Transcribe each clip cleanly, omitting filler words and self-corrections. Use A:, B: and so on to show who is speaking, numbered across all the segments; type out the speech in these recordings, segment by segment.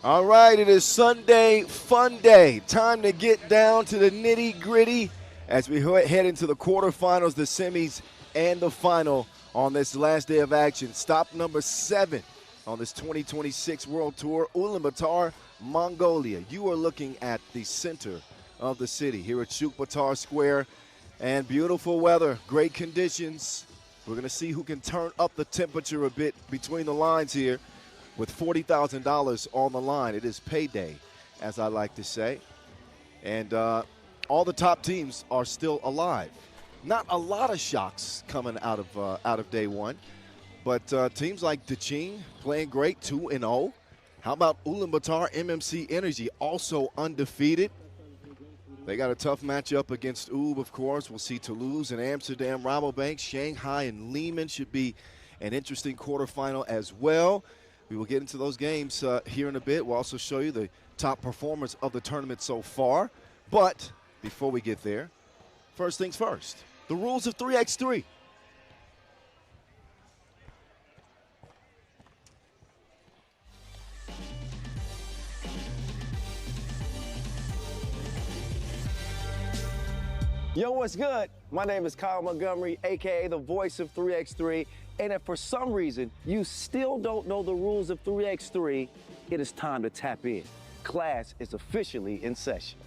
A: All right, it is Sunday Fun Day. Time to get down to the nitty-gritty as we head into the quarterfinals, the semis, and the final on this last day of action. Stop number 7 on this 2026 World Tour, Ulaanbaatar, Mongolia. You are looking at the center of the city here at Ulaanbaatar Square, and beautiful weather, great conditions. We're going to see who can turn up the temperature a bit between the lines here. With $40,000 on the line. It is payday, as I like to say. And all the top teams are still alive. Not a lot of shocks coming out of day one. But teams like Daching playing great, 2-0. How about Ulaanbaatar MMC Energy, also undefeated? They got a tough matchup against UB, of course. We'll see Toulouse and Amsterdam, Rabobank, Shanghai, and Lehman should be an interesting quarterfinal as well. We will get into those games here in a bit. We'll also show you the top performers of the tournament so far. But before we get there, first things first, the rules of 3x3.
B: Yo, what's good? My name is Kyle Montgomery, AKA the voice of 3x3. And if for some reason you still don't know the rules of 3x3, it is time to tap in. Class is officially in session.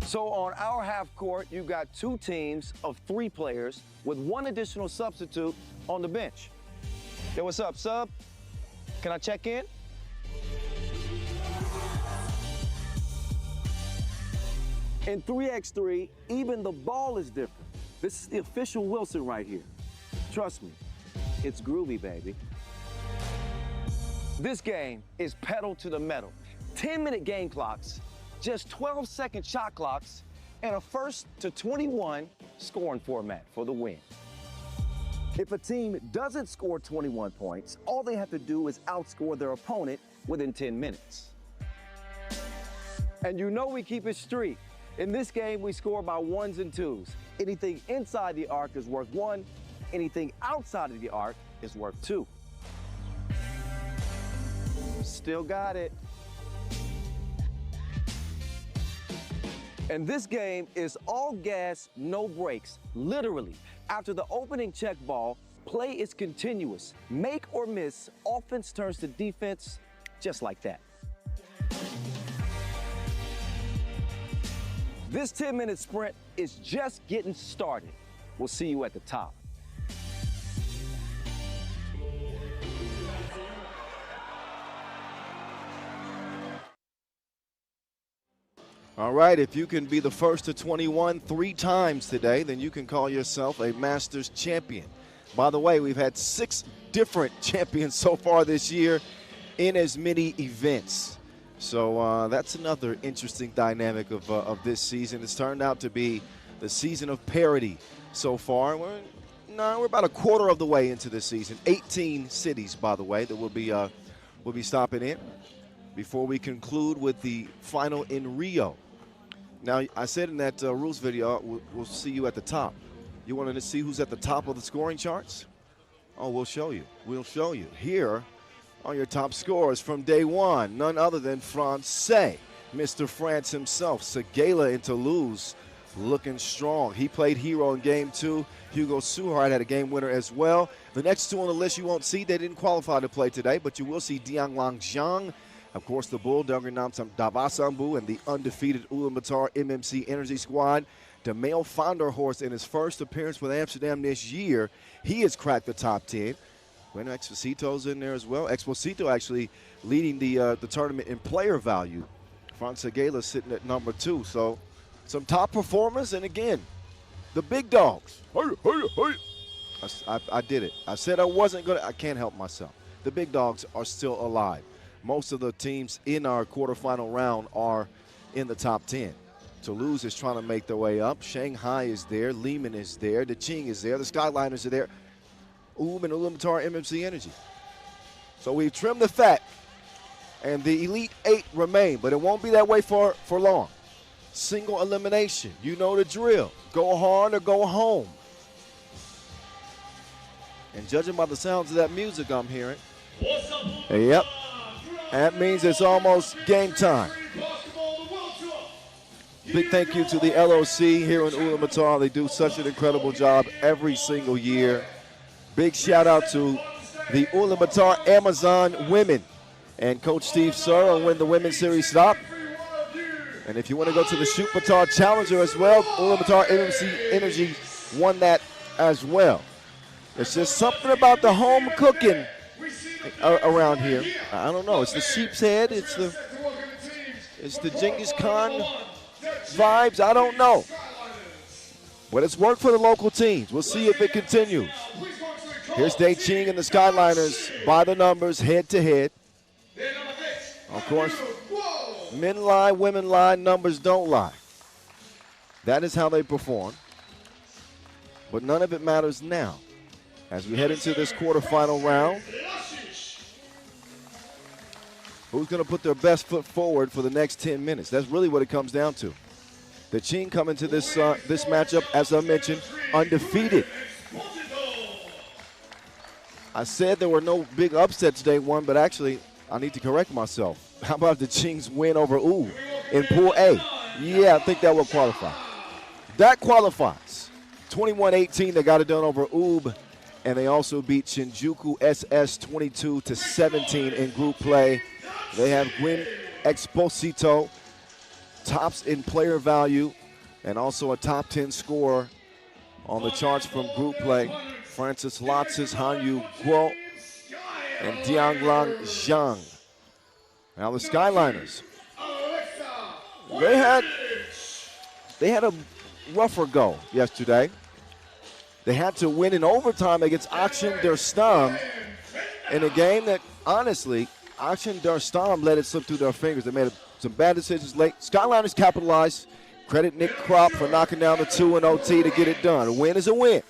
B: So on our half court, you've got 2 teams of 3 players with 1 additional substitute on the bench. Yo, what's up, sub? Can I check in? In 3x3, even the ball is different. This is the official Wilson right here. Trust me, it's groovy, baby. This game is pedal to the metal. 10-minute game clocks, just 12-second shot clocks, and a first to 21 scoring format for the win. If a team doesn't score 21 points, all they have to do is outscore their opponent within 10 minutes. And you know we keep it street. In this game, we score by 1s and 2s. Anything inside the arc is worth 1. Anything outside of the arc is worth 2. Still got it. And this game is all gas, no brakes. Literally, after the opening check ball, play is continuous. Make or miss, offense turns to defense, just like that. This 10-minute sprint is just getting started. We'll see you at the top.
A: All right, if you can be the first to 21 3 times today, then you can call yourself a Masters champion. By the way, we've had 6 different champions so far this year in as many events. So that's another interesting dynamic of this season. It's turned out to be the season of parity so far. We're about a quarter of the way into this season. 18 cities, by the way, that we'll be stopping in before we conclude with the final in Rio. Now, I said in that rules video, we'll see you at the top. You wanted to see who's at the top of the scoring charts? Oh, we'll show you. We'll show you. Here are your top scorers from day one, none other than Francais, Mr. France himself. Segala in Toulouse looking strong. He played hero in game 2. Hugo Suhard had a game winner as well. The next 2 on the list you won't see. They didn't qualify to play today, but you will see Diang Lang Zhang. Of course, the Bulldogger Namsam Davasambu and the undefeated Ulaanbaatar MMC Energy Squad. DeMail Vanderhorst in his first appearance with Amsterdam this year, he has cracked the top 10. Bueno Exposito's in there as well. Exposito actually leading the tournament in player value. Franz Segala sitting at number 2. So some top performers, and again, the big dogs. I did it. I said I wasn't going to. I can't help myself. The big dogs are still alive. Most of the teams in our quarterfinal round are in the top 10. Toulouse is trying to make their way up. Shanghai is there. Lehman is there. Daching is there. The Skyliners are there. UB and Ulaanbaatar MMC Energy. So we've trimmed the fat, and the Elite 8 remain, but it won't be that way for long. Single elimination. You know the drill. Go hard or go home. And judging by the sounds of that music I'm hearing, yep, That means it's almost game time. Big thank you to the LOC here in Ulaanbaatar. They do such an incredible job every single year. Big shout out to the Ulaanbaatar Amazon women and Coach Steve Sir on when the women's series stopped. And if you want to go to the Shoot Batar Challenger as well, Ulaanbaatar Energy won that as well. It's just something about the home cooking around here. I don't know. It's the sheep's head. It's the Genghis Khan vibes. I don't know. But it's worked for the local teams. We'll see if it continues. Here's Dae Ching and the Skyliners by the numbers, head to head. Of course, men lie, women lie, numbers don't lie. That is how they perform. But none of it matters now. As we head into this quarterfinal round, who's going to put their best foot forward for the next 10 minutes? That's really what it comes down to. The Ching come into this matchup, as I mentioned, undefeated. I said there were no big upsets day one, but actually, I need to correct myself. How about the Ching's win over U in Pool A? Yeah, I think that will qualify. That qualifies. 21-18, they got it done over UB, and they also beat Shinjuku SS 22-17 in group play. They have Gwen Exposito, tops in player value, and also a top 10 scorer on the charts from group play. Francis Lotzes, Hanyu Guo, and Dianglang Zhang. Now the Skyliners, they had a rougher go yesterday. They had to win in overtime against Action Der Stam in a game that, honestly, Action Der Stam let it slip through their fingers. They made some bad decisions late. Skyliners capitalized. Credit Nick Kropp for knocking down the 2 in OT to get it done. A win is a win.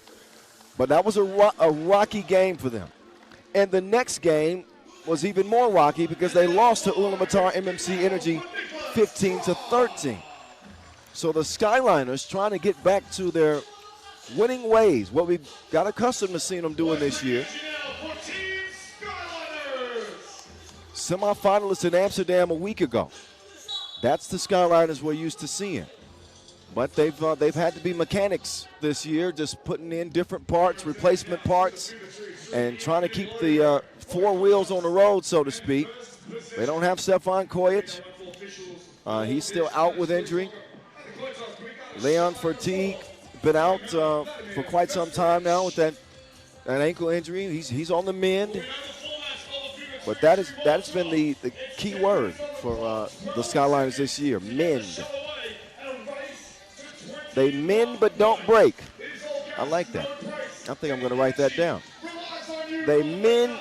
A: But that was a rocky game for them. And the next game was even more rocky because they lost to Ulaanbaatar MMC Energy 15-13. So the Skyliners trying to get back to their winning ways, what we got accustomed to seeing them doing this year. Semifinalists in Amsterdam a week ago. That's the Skyliners we're used to seeing. But they've had to be mechanics this year, just putting in different parts, replacement parts, and trying to keep the four wheels on the road, so to speak. They don't have Stefan Kojic. He's still out with injury. Leon Fertig been out for quite some time now with that ankle injury. He's on the mend. But that's been the key word for the Skyliners this year, mend. They mend but don't break. I like that. I think I'm going to write that down. They mend.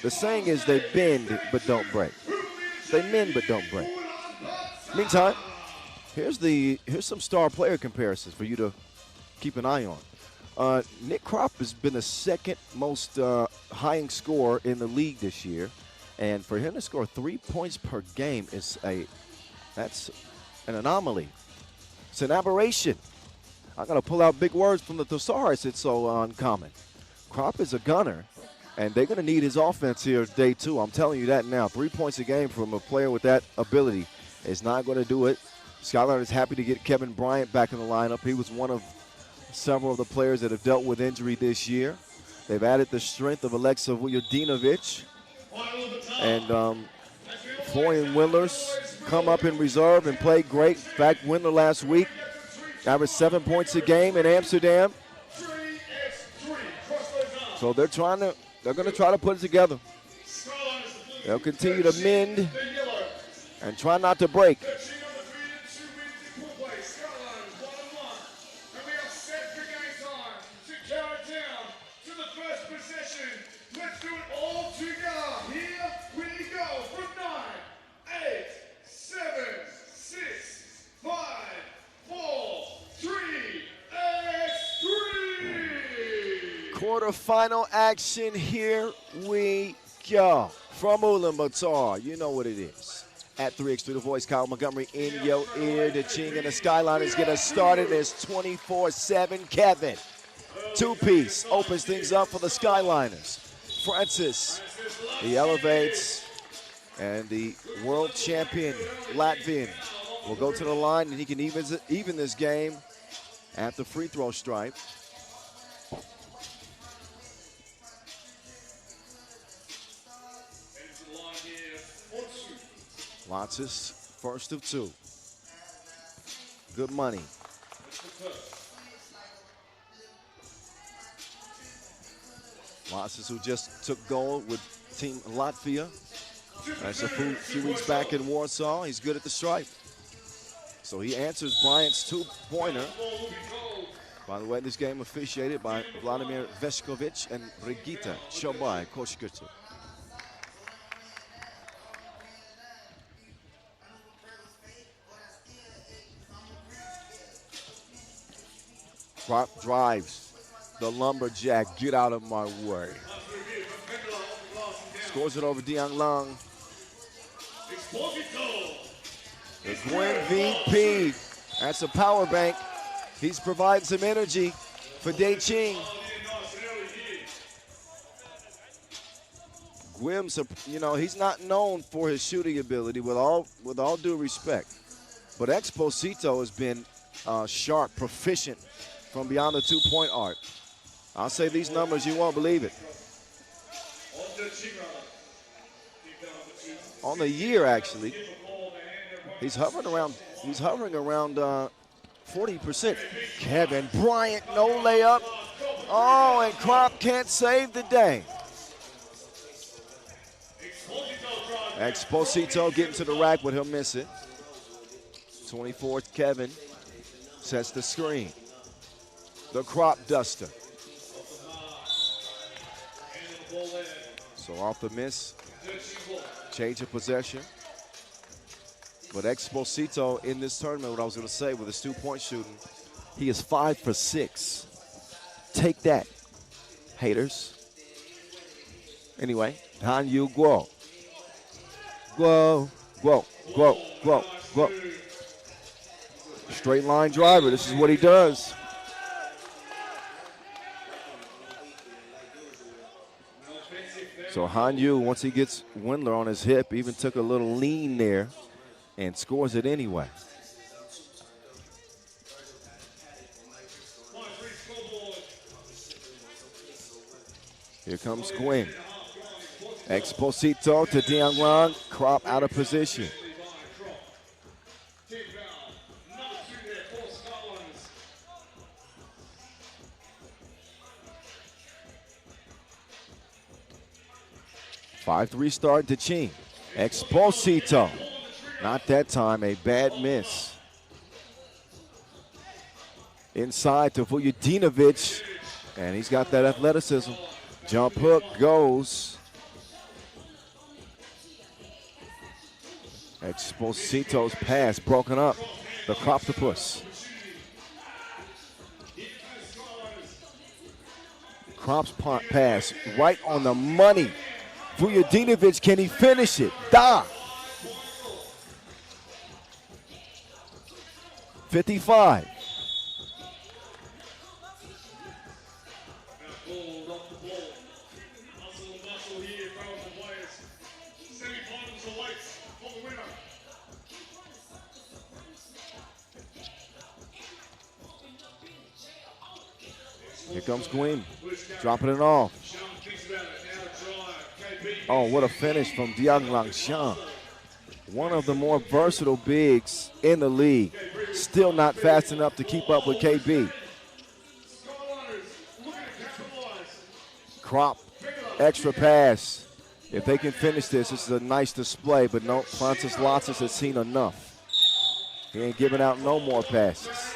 A: The saying is they bend but don't break. They mend but don't break. Meantime, here's some star player comparisons for you to keep an eye on. Nick Kropp has been the second most high scorer in the league this year, and for him to score 3 points per game that's an anomaly. It's an aberration. I'm going to pull out big words from the thesaurus. It's so uncommon. Kropp is a gunner, and they're going to need his offense here day two. I'm telling you that now. 3 points a game from a player with that ability is not going to do it. Skylar is happy to get Kevin Bryant back in the lineup. He was one of several of the players that have dealt with injury this year. They've added the strength of Alexa Vujadinovic. And Florian Windler's come up in reserve and played great. In fact, Windler last week averaged 7 points a game in Amsterdam. So they're going to try to put it together. They'll continue to mend and try not to break. Quarterfinal action, here we go. From Ulaanbaatar, you know what it is. At 3x3 The Voice, Kyle Montgomery in your ear. The Ching and the Skyliners get us started. There's 24-7 Kevin. Two-piece opens things up for the Skyliners. Francis, he elevates. And the world champion Latvian will go to the line, and he can even this game at the free throw stripe. Latsis, first of two. Good money. Latsis, who just took gold with Team Latvia. That's a few weeks back in Warsaw. He's good at the stripe. So he answers Bryant's two-pointer. By the way, this game officiated by Vladimir Veshkovic and Brigita Shobai Koshkirtu. Crop drives the lumberjack. Get out of my way. Scores it over Diang Lang. The Gwyn VP. That's a power bank. He's providing some energy for Dai Ching. Gwyn's, he's not known for his shooting ability, with all due respect. But Exposito has been sharp, proficient from beyond the two-point arc. I'll say these numbers, you won't believe it. On the year, actually, he's hovering around 40%. Kevin Bryant, no layup. Oh, and Crop can't save the day. Exposito getting to the rack, but he'll miss it. 24th, Kevin sets the screen. The Crop duster. So off the miss, change of possession. But Exposito in this tournament, what I was going to say, with his two-point shooting, he is 5 for 6. Take that, haters. Anyway, Hanyu Guo. Guo. Straight line driver, this is what he does. So Hanyu, once he gets Windler on his hip, even took a little lean there and scores it anyway. Here comes Gwyn. Exposito to Diang Lang. Crop out of position. Five-3 start to Ching. Exposito. Not that time, a bad miss. Inside to Vujadinovic, and he's got that athleticism. Jump hook goes. Exposito's pass broken up. The Croptopus. Crop's pass right on the money. Vujadinovic, can he finish it? Da! 55. Here comes Gwyn, dropping it off. Oh, what a finish from Diang Lang Shan. One of the more versatile bigs in the league. Still not fast enough to keep up with KB. Crop, extra pass. If they can finish this is a nice display, but no, Francis Latsis has seen enough. He ain't giving out no more passes.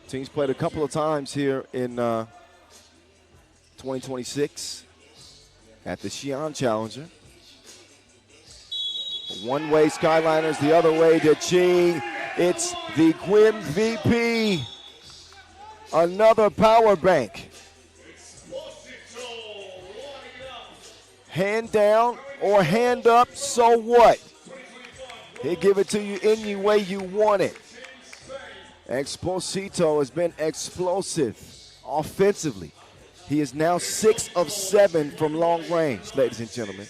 A: Teams played a couple of times here in 2026 at the Xi'an Challenger. One way Skyliners, the other way to Ching. It's the Gwyn VP. Another power bank. Hand down or hand up, so what? He'll give it to you any way you want it. Exposito has been explosive offensively. He is now 6 of 7 from long range, ladies and gentlemen.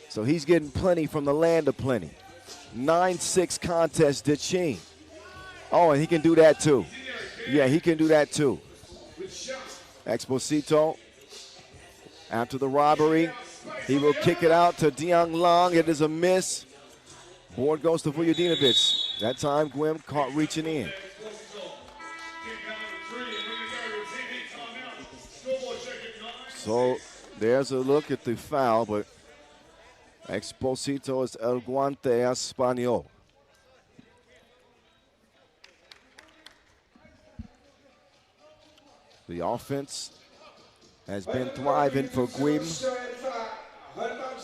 A: So he's getting plenty from the land of plenty. 9-6 contest, DeChene. Oh, and he can do that too. Yeah, he can do that too. Exposito, after the robbery, he will kick it out to Diang Long. It is a miss. Board goes to Vujadinovic. That time, Gwim caught reaching in. So there's a look at the foul, but Exposito is el guante español. The offense has been thriving for Gwim.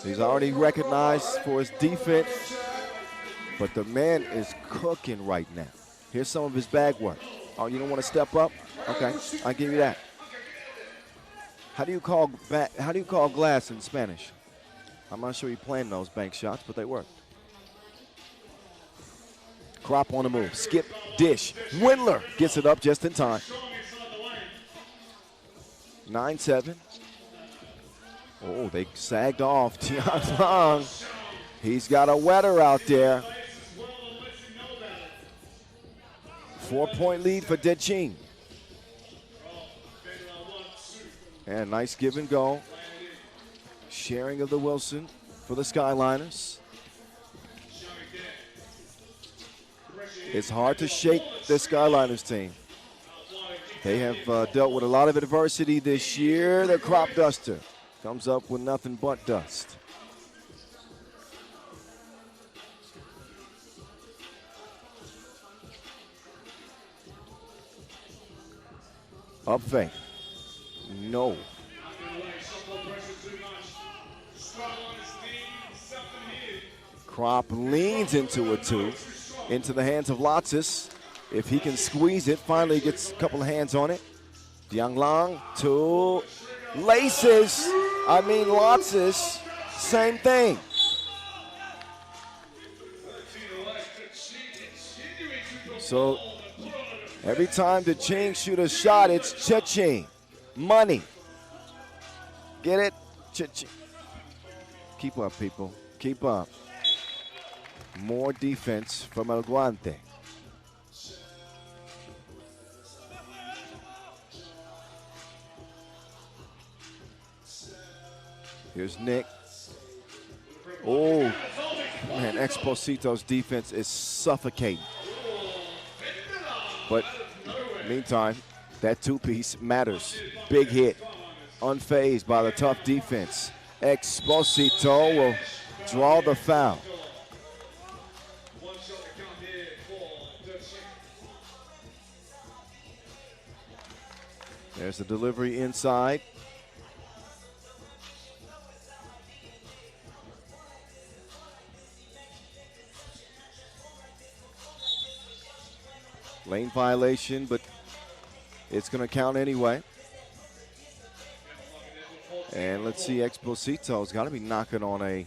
A: He's already recognized for his defense, but the man is cooking right now. Here's some of his bag work. Oh, you don't want to step up? Okay, I'll give you that. How do you call glass in Spanish? I'm not sure you're playing those bank shots, but they work. Crop on the move. Skip, dish. Windler gets it up just in time. 9-7. Oh, they sagged off. Diang Long. He's got a wetter out there. 4-point lead for DeChene. And nice give and go. Sharing of the Wilson for the Skyliners. It's hard to shake this Skyliners team. They have dealt with a lot of adversity this year. Their crop duster comes up with nothing but dust. Up fake. No. Crop leans into a 2, into the hands of Lotsis. If he can squeeze it, finally gets a couple of hands on it. Diang Long, 2, laces. I mean, Lotsis, same thing. So every time DeChene shoot a shot, it's cha-ching. Money. Get it? Cha-ching. Keep up, people. Keep up. More defense from El Guante. Here's Nick. Oh, man, Exposito's defense is suffocating. But meantime, that 2-piece matters. Big hit, unfazed by the tough defense. Exposito will draw the foul. There's the delivery inside. Lane violation, but it's going to count anyway. And let's see, Exposito's got to be knocking on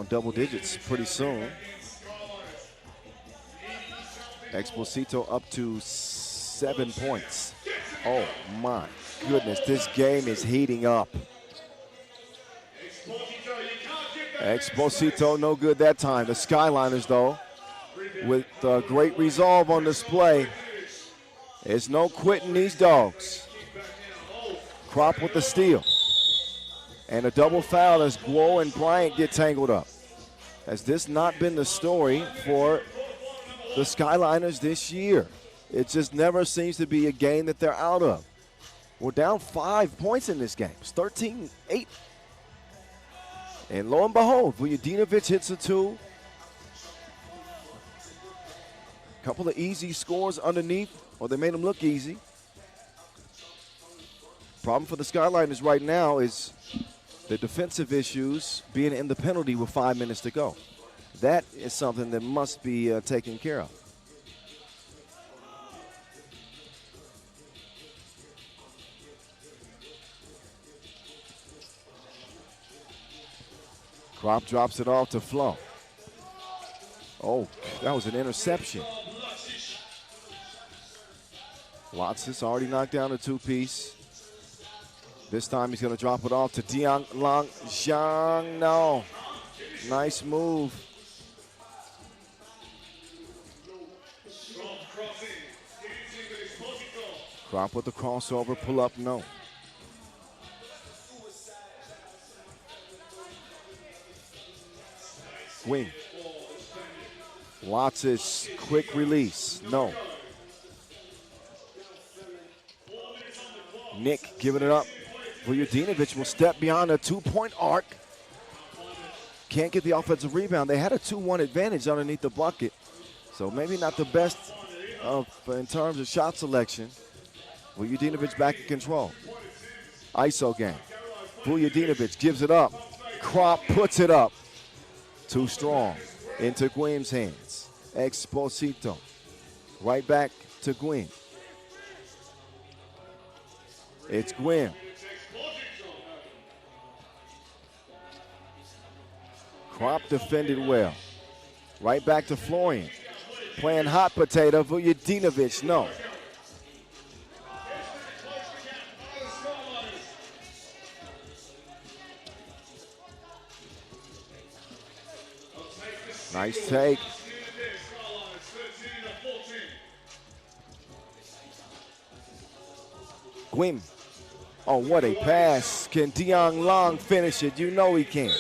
A: double digits pretty soon. Exposito up to 7 points. Oh my goodness, this game is heating up. Exposito no good that time. The Skyliners though, with great resolve on display. There's no quitting these dogs. Crop with the steal. And a double foul as Guo and Bryant get tangled up. Has this not been the story for the Skyliners this year? It just never seems to be a game that they're out of. We're down 5 points in this game. It's 13-8. And lo and behold, Vujadinovic hits a 2. Couple of easy scores underneath, or they made them look easy. Problem for the Skyliners right now is the defensive issues being in the penalty with 5 minutes to go. That is something that must be taken care of. Crop drops it off to Flo. Oh, that was an interception. Lotzis already knocked down a two-piece. This time he's going to drop it off to Diang Lang Zhang. No. Nice move. Krop with the crossover, pull up, no. Wing. Lotzis, quick release, no. Nick giving it up. Vujadinovic will step beyond a two-point arc. Can't get the offensive rebound. They had a 2-1 advantage underneath the bucket. So maybe not the best in terms of shot selection. Vujadinovic back in control. ISO game. Vujadinovic gives it up. Krop puts it up. Too strong. Into Guim's hands. Exposito. Right back to Guim. It's Guim. Krop defended well. Right back to Florian. Playing hot potato. Vujadinovic, no. Nice take. Guim. Oh, what a pass. Can Diang Lang finish it? You know he can.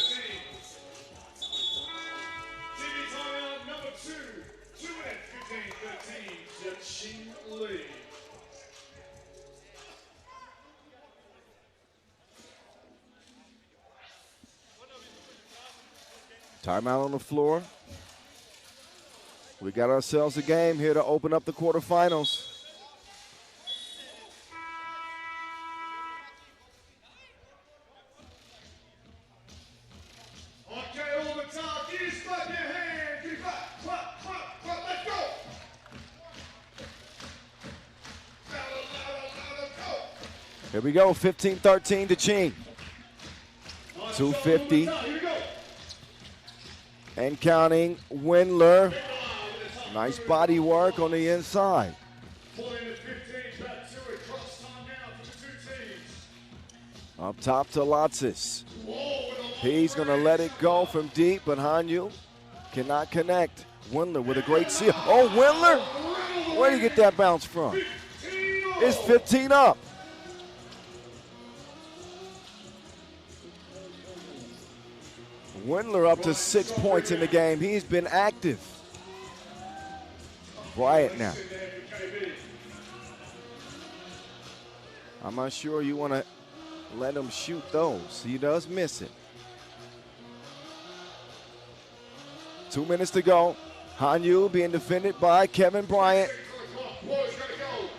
A: Timeout on the floor. We got ourselves a game here to open up the quarterfinals. Here we go, 15-13 to Ching. 250. And counting, Windler. Nice body work on the inside. Up top to Lotzis. He's going to let it go from deep, but Hanyu cannot connect. Windler with a great seal. Oh, Windler? Where did he get that bounce from? It's 15 up. Windler up to 6 points in the game. He's been active. Bryant now. I'm not sure you want to let him shoot those. He does miss it. 2 minutes to go. Hanyu being defended by Kevin Bryant.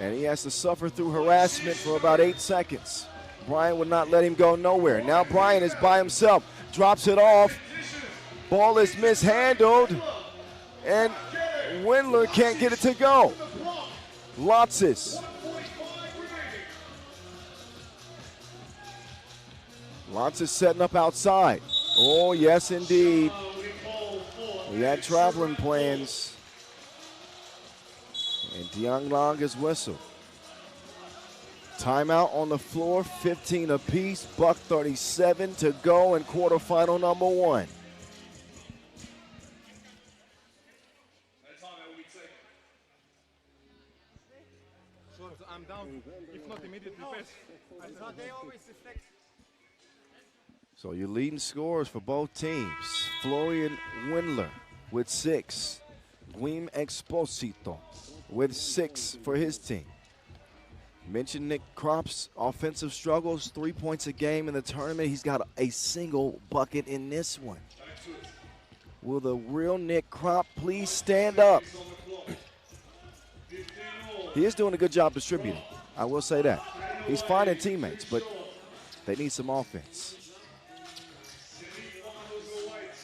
A: And he has to suffer through harassment for about 8 seconds. Bryant would not let him go nowhere. Now Bryant is by himself. Drops it off. Ball is mishandled. And Windler can't get it to go. Lotzis. Lotzis setting up outside. Oh, yes, indeed. He had traveling plans. And Diang Lang is whistled. Timeout on the floor, 15 apiece, buck 37 to go in quarterfinal number 1.
C: I'm down, if not immediately pass. They always deflect.
A: So your leading scorers for both teams. Florian Windler with 6. Guim Exposito with 6 for his team. Mentioned Nick Krop's offensive struggles, 3 points a game in the tournament. He's got a single bucket in this one. Will the real Nick Krop please stand up? He is doing a good job distributing. I will say that. He's finding teammates, but they need some offense.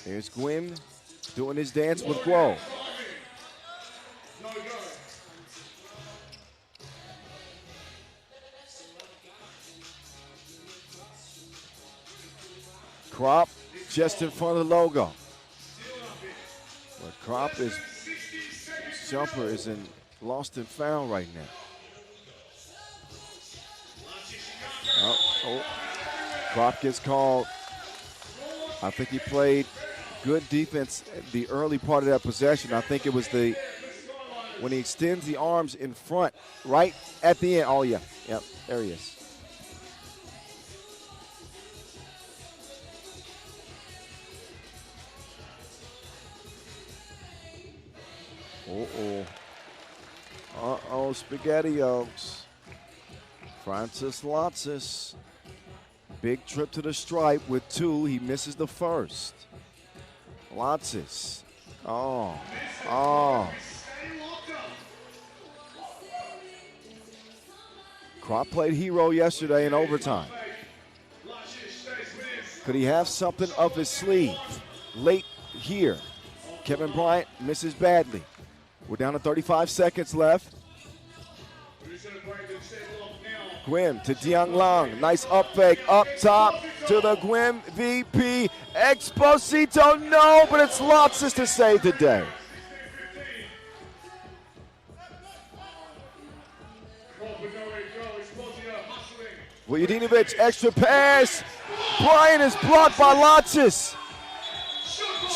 A: Here's Guim doing his dance with Guo. Krop just in front of the logo. But Krop is, his jumper is lost and found right now. Oh, Krop gets called. I think he played good defense the early part of that possession. I think it was when he extends the arms in front right at the end. Oh, yeah. Yep, there he is. Uh-oh. Uh-oh, SpaghettiOs. Francis Lotsis. Big trip to the stripe with 2. He misses the first. Lotsis. Oh. Krop played hero yesterday in overtime. Could he have something up his sleeve late here? Kevin Bryant misses badly. We're down to 35 seconds left. Gwynn to Deong Long. Nice up fake up top to the Gwynn VP. Exposito, no, but it's Lotsis to save the day. Vujadinovic, extra pass. Bryant is blocked by Lotsis.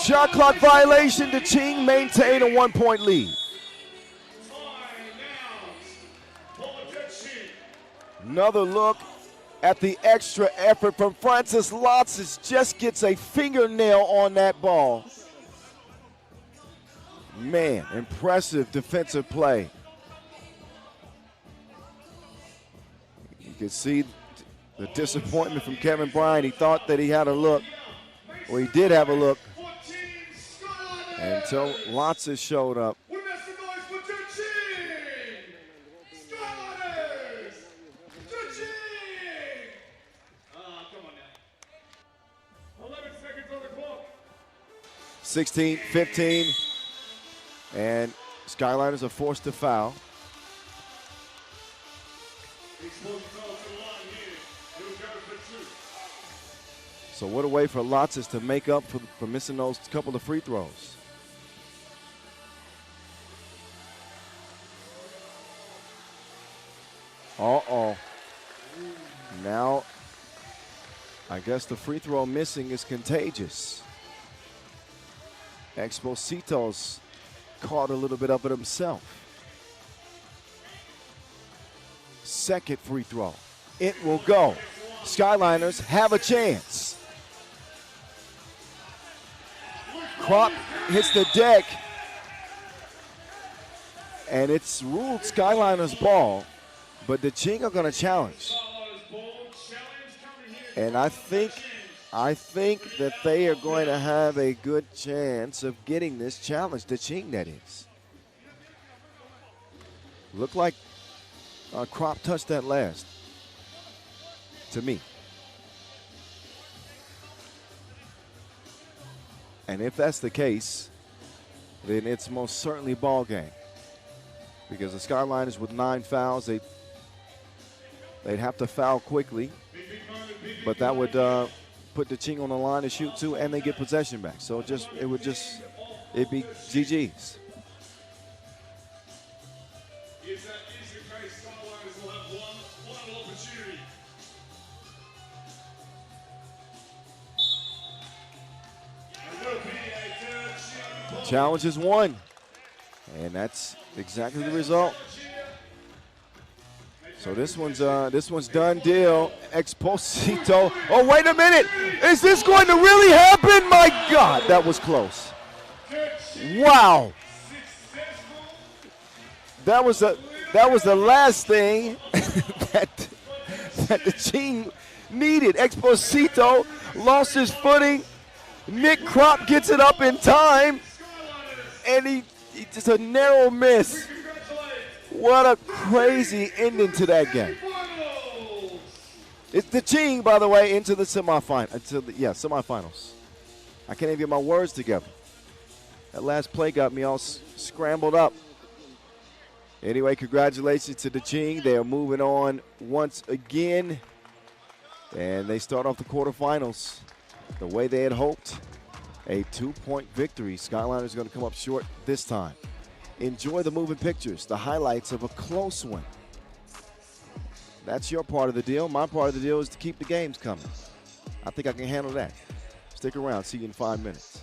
A: Shot clock violation. The Ching maintain a 1-point lead. Another look at the extra effort from Francis Lotsis. Just gets a fingernail on that ball. Man, impressive defensive play. You can see the disappointment from Kevin Bryant. He thought that he had a look, or he did have a look, until Lotsis showed up.
C: Come on now. 11 seconds on the clock.
A: 16-15, and Skyliners are forced to foul. So what a way for Lotsis to make up for missing those couple of free throws. Uh-oh. Now, I guess the free throw missing is contagious. Exposito's caught a little bit of it himself. Second free throw. It will go. Skyliners have a chance. Krop hits the deck, and it's ruled Skyliners ball, but the Ching are going to challenge. And I think that they are going to have a good chance of getting this challenge, the Ching that is. Looked like Krop touched that last, to me. And if that's the case, then it's most certainly ball game. Because the Skyliners with 9 fouls, they'd have to foul quickly. But that would put the Ching on the line to shoot 2, and they get possession back. So it'd be GG's.
C: If that is the case, Skyliners will have one final opportunity.
A: Challenge is won. And that's exactly the result. So this one's done deal. Exposito. Oh, wait a minute. Is this going to really happen? My God, that was close. Wow. That was the last thing that the Ching needed. Exposito lost his footing. Nick Krop gets it up in time, and he just a narrow miss. What a crazy ending to that game. It's the Ching, by the way, into the semifinals. I can't even get my words together. That last play got me all scrambled up. Anyway, congratulations to the Ching. They are moving on once again, and they start off the quarterfinals the way they had hoped. A 2-point victory. Skyliners are going to come up short this time. Enjoy the moving pictures, the highlights of a close one. That's your part of the deal. My part of the deal is to keep the games coming. I think I can handle that. Stick around. See you in 5 minutes.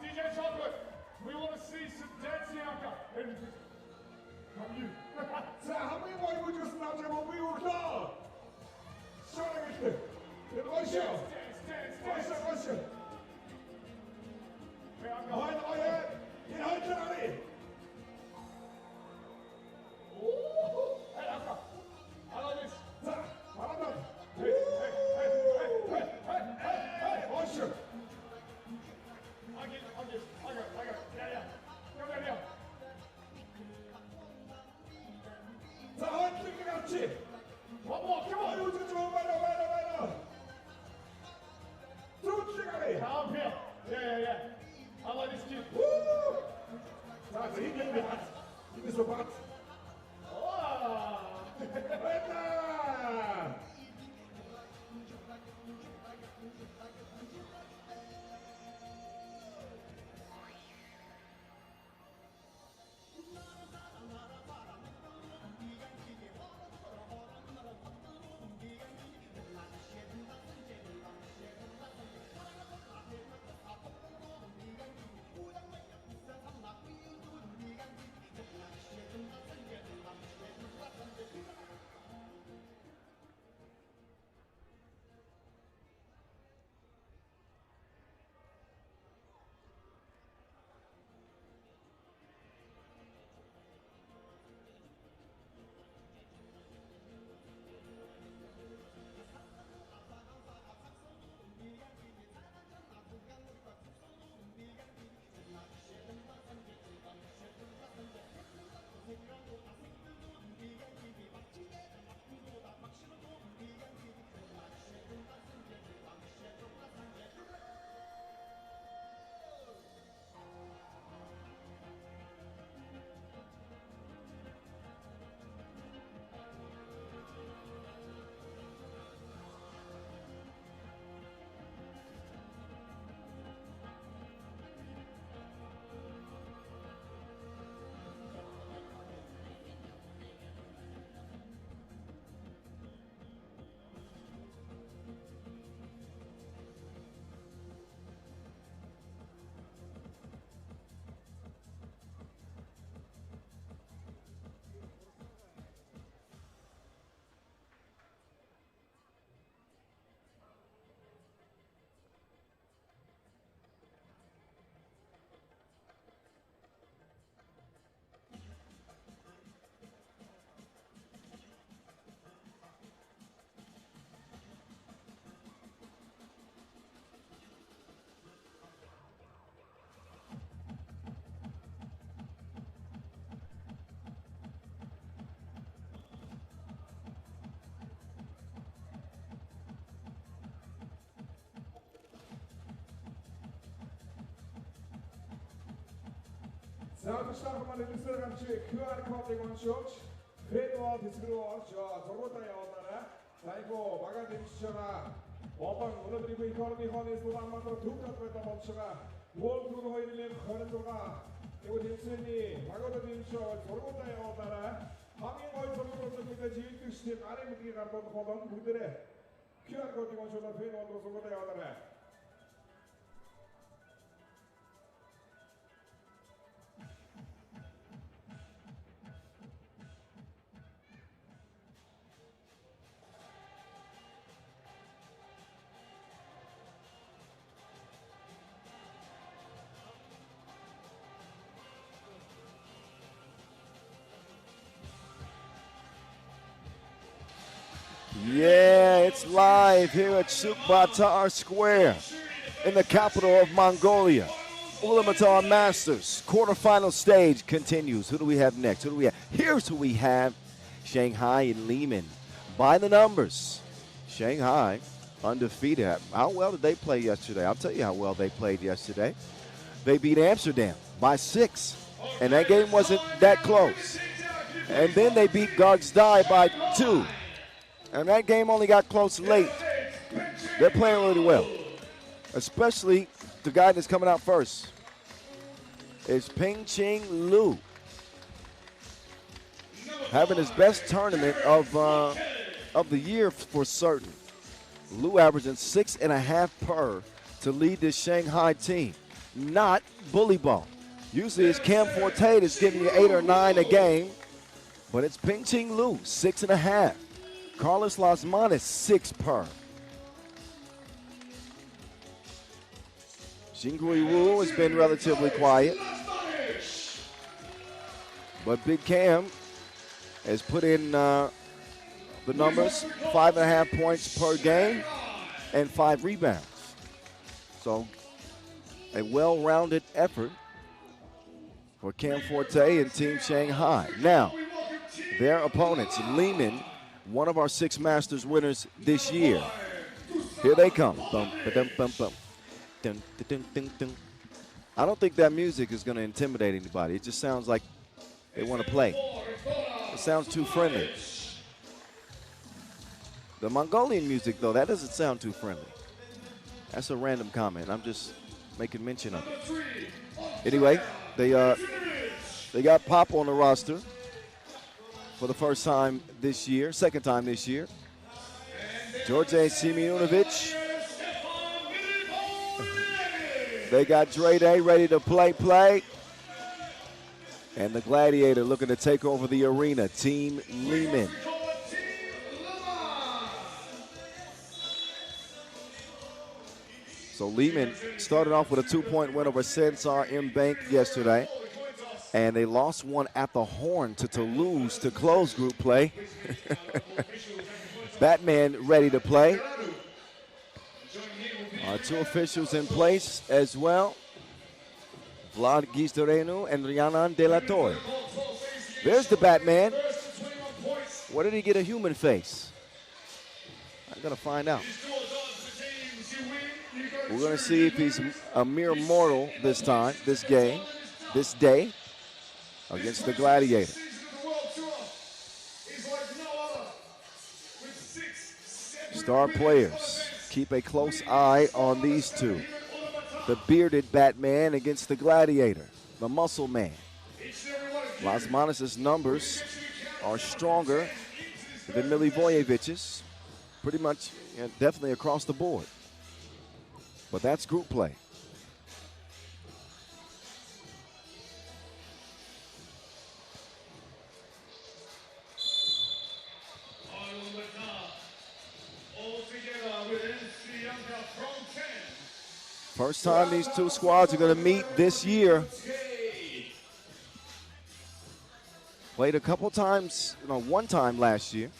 C: DJ Chocolate, we want to see some dancing out there. Come you. 자, 한 명이 와이프 줬으면 남자가 we will go. 시원하게. 멋있어. 멋있어. 이럴 줄 아니. 오. 아까. 알아주시. 자, 잘한다. 멋있어. 자, 어떻게 같이? 어머, come on. 요즘 좀 말아. 쫓아가래. 다음 편. 예. I like this kid. Woo! 자, 힘내. 힘내서 봐. 와! 됐다. 자, 또 시작하면 리스를 감시 QR 코드 건축 페이드와 디스크로 저것다야 오다나 자 이거 마가데미시잖아 어방 오늘드리고 이코노미 허니스도 한마디로 두카트에다 멈춰가 월드로 허이리는 커렌도가 그리고 딘스니 마가데미시어 저것다야 오다나 방해거의 저것으로 저기까지 일등시대 아래 무기가 한번 보던 그들의 QR code tinggal sudah fin untuk semua tayang.
A: Yeah, it's live here at Ulaanbaatar Square in the capital of Mongolia. Ulaanbaatar Masters quarterfinal stage continues. Who do we have next? Here's who we have. Shanghai and Lehman. By the numbers, Shanghai undefeated. How well did they play yesterday? I'll tell you how well they played yesterday. They beat Amsterdam by 6, and that game wasn't that close. And then they beat Gargsdai by 2. And that game only got close late. They're playing really well, especially the guy that's coming out first. It's Ping-Ching Liu, having his best tournament of the year for certain. Liu averaging 6.5 per to lead this Shanghai team. Not bully ball. Usually it's Cam Forte that's giving you 8 or 9 a game, but it's Ping-Ching Liu, 6.5. Carlos Lasmanis, 6 per. Xingui Wu has been relatively quiet, but Big Cam has put in the numbers, 5.5 points per game and 5 rebounds. So a well-rounded effort for Cam Forte and Team Shanghai. Now, their opponents, Lehman, one of our 6 Masters winners this year. Here they come. Bum, ba-dum, bum, bum. Dun, dun, dun, dun. I don't think that music is going to intimidate anybody. It just sounds like they want to play. It sounds too friendly. The Mongolian music, though, that doesn't sound too friendly. That's a random comment. I'm just making mention of it. Anyway, they got Pop on the roster for the first time this year, second time this year. George Simeonovic. They got Dre Day ready to play. And the Gladiator looking to take over the arena, Team Lehman. So Lehman started off with a 2-point win over Sensar M-Bank yesterday. And they lost one at the horn to Toulouse to close group play. Batman ready to play. 2 officials in place as well. Vlad Gizdarenu and Rhiannon De La Torre. There's the Batman. Where did he get a human face? I'm going to find out. We're going to see if he's a mere mortal this time, this game, this day, against the Gladiator. Star players, keep a close eye on these two. The bearded Batman against the Gladiator, the muscle man. Lasmanis' numbers are stronger than Milivojevic's, pretty much, definitely across the board. But that's group play. First time these two squads are going to meet this year. Played a couple times, one time last year.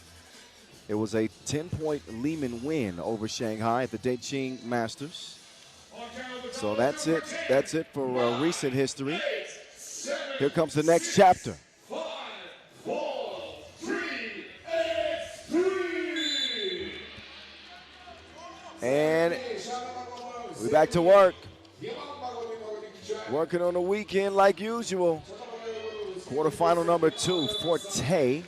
A: It was a 10-point Lehman win over Shanghai at the Beijing Masters. So that's it. That's it for recent history. Here comes the next chapter.
C: 5, 4, 3, 3.
A: And we're back to work. Working on the weekend like usual. Quarterfinal number 2, Forte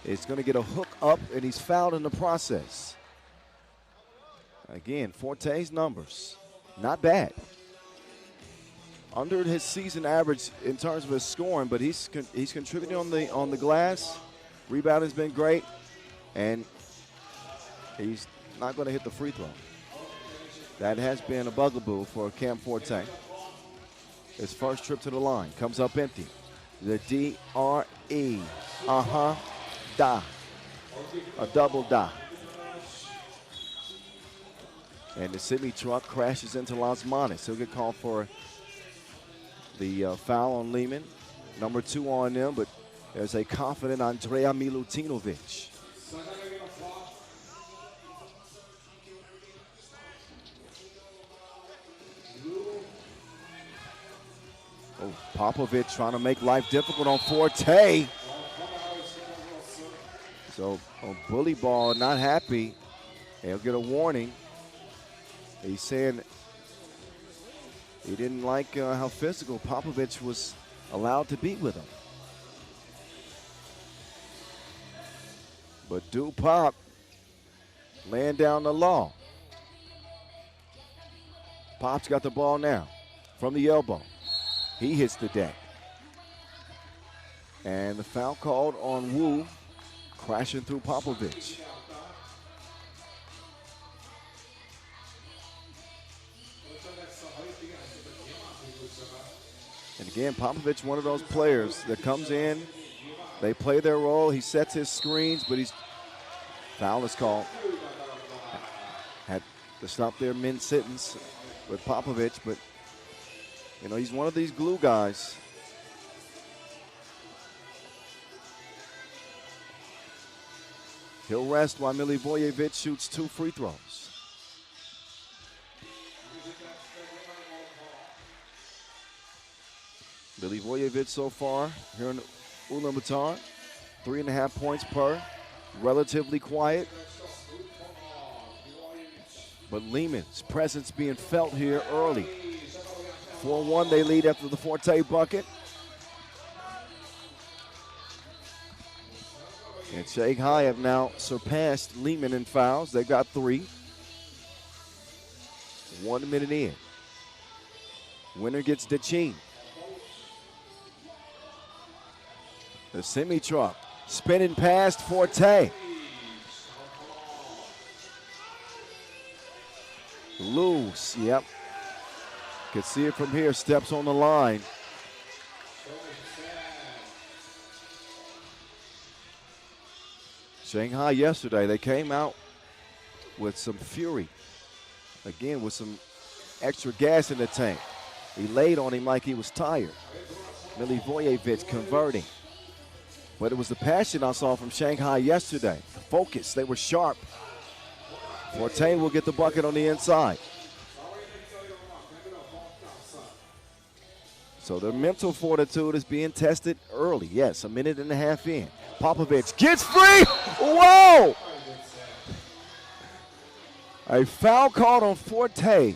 A: is going to get a hook up, and he's fouled in the process. Again, Forte's numbers, not bad. Under his season average in terms of his scoring, but he's contributing on the glass. Rebounding's been great, and he's not going to hit the free throw. That has been a bugaboo for Cam Forte. His first trip to the line comes up empty. The D-R-E. Da. A double da. And the semi truck crashes into Las Manas. He'll get called for the foul on Lehman. Number 2 on them, but there's a confident Andrea Milutinovic. Oh, Popovich trying to make life difficult on Forte. So, bully ball, not happy. He'll get a warning. He's saying he didn't like how physical Popovich was allowed to be with him. But Pop laying down the law. Pop's got the ball now from the elbow. He hits the deck. And the foul called on Wu, crashing through Popovich. And again, Popovich, one of those players that comes in, they play their role, he sets his screens, but foul is called. Had to stop their mid-sentence with Popovich, but you know, he's one of these glue guys. He'll rest while Milivojevic shoots 2 free throws. Milivojevic so far here in Ulaanbaatar, 3.5 points per, relatively quiet. But Lehman's presence being felt here early. 4-1 they lead after the Forte bucket. And Shanghai have now surpassed Lehman in fouls. They've got 3. 1 minute in. Winner gets Dechin. The semi-truck spinning past Forte. Loose, yep. Could see it from here, steps on the line. Shanghai yesterday, they came out with some fury. Again, with some extra gas in the tank. He laid on him like he was tired. Milivojevic converting. But it was the passion I saw from Shanghai yesterday. Focus, they were sharp. Forte will get the bucket on the inside. So their mental fortitude is being tested early. Yes, 1.5 minutes in. Popovich gets free. Whoa! A foul called on Forte.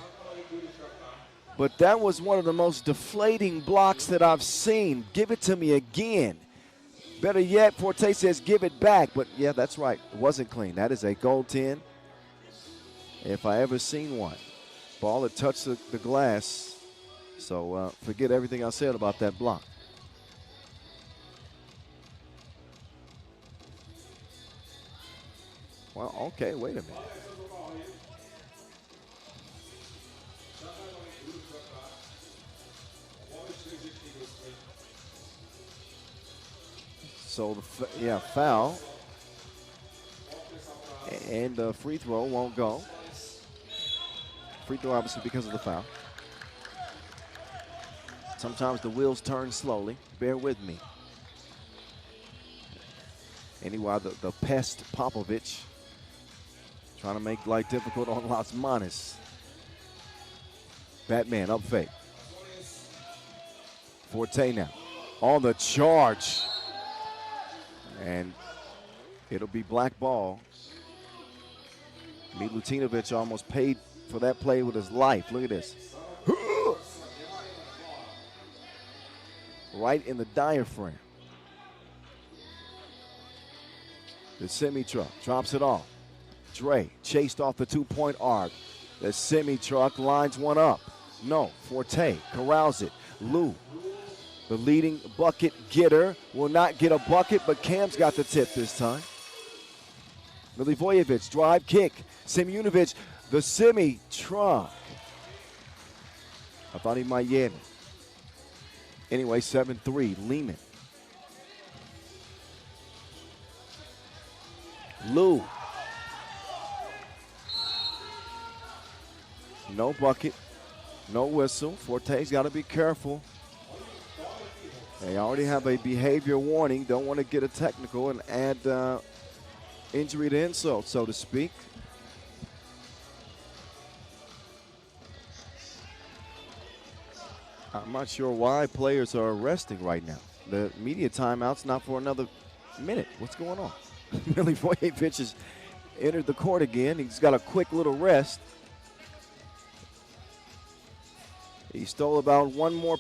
A: But that was one of the most deflating blocks that I've seen. Give it to me again. Better yet, Forte says give it back. But yeah, that's right. It wasn't clean. That is a goal-10. If I ever seen one. Ball that touched the glass. So forget everything I said about that block. Well, okay, wait a minute. So, foul. And the free throw won't go. Free throw, obviously, because of the foul. Sometimes the wheels turn slowly. Bear with me. Anyway, the pest Popovich trying to make life difficult on Las Manas. Batman up fake. Forte now on the charge. And it'll be black ball. Milutinovic almost paid for that play with his life. Look at this. Right in the diaphragm. The semi-truck drops it off. Dre chased off the 2-point arc. The semi-truck lines one up. No, Forte corrals it. Lou, the leading bucket getter, will not get a bucket, but Cam's got the tip this time. Milivojevic, drive kick. Semjunovic, the semi-truck. I thought he might get it. Anyway, 7-3, Lehman. Lou. No bucket, no whistle. Forte's got to be careful. They already have a behavior warning. Don't want to get a technical and add injury to insult, so to speak. I'm not sure why players are resting right now. The media timeout's not for another minute. What's going on? Milivojevic has entered the court again. He's got a quick little rest. He stole about 1% more.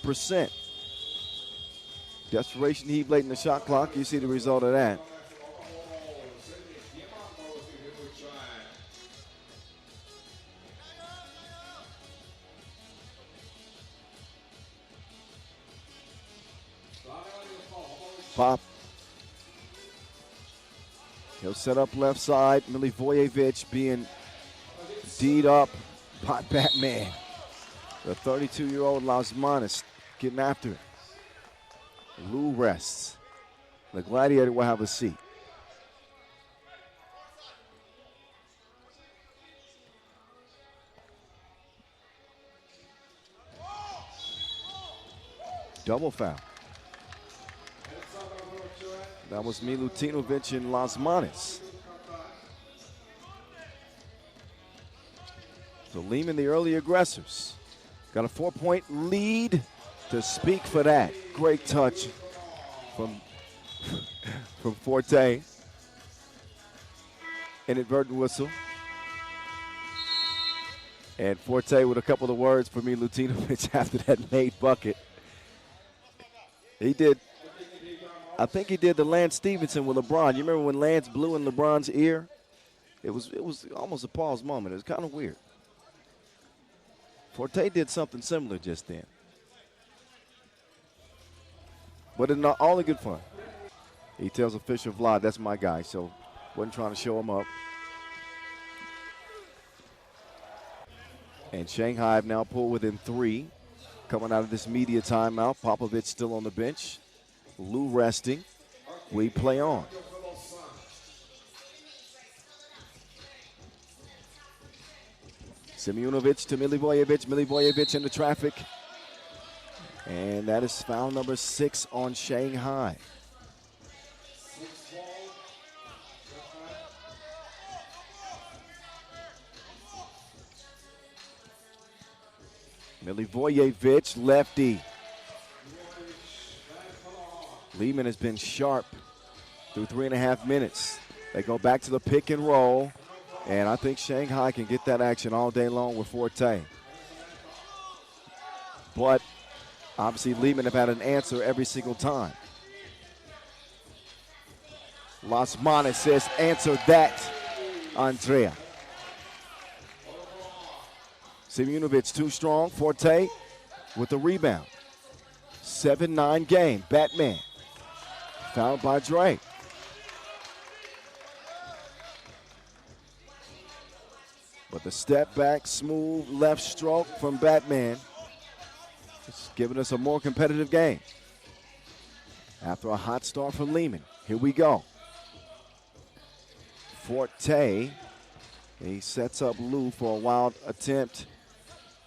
A: Desperation heap late in the shot clock. You see the result of that. Pop. He'll set up left side. Milivojevic being D'd up by Batman. The 32-year-old Lasmanis getting after it. Lou rests. The Gladiator will have a seat. Double foul. That was Milutinovic and Lasmanis. So Lehman, the early aggressors. Got a 4-point lead to speak for that. Great touch from Forte. Inadvertent whistle. And Forte with a couple of words for Milutinovic after that made bucket. He did, I think he did the Lance Stevenson with LeBron. You remember when Lance blew in LeBron's ear? It was almost a pause moment. It was kind of weird. Forte did something similar just then. But in all the good fun. He tells official Vlad, that's my guy, so wasn't trying to show him up. And Shanghai have now pulled within 3. Coming out of this media timeout, Popovich still on the bench. Lou resting. We play on. Semjunovic to Milivojevic. Milivojevic into traffic. And that is foul number 6 on Shanghai. Milivojevic, lefty. Lehman has been sharp through 3.5 minutes. They go back to the pick and roll. And I think Shanghai can get that action all day long with Forte. But obviously Lehman have had an answer every single time. Lasmanis says, answer that, Andrea. Semjunovic too strong. Forte with the rebound. 7-9 game. Batman. Fouled by Dre. But the step back, smooth left stroke from Batman. It's giving us a more competitive game. After a hot start from Lehman. Here we go. Forte. He sets up Lou for a wild attempt.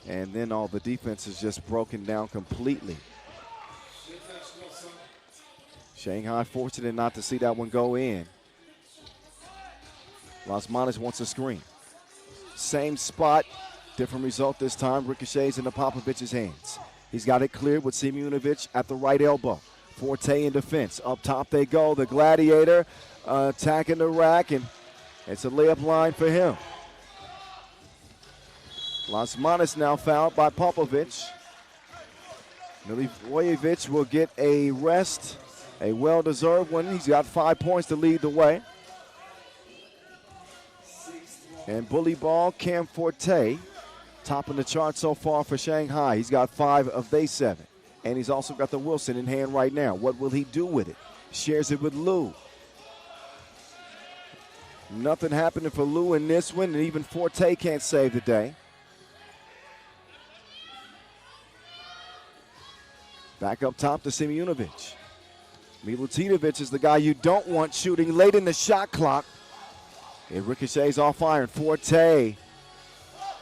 A: And then all the defense is just broken down completely. Shanghai fortunate not to see that one go in. Lasmanis wants a screen. Same spot, different result this time. Ricochets into Popovich's hands. He's got it cleared with Semjunovic at the right elbow. Forte in defense. Up top they go. The Gladiator attacking the rack, and it's a layup line for him. Lasmanis now fouled by Popovich. Milivojevic will get a rest, a well-deserved one. He's got 5 points to lead the way. And bully ball, Cam Forte, topping the chart so far for Shanghai. He's got 5 of they 7. And he's also got the Wilson in hand right now. What will he do with it? Shares it with Lou. Nothing happening for Lou in this one, and even Forte can't save the day. Back up top to Simunovic. Milutinovic is the guy you don't want shooting late in the shot clock. It ricochets off iron. Forte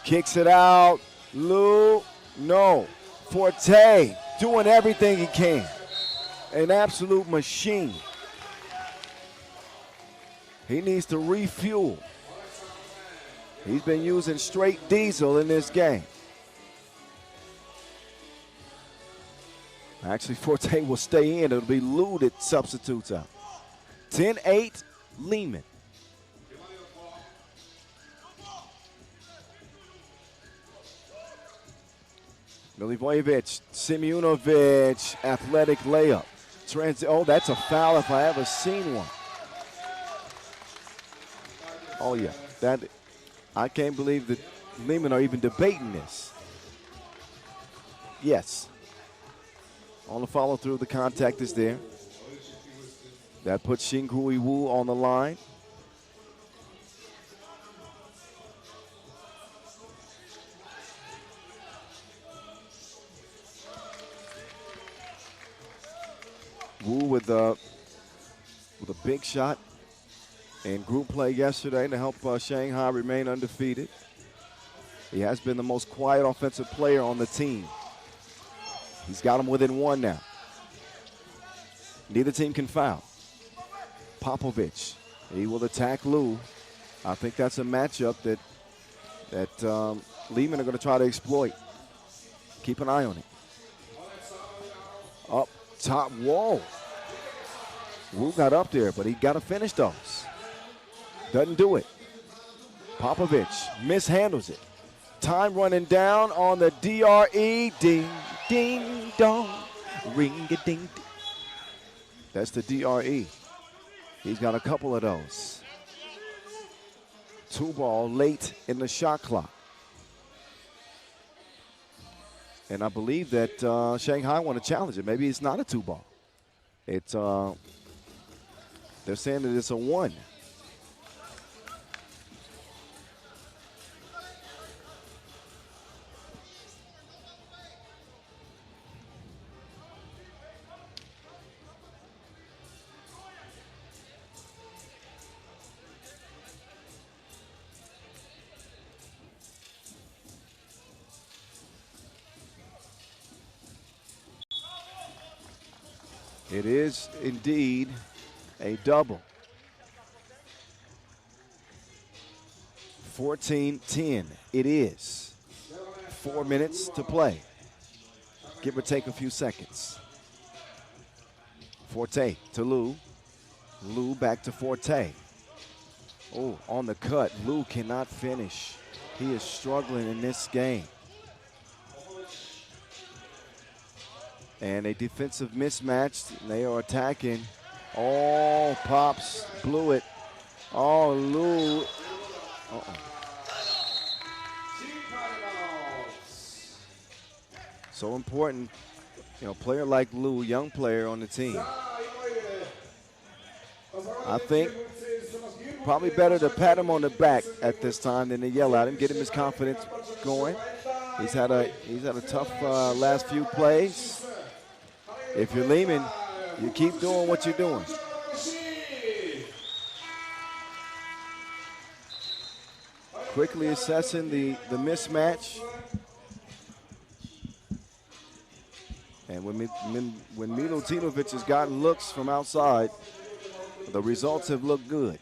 A: kicks it out. Lou, no. Forte doing everything he can. An absolute machine. He needs to refuel. He's been using straight diesel in this game. Actually, Forte will stay in. It'll be Lou that substitutes out. 10-8, Lehman. Milivojevic, Simunovic, athletic layup. Oh, that's a foul if I ever seen one. Oh, yeah. I can't believe that Lehman are even debating this. Yes. On the follow through, the contact is there. That puts Xinghui Wu on the line. Wu with a big shot in group play yesterday to help Shanghai remain undefeated. He has been the most quiet offensive player on the team. He's got him within one now. Neither team can foul. Popovich, he will attack Lou. I think that's a matchup that Lehman are going to try to exploit. Keep an eye on it. Up top, whoa. Wu got up there, but he got to finish those. Doesn't do it. Popovich mishandles it. Time running down on the DRE. Ding, ding, dong. Ring-a-ding. That's the DRE. He's got a couple of those. 2 ball late in the shot clock. And I believe that Shanghai want to challenge it. Maybe it's not a 2 ball. It's they're saying that it's a 1. It is indeed a double. 14-10, it is. 4 minutes to play. Give or take a few seconds. Forte to Lou. Lou back to Forte. Oh, on the cut. Lou cannot finish. He is struggling in this game. And a defensive mismatch. They are attacking. Oh, Pops blew it. Oh, Lou. Uh-oh. So important, you know, player like Lou, young player on the team. I think probably better to pat him on the back at this time than to yell at him, get him his confidence going. He's had a tough last few plays. If you're Lehman, you keep doing what you're doing. Quickly assessing the mismatch. And when Milutinovic has gotten looks from outside, the results have looked good.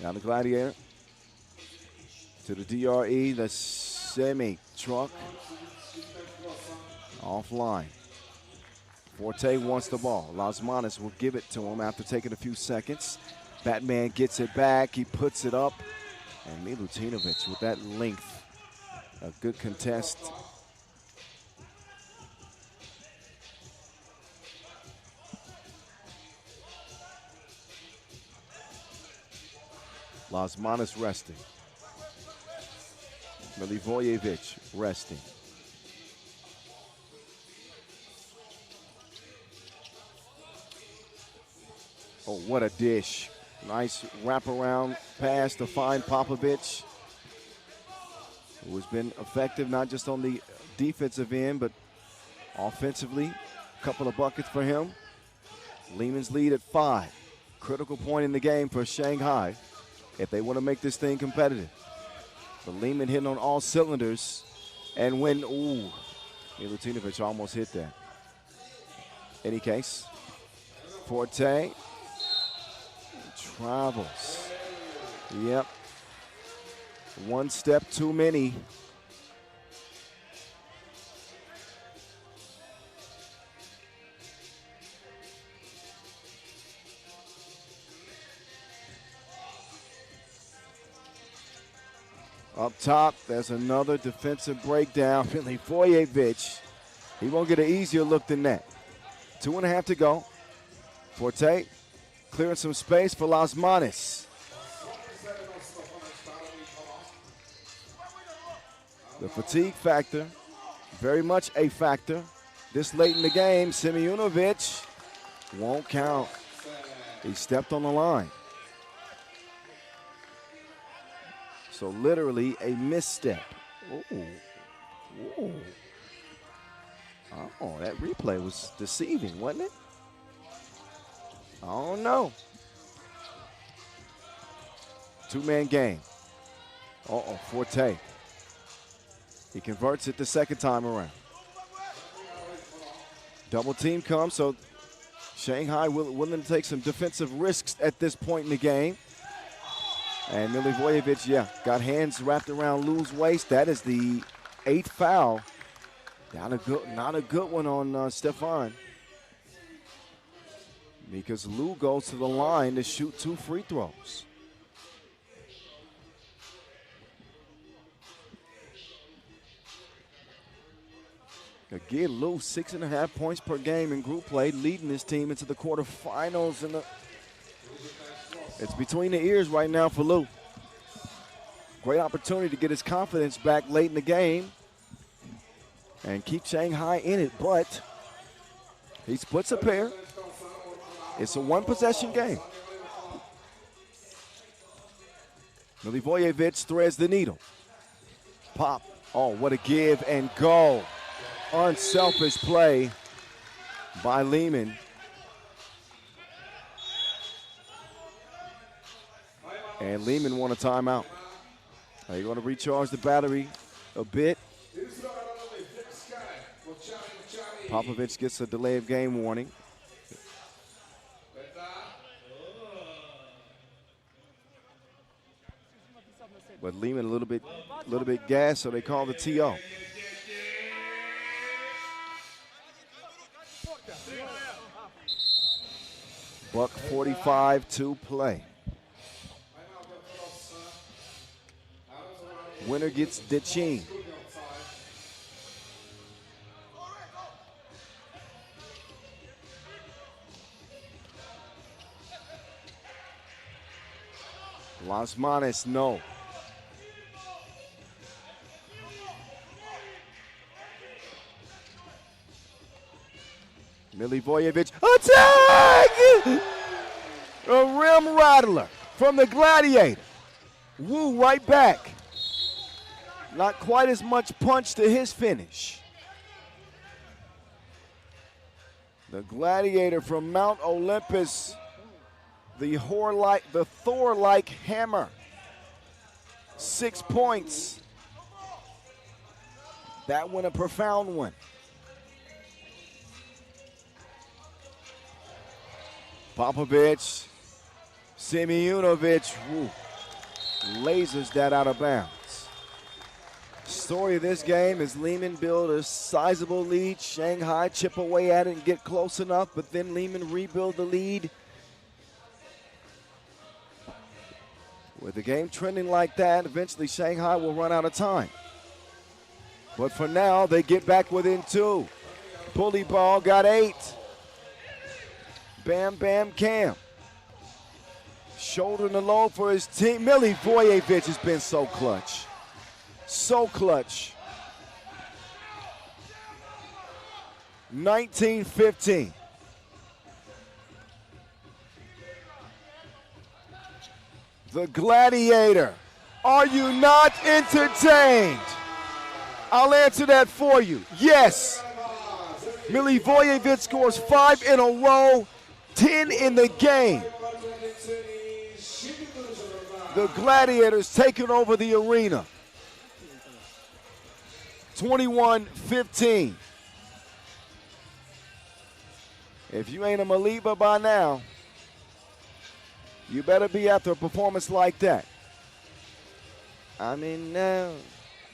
A: Now the Gladiator to the DRE, the semi-truck offline. Forte wants the ball. Lasmanis will give it to him after taking a few seconds. Batman gets it back. He puts it up. And Milutinovic with that length. A good contest. Lasmanis resting. Milivojevic resting. Oh, what a dish. Nice wraparound pass to find Popovich, who has been effective not just on the defensive end, but offensively. A couple of buckets for him. Lehman's lead at 5. Critical point in the game for Shanghai if they want to make this thing competitive. But Lehman hitting on all cylinders. And when, Milutinovic almost hit that. Any case, Forte travels. Yep. One step too many. Up top, there's another defensive breakdown. Milivojevic, he won't get an easier look than that. 2.5 to go. Forte clearing some space for Lasmanis. The fatigue factor, very much a factor. This late in the game, Simeonovic won't count. He stepped on the line. So literally a misstep. Ooh. Oh, that replay was deceiving, wasn't it? I don't know. 2-man game. Forte. He converts it the second time around. Double team comes, so Shanghai willing to take some defensive risks at this point in the game. And Milivojevic, got hands wrapped around Lou's waist. That is the 8th foul. Not a good one on Stefan. Because Lou goes to the line to shoot 2 free throws. Again, Lou, 6.5 points per game in group play, leading his team into the quarterfinals. It's between the ears right now for Lou. Great opportunity to get his confidence back late in the game and keep Shanghai in it, but he splits a pair. It's a 1-possession game. Milivojevic threads the needle. Pop. Oh, what a give and go. Unselfish play by Lehman. And Lehman won a timeout. They're going to recharge the battery a bit. Popovich gets a delay of game warning. But Lehman a little bit gassed, so they call the TO. Buck 45 to play. Winner gets Dechin. Lasmanis, no. Milivojevic, attack! A rim rattler from the Gladiator. Wu right back. Not quite as much punch to his finish. The Gladiator from Mount Olympus, the Thor-like hammer. 6 points. That one a profound one. Popovich, Simeonovic, lasers that out of bounds. Story of this game is Lehman build a sizable lead. Shanghai chip away at it and get close enough, but then Lehman rebuild the lead. With the game trending like that, eventually Shanghai will run out of time. But for now, they get back within 2. Bully ball got 8. Bam, bam, Cam. Shouldering the load for his team. Milivojevic has been so clutch. So clutch. 19-15. The Gladiator. Are you not entertained? I'll answer that for you. Yes. Milivojevic scores 5 in a row, 10 in the game. The Gladiators taking over the arena. 21-15. If you ain't a believer by now, you better be after a performance like that. I'm in now.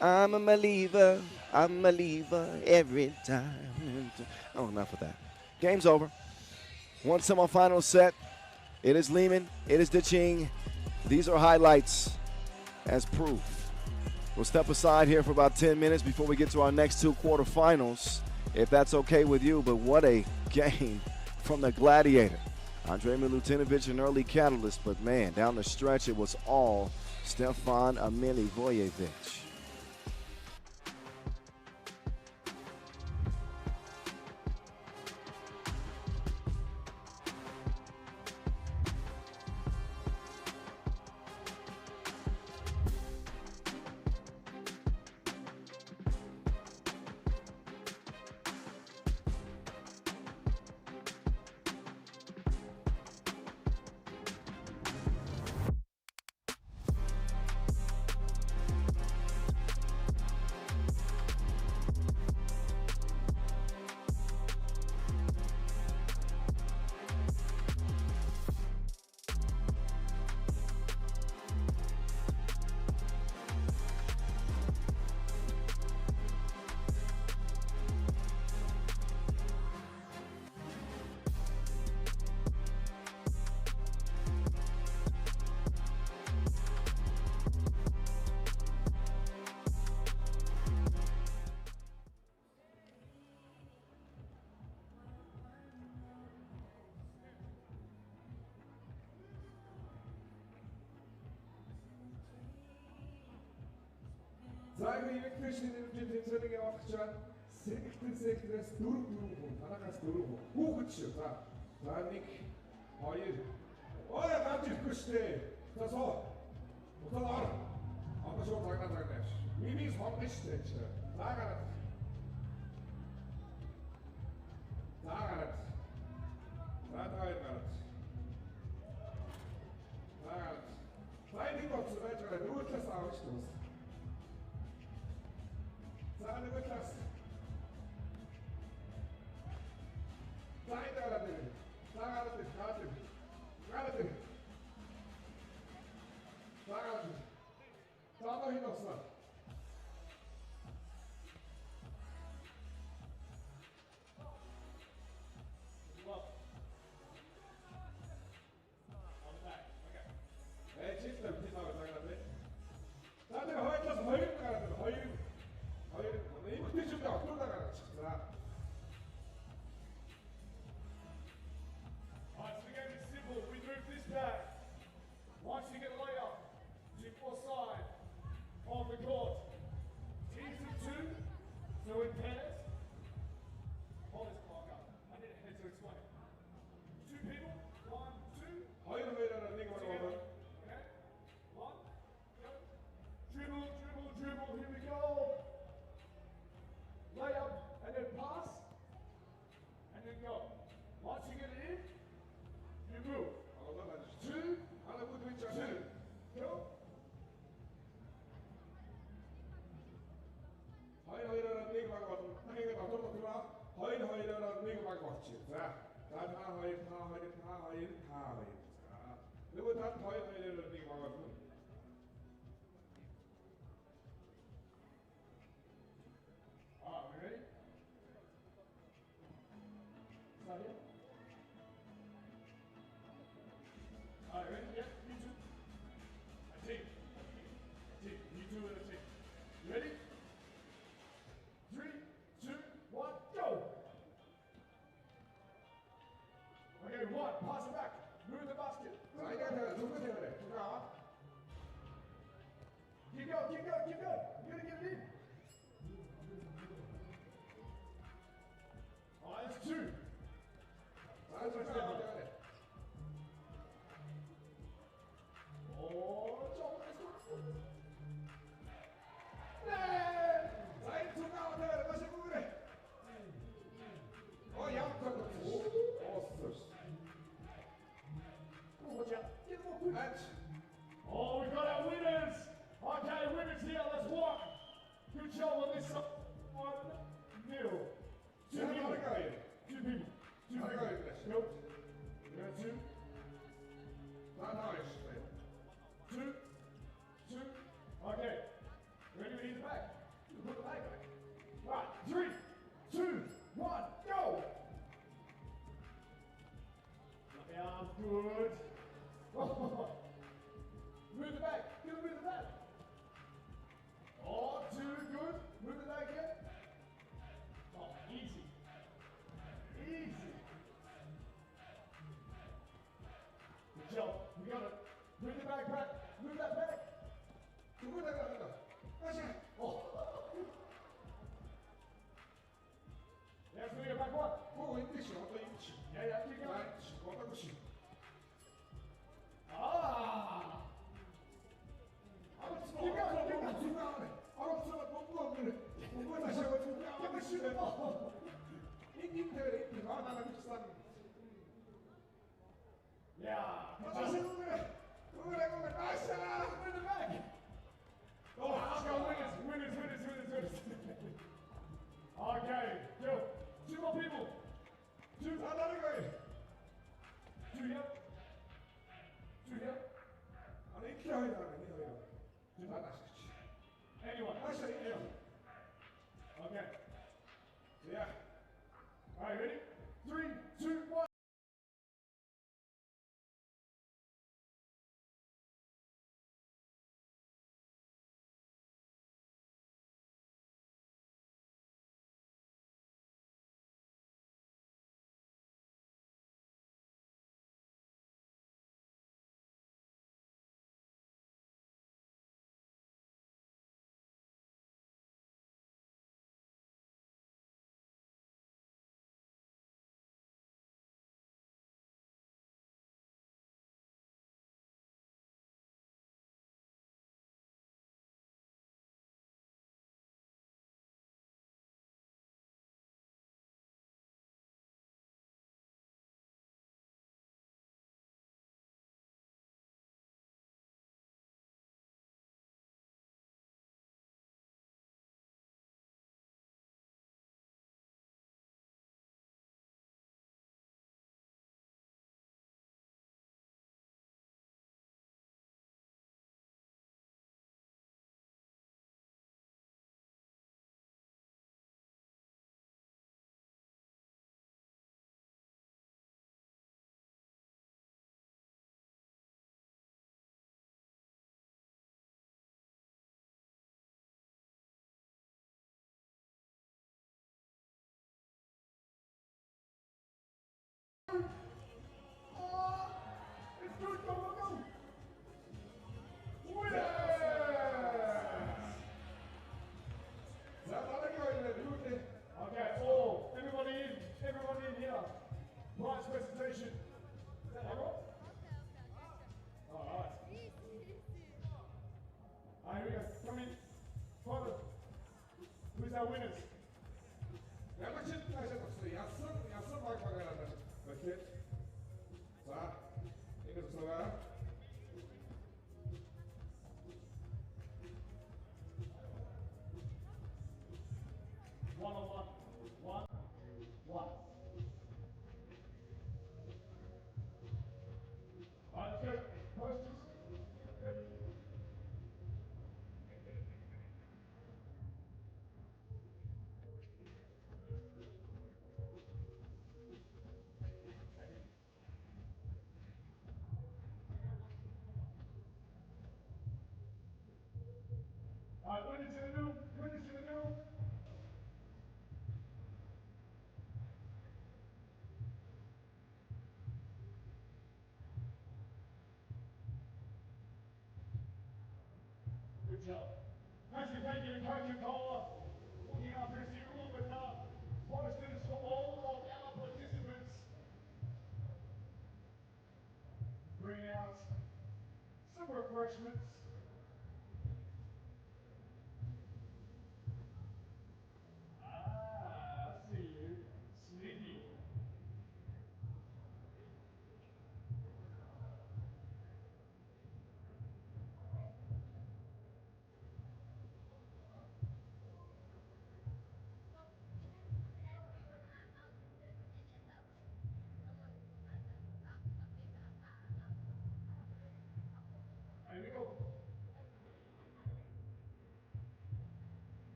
A: I'm a believer. I'm a believer every time. Oh, enough of that. Game's over. One semifinal set. It is Lehman. It is DeChing. These are highlights as proof. We'll step aside here for about 10 minutes before we get to our next two quarterfinals, if that's okay with you. But what a game from the Gladiator. Andre Milutinovic, an early catalyst, but man, down the stretch, it was all Stefan Milivojevic.
C: За энэ электришн энержийн тэнцвэрийг явуулах чинь секторээс 4 хүн, танаас 4 хүн. Хүүхэд шүү. За 1 2 ой гарч ирэхгүй шүү дээ. За суу. Утаа ор. Одоо шууд загнаа. Миний сонгоно шүү дээ. За гараад. За гараад. За гараад. За гараад. Сайн нэг боц байж гараад нөгөө талаас авах шүү дээ. Eine Klasse. Weiter gerade. Gerade. Da noch hin aufs Land. Hey, chip them, please, gerade. Da der heute das heute gerade. Alright, so the game is simple. We move this back. Once you get a layup, chip or side of the court. Teams of 2, so in pairs. Hold this clock up. I need a head to explain. 2 people, 1, 2. Okay? 1, go. Dribble, here we go. Layup, and then pass, and then go. Once you get it in, you move. 2, 2, go. Hayırlara ne kadar var? Ne kadar tutma? Hayırlara ne kadar var? Ta hayır. Ne bu tat hayırlara ne kadar var? Ready? Sorry. Alright, ready? Yeah, you two. A team. You two and a team. You ready? 3, 2, 1, go! Okay, 1, pass it back. Move the basket. Keep going. You're gonna get it in. That's 2. match. Oh, we got our winners. Okay, winners here. Let's walk. Good job on this side. 1-0. Two people. Two people. Go. Yeah, two. Nice. Two. Okay. Ready? We need the back. Put the back. Right. 3, 2, 1, go. Yeah, good. Move the back. Move the back. Oh, too good. Move the back again. Oh, easy. Good job. We got it. Move the back. Move that back. Oh. Let's move it back one. Yeah, keep going. Okay, go. 2 more people. 2, another way. 2 here. 2 here. Anyone? Okay. Yeah. All right, ready? 3, 2, 1. It's good, go. Okay, everybody in here. Prize presentation. Is that everyone? All right. All right, here we go. Come in. Father, who's our winners? One-on-one. One. All right, let's go. Posters. All right, winners in the middle. Good job. Massive thank you to Coach and Cola, looking after us here along with posters for all of our participants. Bring out some refreshments. I see you. Sneaky.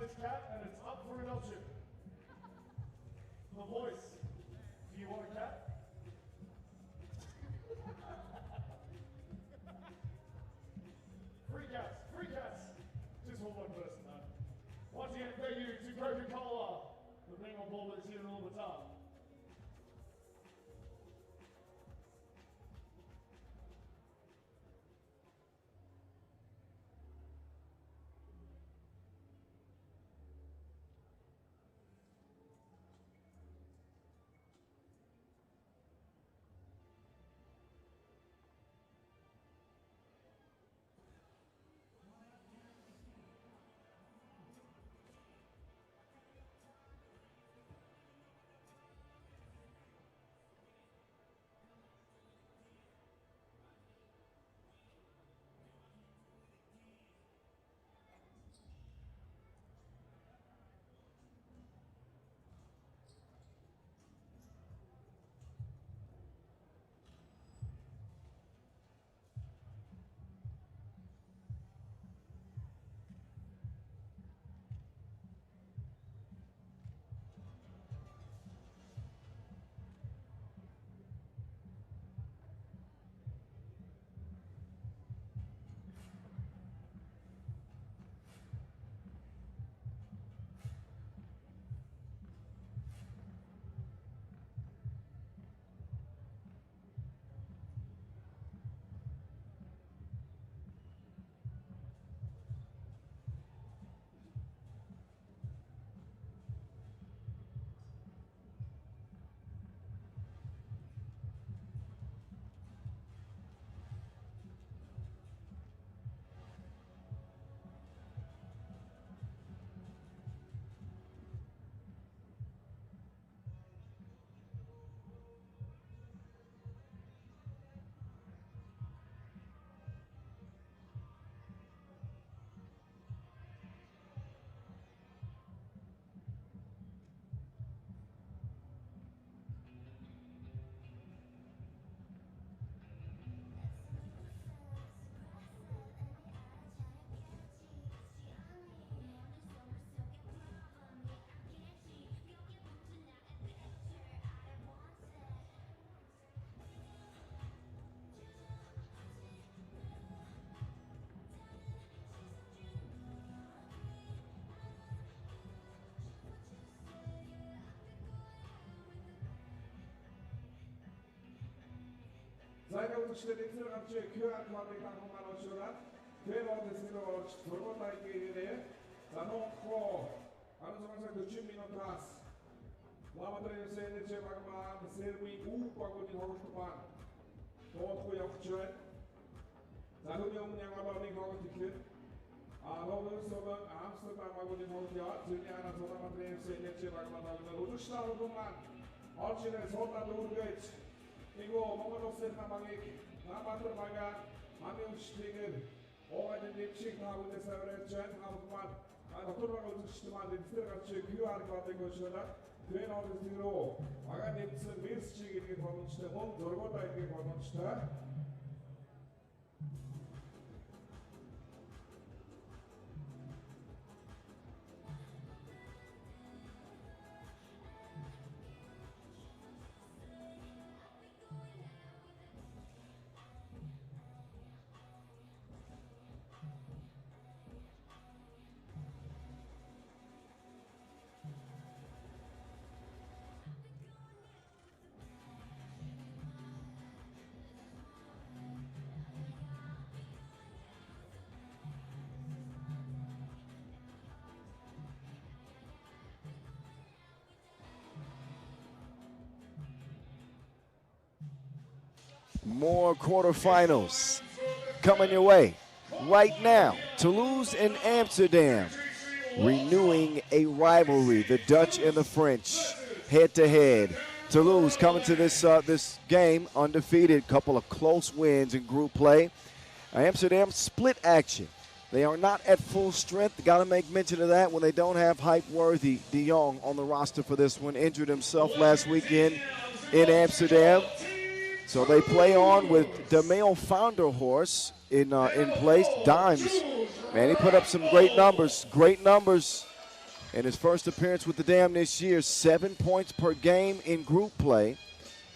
D: this cat and it's up for adoption. The voice. Do you want a cat? Free cats, free cats. Just for one person though. Once again, thank you to Coca-Cola for being on board with us here in Ulaanbaatar.
C: Zaga uçuşları kapçı QR kodu takımlar oluşturan ve ordesini durmadan geriye zanokko anızımızda 3 minutas Ulaanbaatar seyirci bakma servi upagoni hoştupan doğru yapıcı zarunyum nyangoloni hoştukir Ağabey sonra Amsterdam agoni hoştuya dünyada Ulaanbaatar seyirci bakma dalga uçuşlar okuman Orçine sonra durgeç 이거 먹어놓을 사방에 나만들 말가 마음이 움직이는 오가는 립식 하고 대사를 전 하고만 어떤 움직이지만 들어가지 QR 같은 것이라 그런 어디로 아가 립스 미스치기 보는치다 몸 돌고다 이렇게 보는치다
A: More quarterfinals coming your way right now. Toulouse and Amsterdam renewing a rivalry. The Dutch and the French head-to-head. Toulouse coming to this game undefeated. Couple of close wins in group play. Amsterdam split action. They are not at full strength. Got to make mention of that when they don't have hype-worthy De Jong on the roster for this one. Injured himself last weekend in Amsterdam. So they play on with DeMail Founderhorse in place. Dimes, man, he put up some great numbers. Great numbers In his first appearance with the Dam this year, 7 points per game in group play,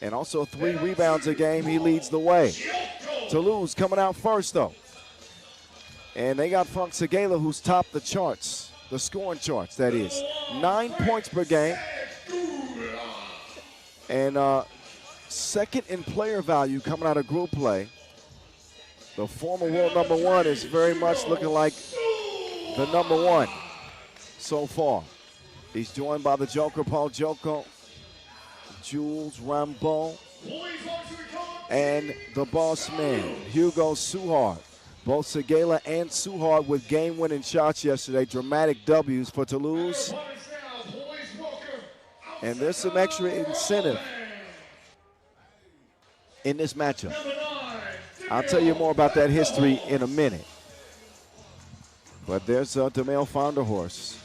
A: and also 3 rebounds a game. He leads the way. Toulouse coming out first, though. And they got Frank Segala, who's topped the charts, the scoring charts, that is. 9 points per game. And second in player value coming out of group play. The former world #1 is very much looking like the #1 so far. He's joined by the Joker, Paul Joko, Jules Rambo, and the boss man, Hugo Suhard. Both Segala and Suhard with game-winning shots yesterday. Dramatic W's for Toulouse. And there's some extra incentive in this matchup. I'll tell you more about that history in a minute. But there's DeMel Vanderhorst.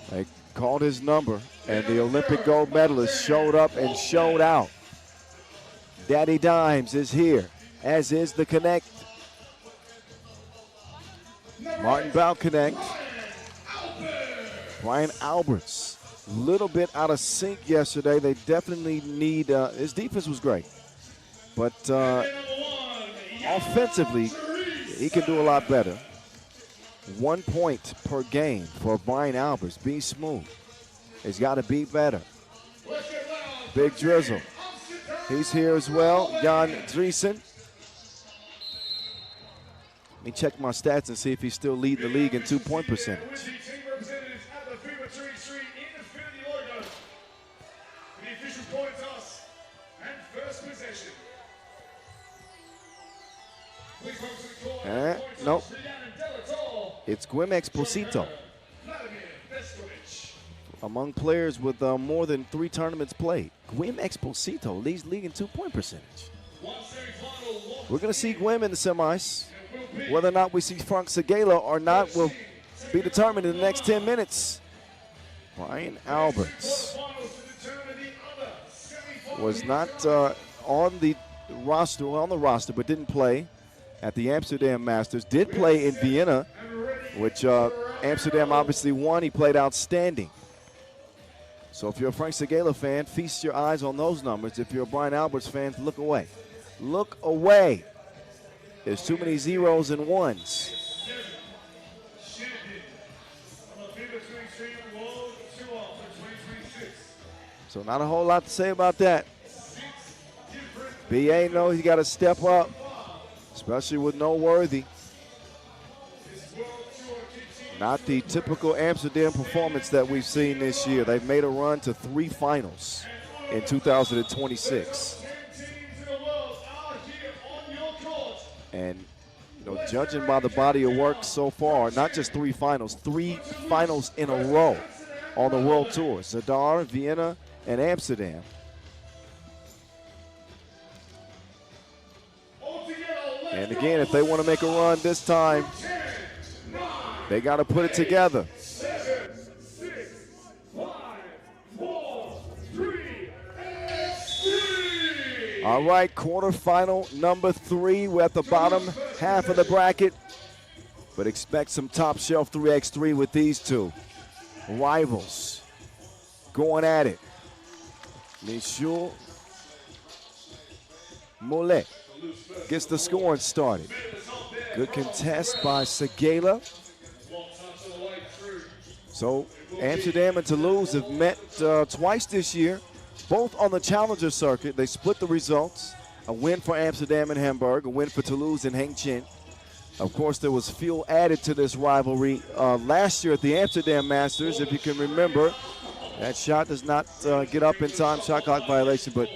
A: They called his number, and the Olympic gold medalist showed up and showed out. Daddy Dimes is here, as is the Connect. Martin Balconnect. Brian Alberts. Little bit out of sync yesterday. They definitely need, his defense was great. But offensively, he can do a lot better. 1 point per game for Brian Alberts. Be smooth. He's got to be better. Big Drizzle. He's here as well. Jan Driesen. Let me check my stats and see if he's still leading the league in 2-point percentage. Nope. It's Gwim Exposito. Among players with more than 3 tournaments played, Gwim Exposito leads league in 2-point percentage. We're going to see Gwim in the semis. Whether or not we see Frank Segala or not will be determined in the next 10 minutes. Brian Alberts was not on the roster, but didn't play at the Amsterdam Masters. Did play in Vienna, which Amsterdam obviously won. He played outstanding. So if you're a Frank Segala fan, feast your eyes on those numbers. If you're a Brian Alberts fan, look away. Look away. There's too many zeros and ones. So not a whole lot to say about that. BA knows he got to step up, especially with no Worthy. Not the typical Amsterdam performance that we've seen this year. They've made a run to 3 finals in 2026. And judging by the body of work so far, not just 3 finals, 3 finals in a row on the World Tour. Zadar, Vienna, and Amsterdam. And again, if they want to make a run this time, they got to put it together.
C: 7, 6, 5, 4, 3, and 3.
A: All right, quarterfinal number 3. We're at the bottom half of the bracket, but expect some top shelf 3x3 with these two rivals going at it. Michel Mollet gets the scoring started. Good contest by Segala. So Amsterdam and Toulouse have met twice this year, both on the Challenger circuit. They split the results. A win for Amsterdam and Hamburg, a win for Toulouse and Hengqin. Of course, there was fuel added to this rivalry last year at the Amsterdam Masters. If you can remember, that shot does not get up in time, shot clock violation, but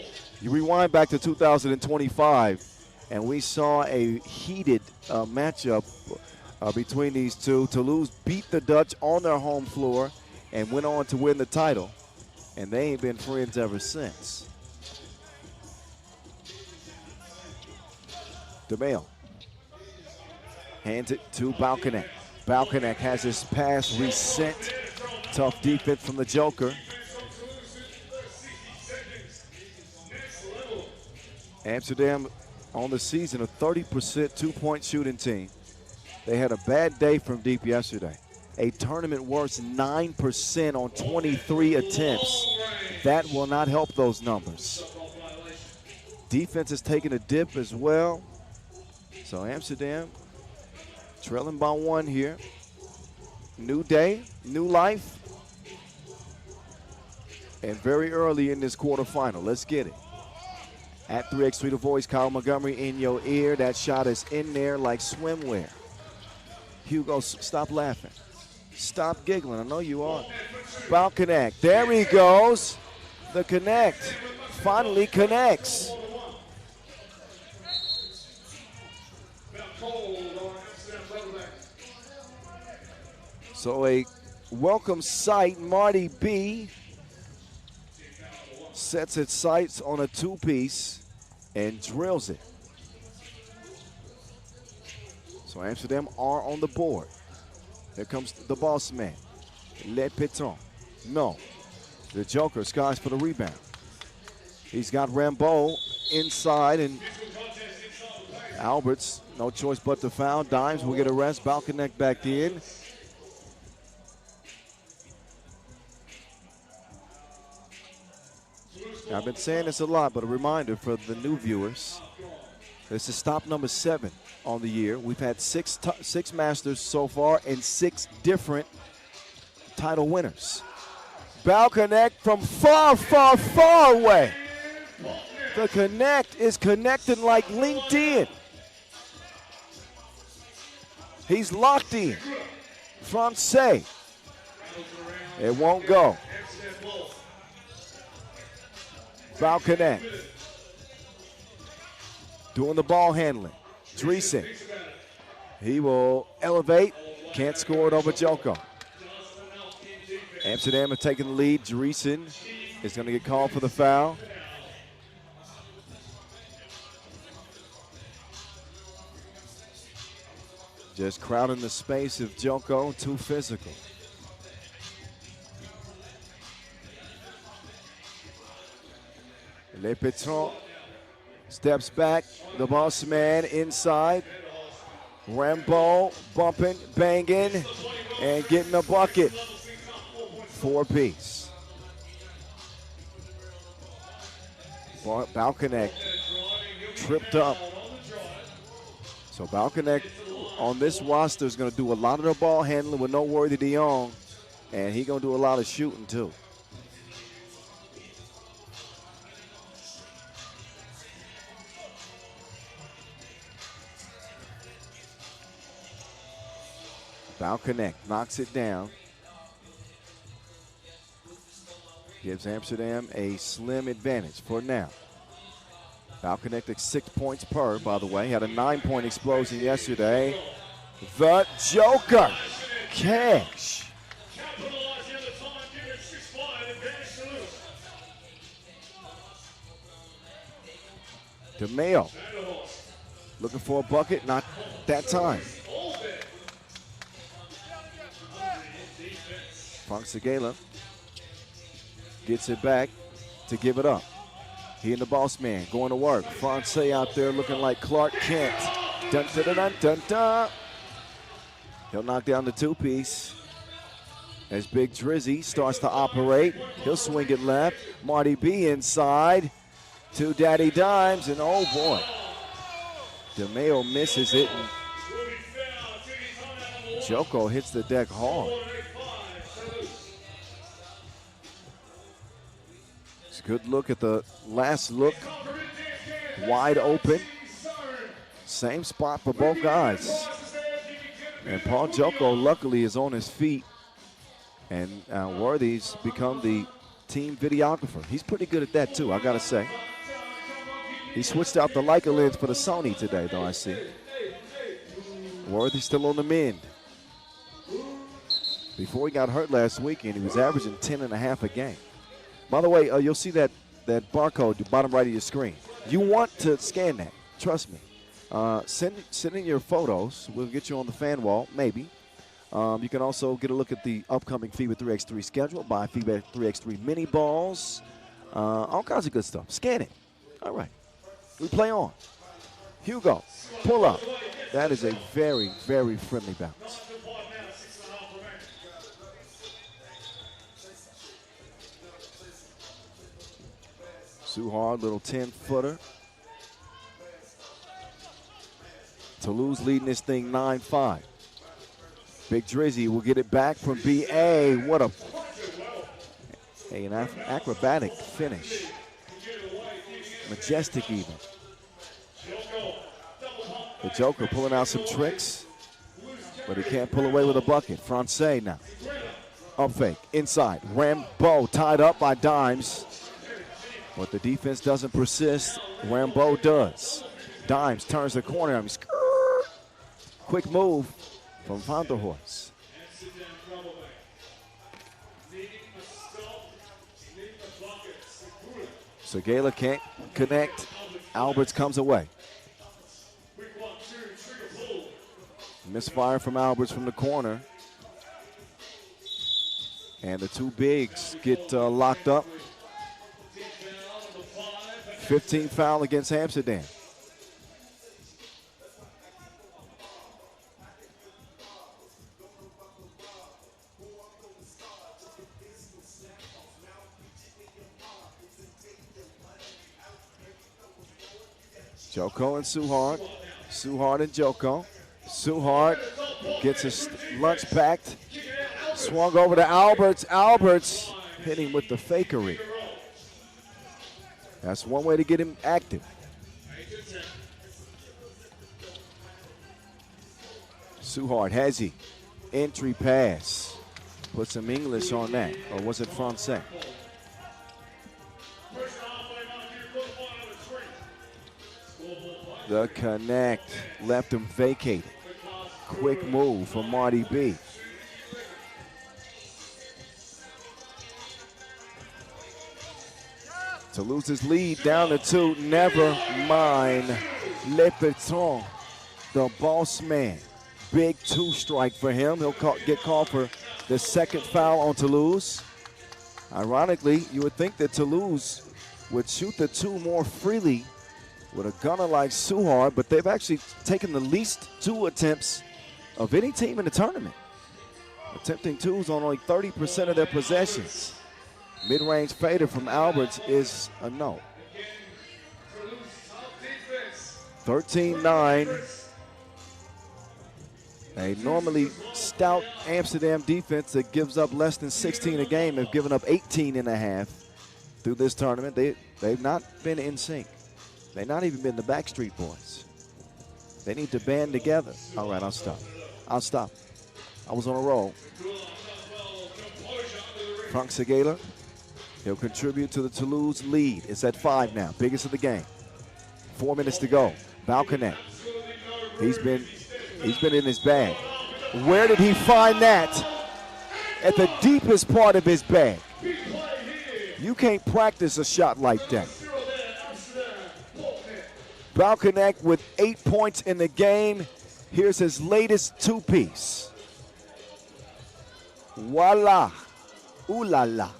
A: you rewind back to 2025, and we saw a heated matchup between these two. Toulouse beat the Dutch on their home floor and went on to win the title, and they ain't been friends ever since. DeMail hands it to Balconnect. Balconnect has his pass reset. Tough defense from the Joker. Amsterdam on the season a 30% 2-point shooting team. They had a bad day from deep yesterday. a tournament worst 9% on 23 attempts. That will not help those numbers. Defense has taken a dip as well. So Amsterdam trailing by 1 here. New day, new life. And very early in this quarterfinal. Let's get it. At 3x3 The Voice, Kyle Montgomery in your ear. That shot is in there like swimwear. Hugo, stop laughing. Stop giggling. I know you are. Foul connect. There he goes. The connect. Finally connects. So a welcome sight. Marty B sets its sights on a 2-piece and drills it. So Amsterdam are on the board. Here comes the boss man, Le Piton. No, the Joker skies for the rebound. He's got Rambeau inside, and Alberts, no choice but to foul. Dimes will get a rest. Balconnect back in. I've been saying this a lot, but a reminder for the new viewers. This is stop number 7 on the year. We've had six Masters so far and 6 different title winners. Bow connect from far, far, far away. The connect is connecting like LinkedIn. He's locked in. Francais. It won't go. Foul connect. Doing the ball handling. Dreesen. He will elevate. Can't score it over Joko. Amsterdam is taking the lead. Dreesen is going to get called for the foul. Just crowding the space of Joko. Too physical. Le Piton steps back. The boss man inside. Rambeau bumping, banging, and getting a bucket. 4-piece. Balconnect tripped up. So Balconnect on this roster is going to do a lot of the ball handling with no Worthy de Jong, and he's going to do a lot of shooting too. Balconnect knocks it down. Gives Amsterdam a slim advantage for now. Balconnect at 6 points per, by the way. Had a 9-point explosion yesterday. The Joker, Cash. DeMeo looking for a bucket, not that time. Frank Segala gets it back to give it up. He and the boss man going to work. Francais out there looking like Clark Kent. Dun, dun, dun, dun, dun, dun. He'll knock down the 2-piece. As Big Drizzy starts to operate, he'll swing it left. Marty B inside to Daddy Dimes, and oh boy, DeMeo misses it, and Joko hits the deck hard. It's a good look at the last look. Wide open. Same spot for both guys. And Paul Joko luckily is on his feet. And Worthy's become the team videographer. He's pretty good at that too, I gotta say. He switched out the Leica lens for the Sony today, though, I see. Worthy's still on the mend. Before he got hurt last weekend, he was averaging 10.5 a game. By the way, you'll see that barcode, the bottom right of your screen. You want to scan that, trust me. Send in your photos. We'll get you on the fan wall, maybe. You can also get a look at the upcoming FIBA 3x3 schedule, buy FIBA 3x3 mini balls, all kinds of good stuff. Scan it. All right. We play on. Hugo, pull up. That is a very, very friendly bounce. Suhard, little 10-footer. Toulouse leading this thing 9-5. Big Drizzy will get it back from B.A. What an acrobatic finish. Majestic even. The Joker pulling out some tricks, but he can't pull away with a bucket. Francais now. Up fake, inside. Rambo tied up by Dimes, but the defense doesn't persist. Rambo does. Dimes turns the corner. Quick move from Van der Horst. Segala can't connect. Alberts comes away. Misfire from Alberts from the corner. And the two bigs get locked up. 15 foul against Amsterdam. Joko and Suhard. Suhard and Joko. Suhard gets his lunch packed. Swung over to Alberts. Alberts hitting with the fakery. That's one way to get him active. Suhard has he. Entry pass. Put some English on that. Or was it Francais? The connect left him vacated. Quick move from Marty B. Toulouse's lead down to 2. Never mind. Le Patron, the boss man. Big 2-strike for him. He'll get called for the second foul on Toulouse. Ironically, you would think that Toulouse would shoot the 2 more freely with a gunner like Suhard, but they've actually taken the least 2 attempts of any team in the tournament. Attempting 2s on only 30% of their possessions. Mid-range fader from Alberts is a no. 13-9. A normally stout Amsterdam defense that gives up less than 16 a game have given up 18.5 through this tournament. They've not been in sync. They've not even been the Backstreet Boys. They need to band together. All right, I'll stop. I was on a roll. Frank Segala, he'll contribute to the Toulouse lead. It's at 5 now, biggest of the game. 4 minutes to go. Balconet. He's been in his bag. Where did he find that? At the deepest part of his bag. You can't practice a shot like that. Balconet with 8 points in the game. Here's his latest 2-piece. Voila. Ooh la la.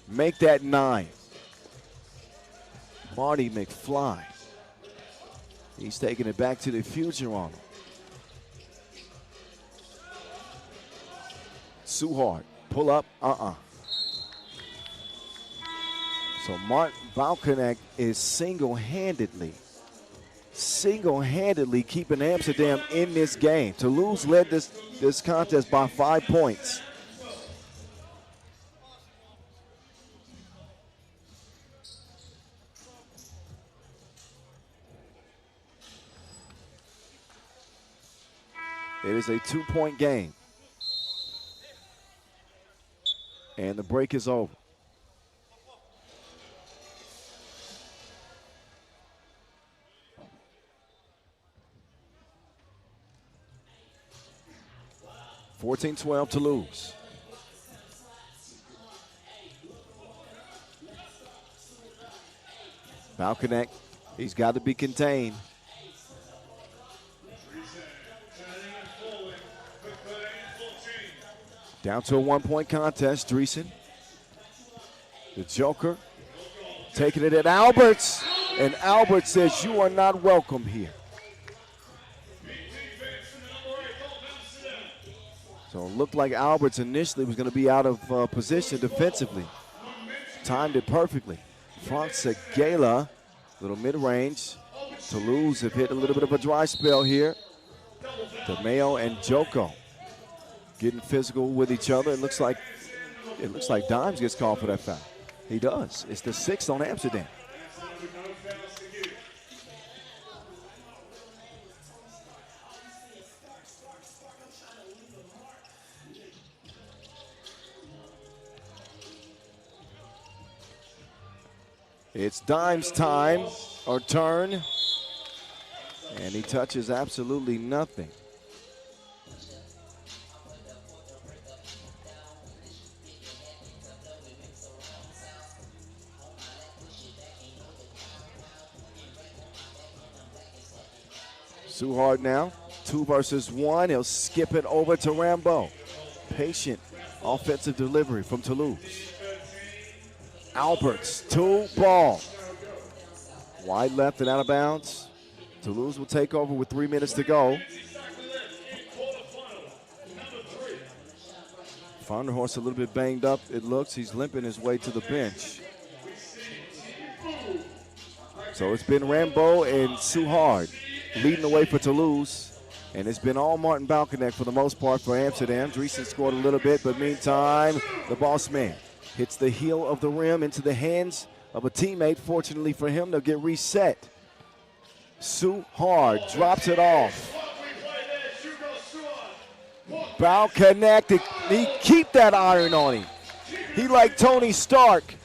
A: Make that 9. Marty McFly. He's taking it back to the future on him. Suhard, pull up, So Martin Balconet is single-handedly keeping Amsterdam in this game. Toulouse led this contest by 5 points. It is a 2-point game. And the break is over. (14-12) Toulouse. Balconet, he's got to be contained. Down to a 1-point contest, Dreesen. The Joker taking it at Alberts, and Alberts says, "You are not welcome here." So it looked like Alberts initially was going to be out of position defensively. Timed it perfectly. France Gala, little mid-range. Toulouse have hit a little bit of a dry spell here. DeMeo and Joko getting physical with each other. It looks like Dimes gets called for that foul. He does. It's the 6th on Amsterdam. It's Dimes' time, or turn, and he touches absolutely nothing. Suhard now, 2 versus 1. He'll skip it over to Rambo. Patient offensive delivery from Toulouse. Alberts, 2 ball. Wide left and out of bounds. Toulouse will take over with 3 minutes to go. Vanderhorst a little bit banged up, it looks. He's limping his way to the bench. So it's been Rambo and Suhard leading the way for Toulouse. And it's been all Martin Balkanek for the most part for Amsterdam. Dreesen scored a little bit, but meantime, the boss man hits the heel of the rim into the hands of a teammate. Fortunately for him, they'll get reset. Suhard drops it off. Balkanek, he keep that iron on him. He like Tony Stark.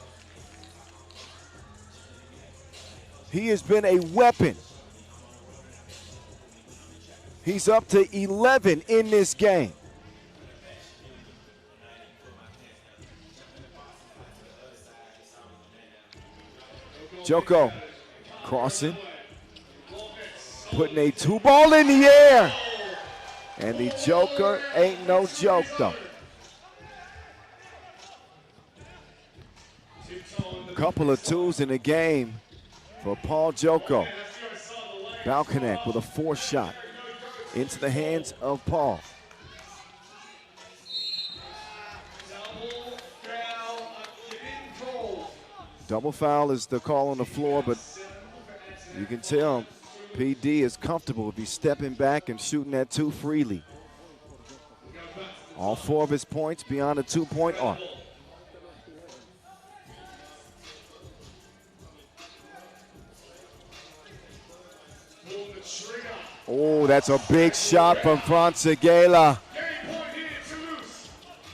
A: He has been a weapon. He's up to 11 in this game. Joko crossing, putting a 2 ball in the air. And the Joker ain't no joke though. Couple of 2s in the game for Paul Joko. Balkanek with a 4 shot into the hands of Paul. Double foul is the call on the floor, but you can tell PD is comfortable if he's stepping back and shooting that 2 freely. All 4 of his points beyond a 2-point arc. Oh, that's a big shot from France Gala.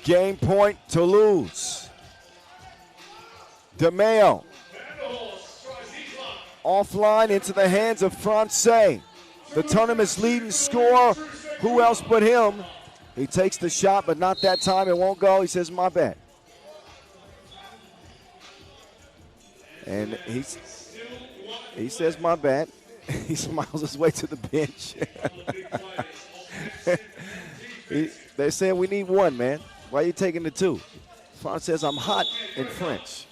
A: Game point Toulouse. DeMeo. Offline into the hands of Francais. The tournament's leading scorer. Who else but him? He takes the shot, but not that time. It won't go. He says, my bad. And he says, my bad. He smiles his way to the bench. They're saying we need 1, man. Why are you taking the 2? France says, I'm hot in French.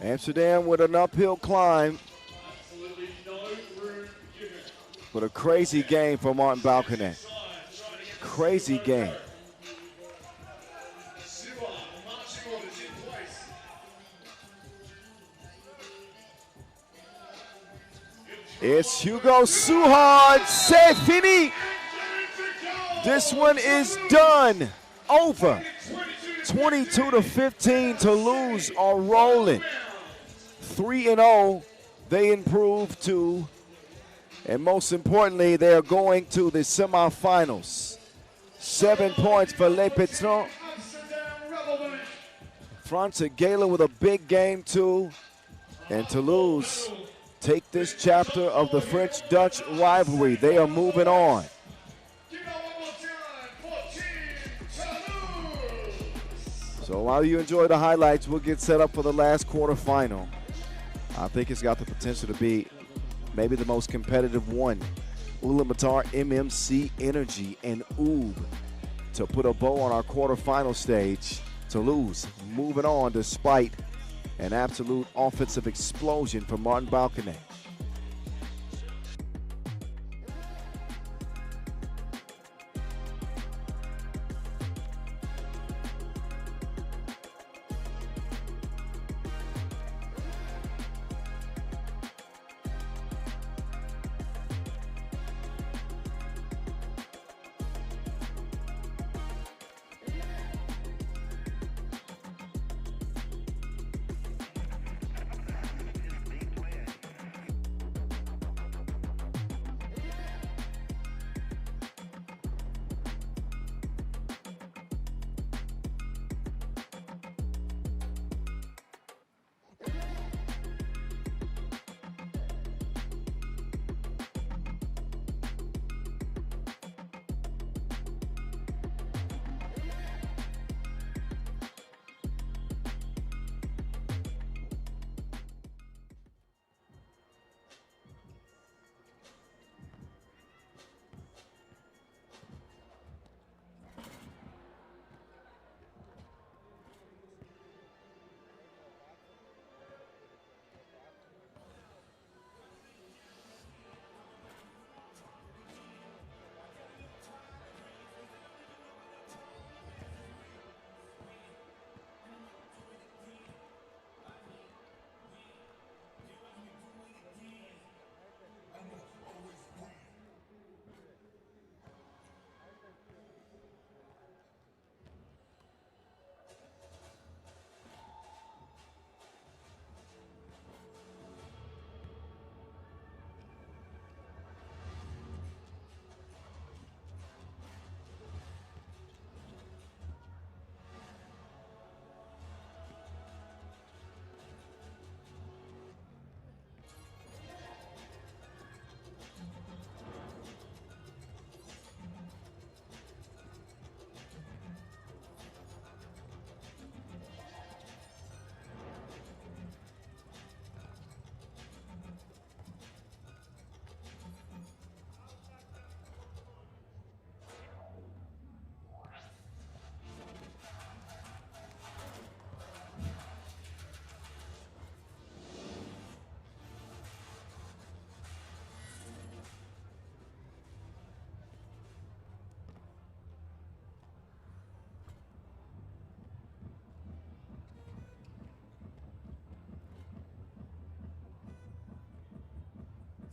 A: Amsterdam with an uphill climb. But a crazy game for Martin Balkanek. Crazy game. It's Hugo Suhard. C'est fini. This one is done. Over. 22-15. Toulouse are rolling. 3-0. They improve to, and most importantly, they are going to the semifinals. 7 points for Les Petrons. France Gala with a big game too. And Toulouse take this chapter of the French-Dutch rivalry. They are moving on. So while you enjoy the highlights, we'll get set up for the last quarterfinal. I think it's got the potential to be maybe the most competitive one. Ulaanbaatar, MMC Energy, and Oob to put a bow on our quarterfinal stage, to lose, moving on despite an absolute offensive explosion from Martin Balcone.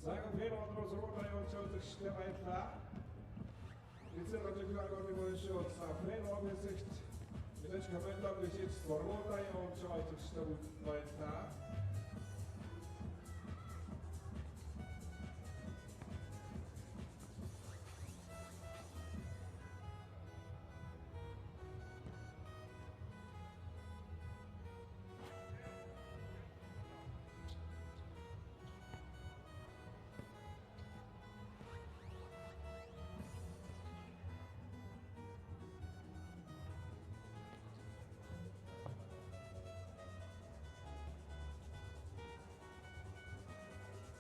C: 자, 이거 배로 만들어 저거다 이거 시대가 있다. Jetzt hat die Organisation Safran Oversicht mit der Kamera besitzt Vorwurf und so weiter weiter.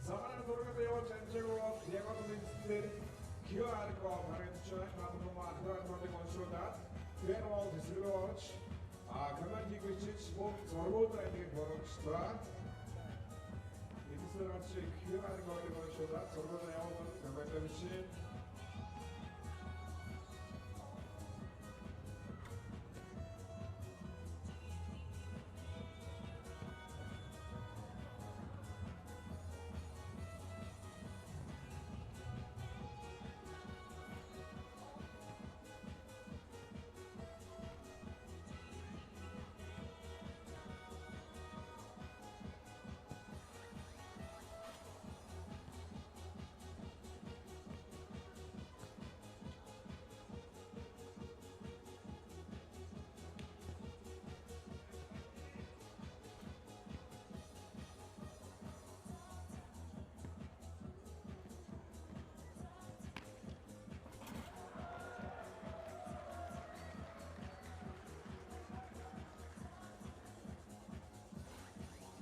C: 사만한 도로가되어 전체로 대과도민들 기여하고 바르쳐 나무도마 그라도의 건설다 페로 디스로치 가만히 그치 뭐 저로다에게 벌어지다 이스라치 기여하고 건설다 저로다요 가만히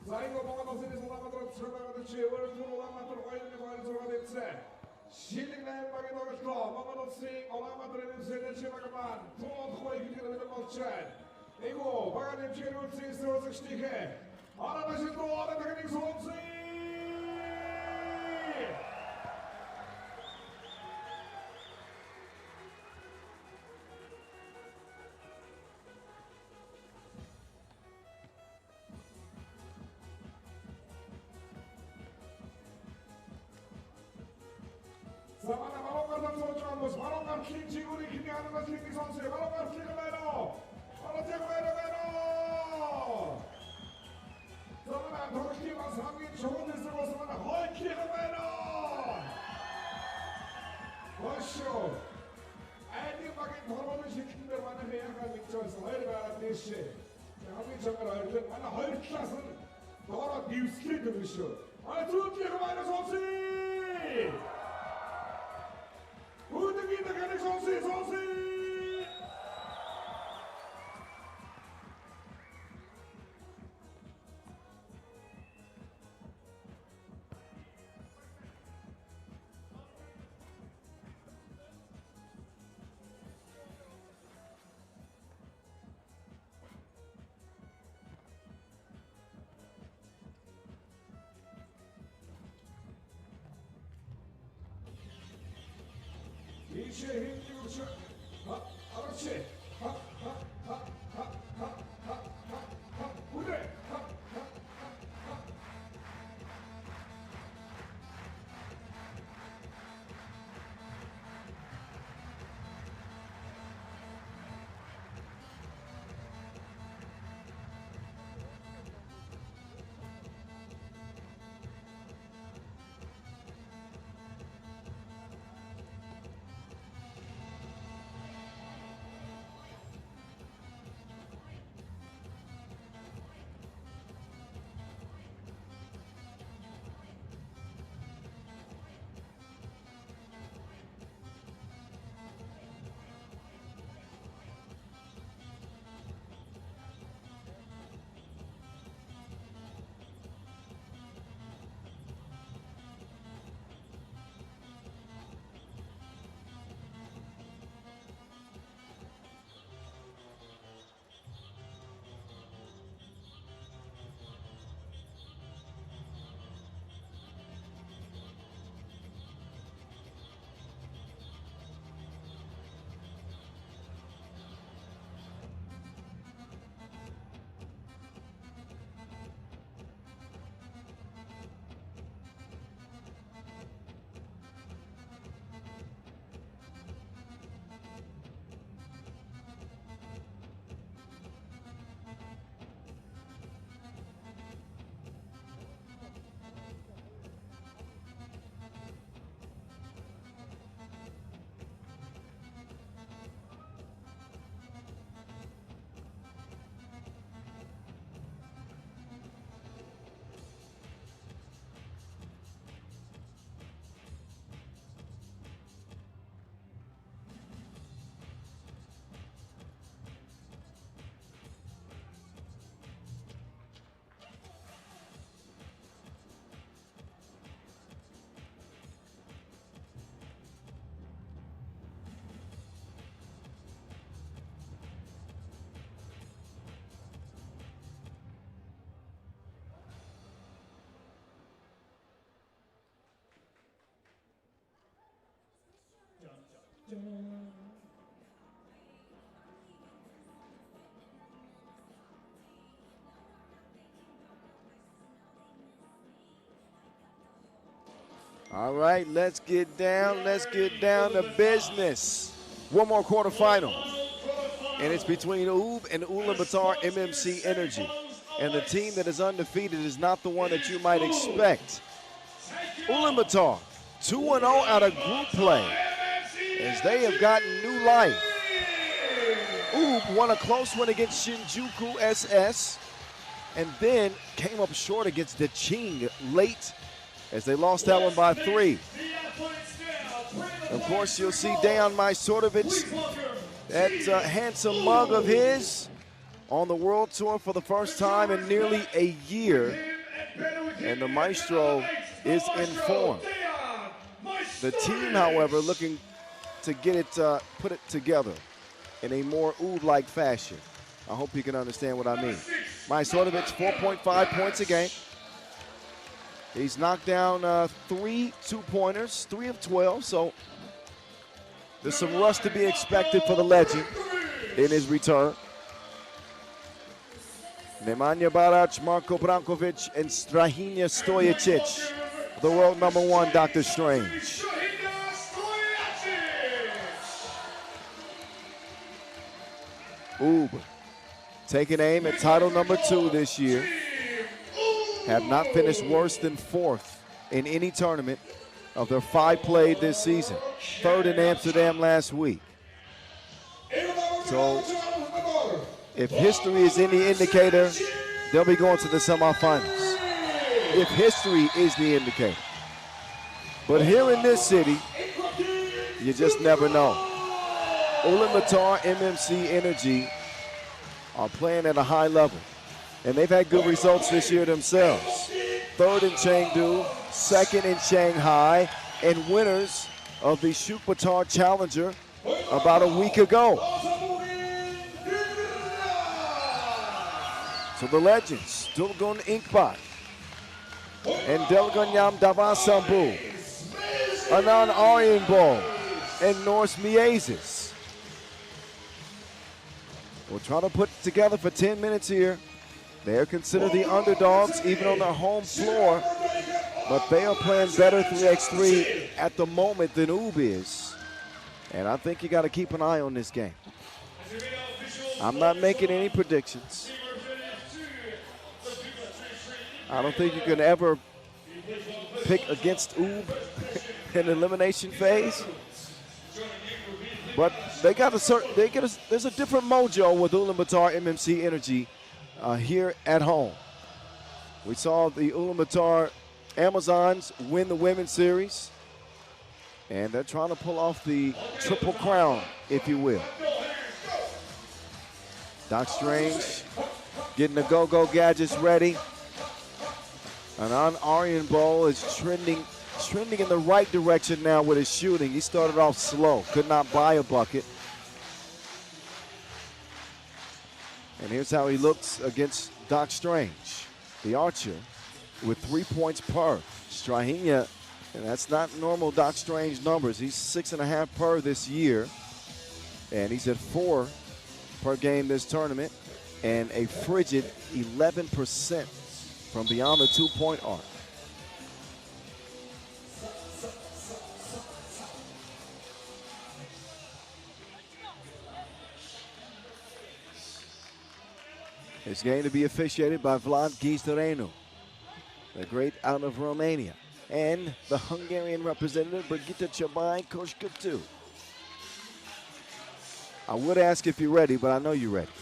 C: 자, 이거 뭐가 너스리 소나마들 들어가는 지역을 두 울란바토르 과일의 과일 들어가겠지. Schilling mag je nog eens klaar. Mama dat sing, Ulaanbaatar in de zin dat je mag man. Toen gooi ik het in de maaltijd. Ik hoor, waar gaan je nu zien zo te stikken? Alle mensen door, dat kan ik zo zien. Samana balongar dan zo chambos, balongar kling chiguri kini anu mas kling sonse, balongar kling meno, balongar meno. Samana dorki mas hangin shogun is go samana hoy kling meno. Hoşo. Adi bagin dhormonu şeklinde bana heyaka mikçoysa hayır bara deşe. Hangin şakar hayır bana hayır klasın. Doğru divski dövüşü. Ay tut kling meno sonse. Who the game against Sonsi? 이제 힘이 우쳐 그렇지 무대
A: All right, let's get down to business. One more quarterfinal, and it's between Ub and Ulaanbaatar MMC Energy. And the team that is undefeated is not the one that you might expect. Ulaanbaatar, 2-0 out of group play, as they have gotten new life. Ub won a close one against Shinjuku SS, and then came up short against Daching late, as they lost that one by 3. Of course, you'll see Dejan Majstorovic, that handsome mug of his, on the World Tour for the first time in nearly a year. And the Maestro is in form. The team, however, looking to get it, put it together in a more Ulaanbaatar-like fashion. I hope you can understand what I mean. Majstorovic, 4.5 points a game. He's knocked down 3 two-pointers, 3 of 12, so there's some rust to be expected for the legend in his return. Nemanja Barac, Marko Brankovic, and Strahinja Stojicic, the world #1, Dr. Strange. Ub taking aim at title #2 this year. Have not finished worse than 4th in any tournament of their 5 played this season. 3rd in Amsterdam last week. So if history is any indicator, they'll be going to the semifinals. If history is the indicator. But here in this city, you just never know. Ulaanbaatar MMC Energy are playing at a high level, and they've had good results this year themselves. 3rd in Chengdu, 2nd in Shanghai, and winners of the Ulaanbaatar Challenger about a week ago. So the legends, Dulgun Inkbak and Delganyam Davasambu, Anand Aryanbo, and Norse Miezis will try to put it together for 10 minutes here. They are considered the underdogs even on their home floor, but they are playing better 3x3 at the moment than Ub is. And I think you got to keep an eye on this game. I'm not making any predictions. I don't think you can ever pick against Ub in the elimination phase. But they got there's a different mojo with Ulaanbaatar MMC Energy here at home. We saw the Ulaanbaatar Amazons win the women's series, and they're trying to pull off the triple crown, if you will. Doc Strange getting the go-go gadgets ready. Anand Aryanbo is trending in the right direction now with his shooting. He started off slow, could not buy a bucket. And here's how he looks against Doc Strange, the archer, with 3 points per. Strahinja, and that's not normal Doc Strange numbers. He's 6.5 per this year, and he's at 4 per game this tournament, and a frigid 11% from beyond the 2-point arc. It's going to be officiated by Vlad Gizdarenu, the great out of Romania, and the Hungarian representative, Brigitte Csabai-Koskatu. I would ask if you're ready, but I know you're ready.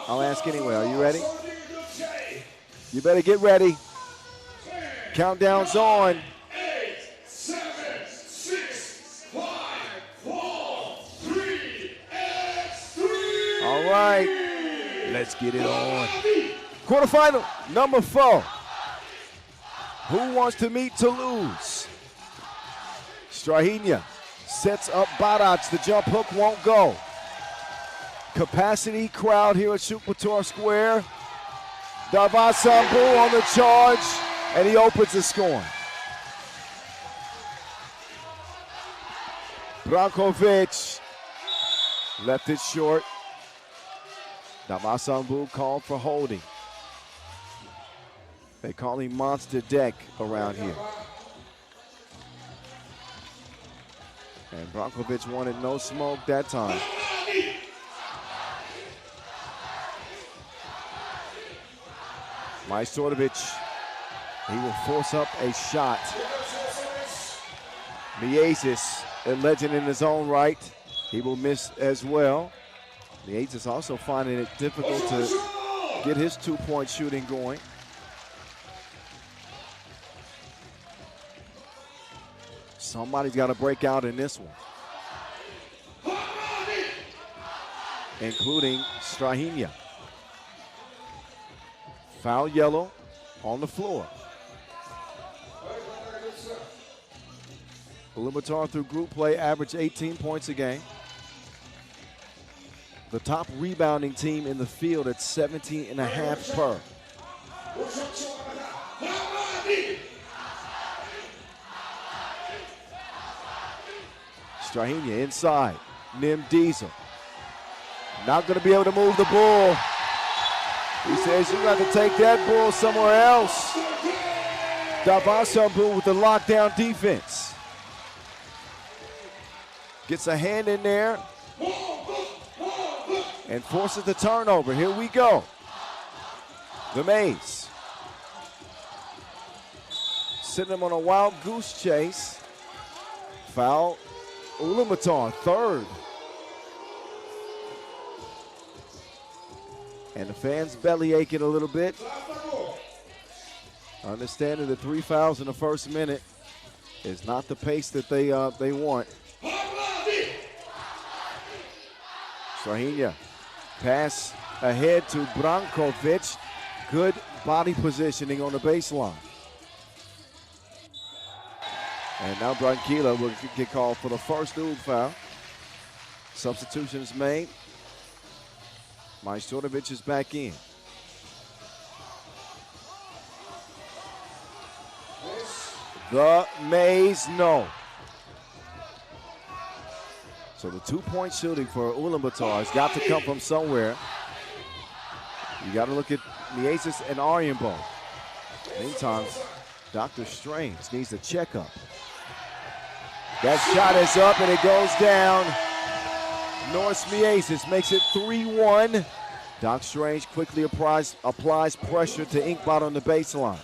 A: I'll ask anyway. Are you ready? You better get ready. Countdown's on.
C: 8, 7, 6, 5, 4, 3, X3.
A: All right. Let's get it on. Quarterfinal number 4. Who wants to meet to lose? Strahinja sets up Barac. The jump hook won't go. Capacity crowd here at Ulaanbaatar Square. Davasambu on the charge, and he opens the scoring. Brankovic left it short. Davasambu called for holding. They call him Monster Deck around here. And Brankovic wanted no smoke that time. Majstorovic, he will force up a shot. Miezis, a legend in his own right, he will miss as well. Miezis also finding it difficult to get his 2-point shooting going. Somebody's got to break out in this one, including Strahinja. Foul yellow on the floor. Ulaanbaatar through group play averaged 18 points a game. The top rebounding team in the field at 17 and a half per. Strahinja inside. Nim Diesel. Not going to be able to move the ball. He says you got to take that ball somewhere else. Davasambu with the lockdown defense. Gets a hand in there and forces the turnover. Here we go. The Mays. Sending them on a wild goose chase. Foul. Ulaanbaatar, third. And the fans belly aching a little bit. Understanding the 3 fouls in the first minute is not the pace that they want. Strahinja, pass ahead to Brankovic. Good body positioning on the baseline. And now Branquila will get called for the first Oog foul. Substitution is made. Majstorovic is back in. The Mays no. So the 2-point shooting for Ulaanbaatar has got to come from somewhere. You got to look at Miezis and Aryenbo. Meantime, Dr. Strange needs a checkup. That shot is up and it goes down. Norris Miezis makes it 3-1. Doc Strange quickly applies pressure to Inkbot on the baseline.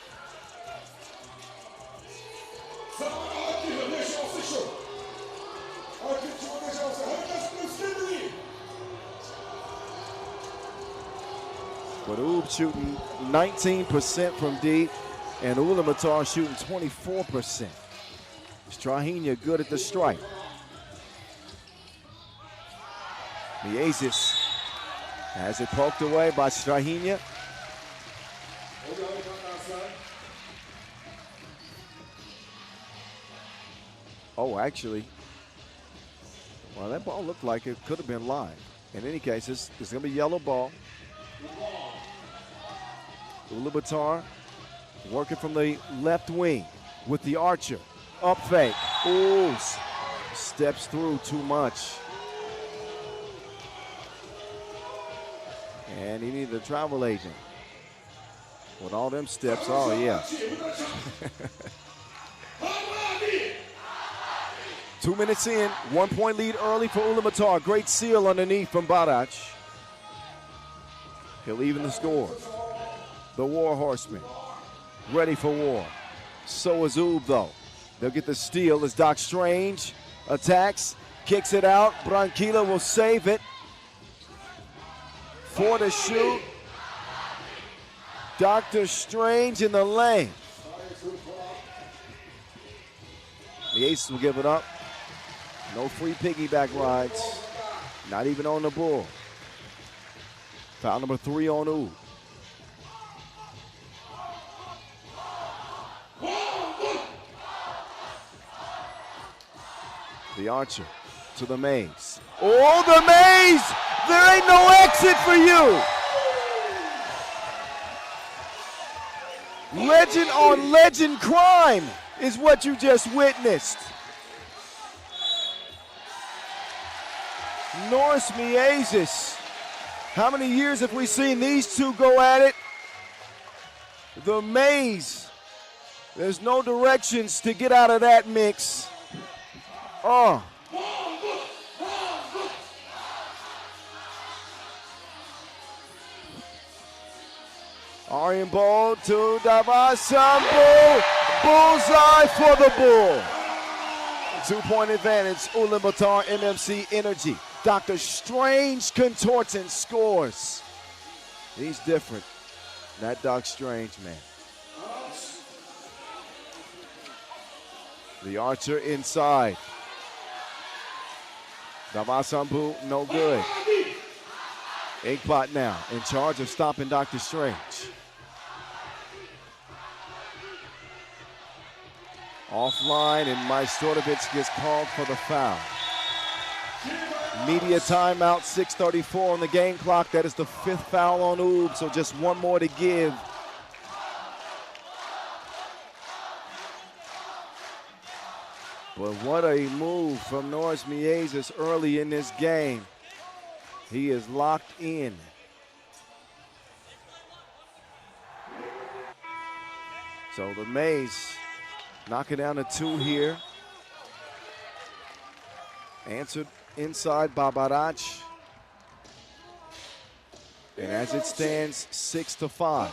A: But Oob shooting 19% from deep, and Ulaanbaatar shooting 24%. Strahinja good at the strike. Miezis has it poked away by Strahinja. Oh, actually, well, that ball looked like it could have been live. In any case, it's going to be yellow ball. Ulaanbaatar working from the left wing with the Archer. Up fake. Ooh, steps through too much. And he needed a travel agent. With all them steps, oh yeah. 2 minutes in, 1-point lead early for Ulaanbaatar. Great seal underneath from Barac. He'll even the score. The War Horseman, ready for war. So is Oob though. They'll get the steal as Doc Strange attacks, kicks it out. Branquila will save it. 4 to shoot. Dr. Strange in the lane. The Aces will give it up. No free piggyback rides. Not even on the bull. Foul number 3 on Oob. The Archer to the Mays. Oh, the Mays! There ain't no exit for you! Legend on legend crime is what you just witnessed. Norris Miezis. How many years have we seen these two go at it? The Mays. There's no directions to get out of that mix. Oh. Aryenbo to Davasambu. Bullseye for the Bull. 2-point advantage, Ulaanbaatar MMC Energy. Dr. Strange contorts and scores. He's different. That Doc Strange, man. The Archer inside. Davasambu, no good. Inkbot now in charge of stopping Dr. Strange. Offline, and Majstorovic gets called for the foul. Media timeout, 6:34 on the game clock. That is the 5th foul on Ub, so just one more to give. But what a move from Norris Miezis early in this game. He is locked in. So the Mays knocking down a 2 here. Answered inside by Barac. And as it stands, 6-5.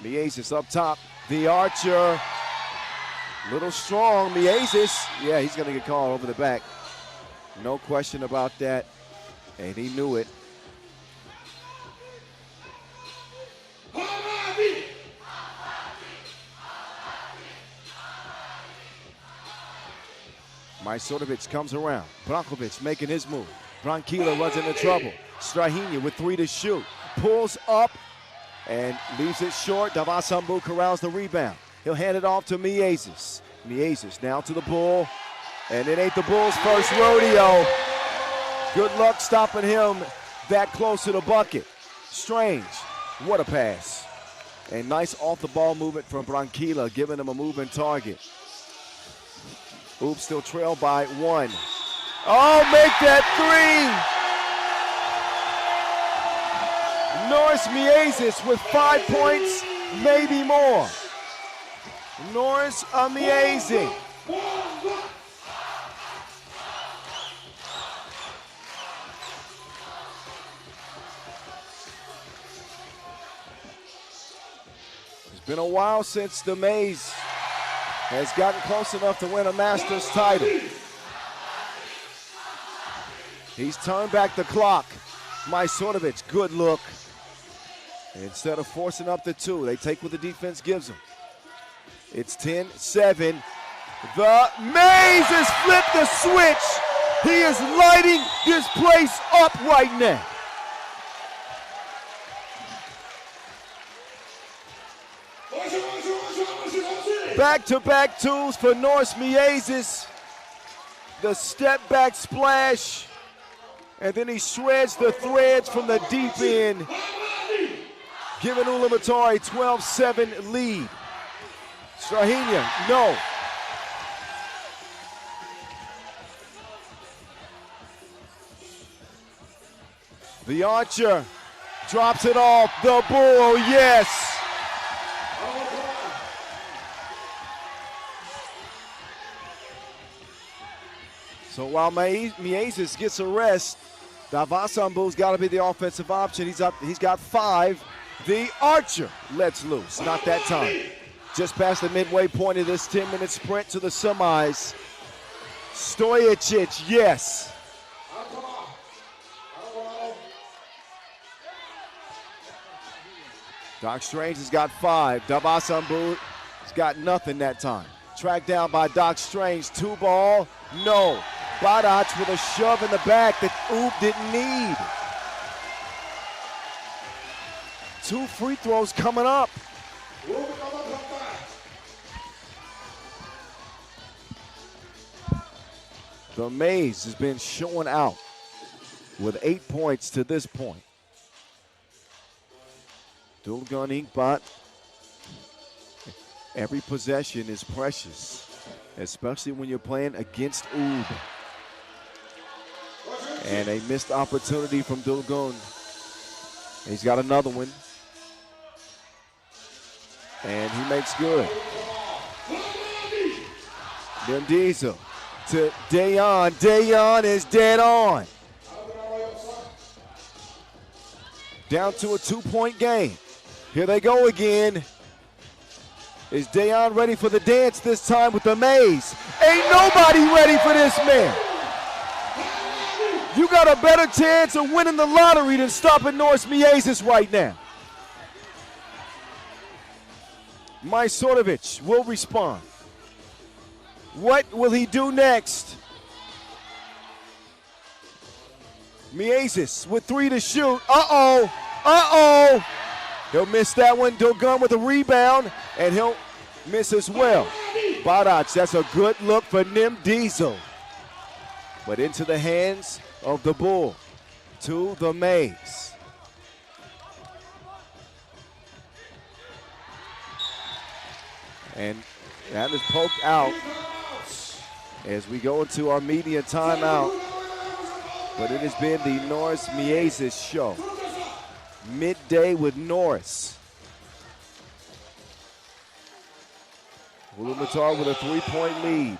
A: Miezis up top, the archer. Little strong, Miezis. Yeah, he's gonna get called over the back. No question about that, and he knew it. Majstorovic comes around. Brankovic making his move. Branquilla runs into trouble. Strahinja with 3 to shoot. Pulls up and leaves it short. Davasambu corrals the rebound. He'll hand it off to Miezis. Miezis now to the Bull. And it ain't the Bulls' first rodeo. Good luck stopping him that close to the bucket. Strange. What a pass. And nice off-the-ball movement from Branquilla, giving him a moving target. Oops, still trailed by 1. Oh, make that 3! Norris Miezis with 5 points, maybe more. Norris amazing. It's been a while since the Mays has gotten close enough to win a Masters title. He's turned back the clock. Majstorovic, good look. Instead of forcing up the 2, they take what the defense gives them. It's 10-7. The Mays has flipped the switch. He is lighting this place up right now. Back-to-back 2s for Norris Miezis. The step-back splash. And then he shreds the threads from the deep end, giving Ulaanbaatar a 12-7 lead. Strahinja, no. The archer drops it off. The Bull, yes. So while Miezis gets a rest, Davasambu's got to be the offensive option. He's got 5. The archer lets loose. Not that time. Just past the midway point of this 10-minute sprint to the semis. Stojacic, yes. Doc Strange has got 5. Davasambu has got nothing that time. Tracked down by Doc Strange. 2 ball, no. Barac with a shove in the back that Ub didn't need. 2 free throws coming up. The Mays has been showing out with 8 points to this point. Dual gun Inkbot. Every possession is precious, especially when you're playing against Ub. And a missed opportunity from Dulgun. He's got another one. And he makes good. Then Diesel to Dayon. Dayon is dead on. Down to a 2-point game. Here they go again. Is Dayon ready for the dance this time with the Mays? Ain't nobody ready for this man. You got a better chance of winning the lottery than stopping Norris Miezis right now. Majstorovic will respond. What will he do next? Miezis with 3 to shoot. Uh-oh. He'll miss that one. Dogun with a rebound, and he'll miss as well. Badac, that's a good look for Nim Diesel. But into the hands of the Bull, to the Maze. And that is poked out as we go into our media timeout. But it has been the Norris Miezis show. Midday with Norris. Ulaanbaatar with a 3-point lead.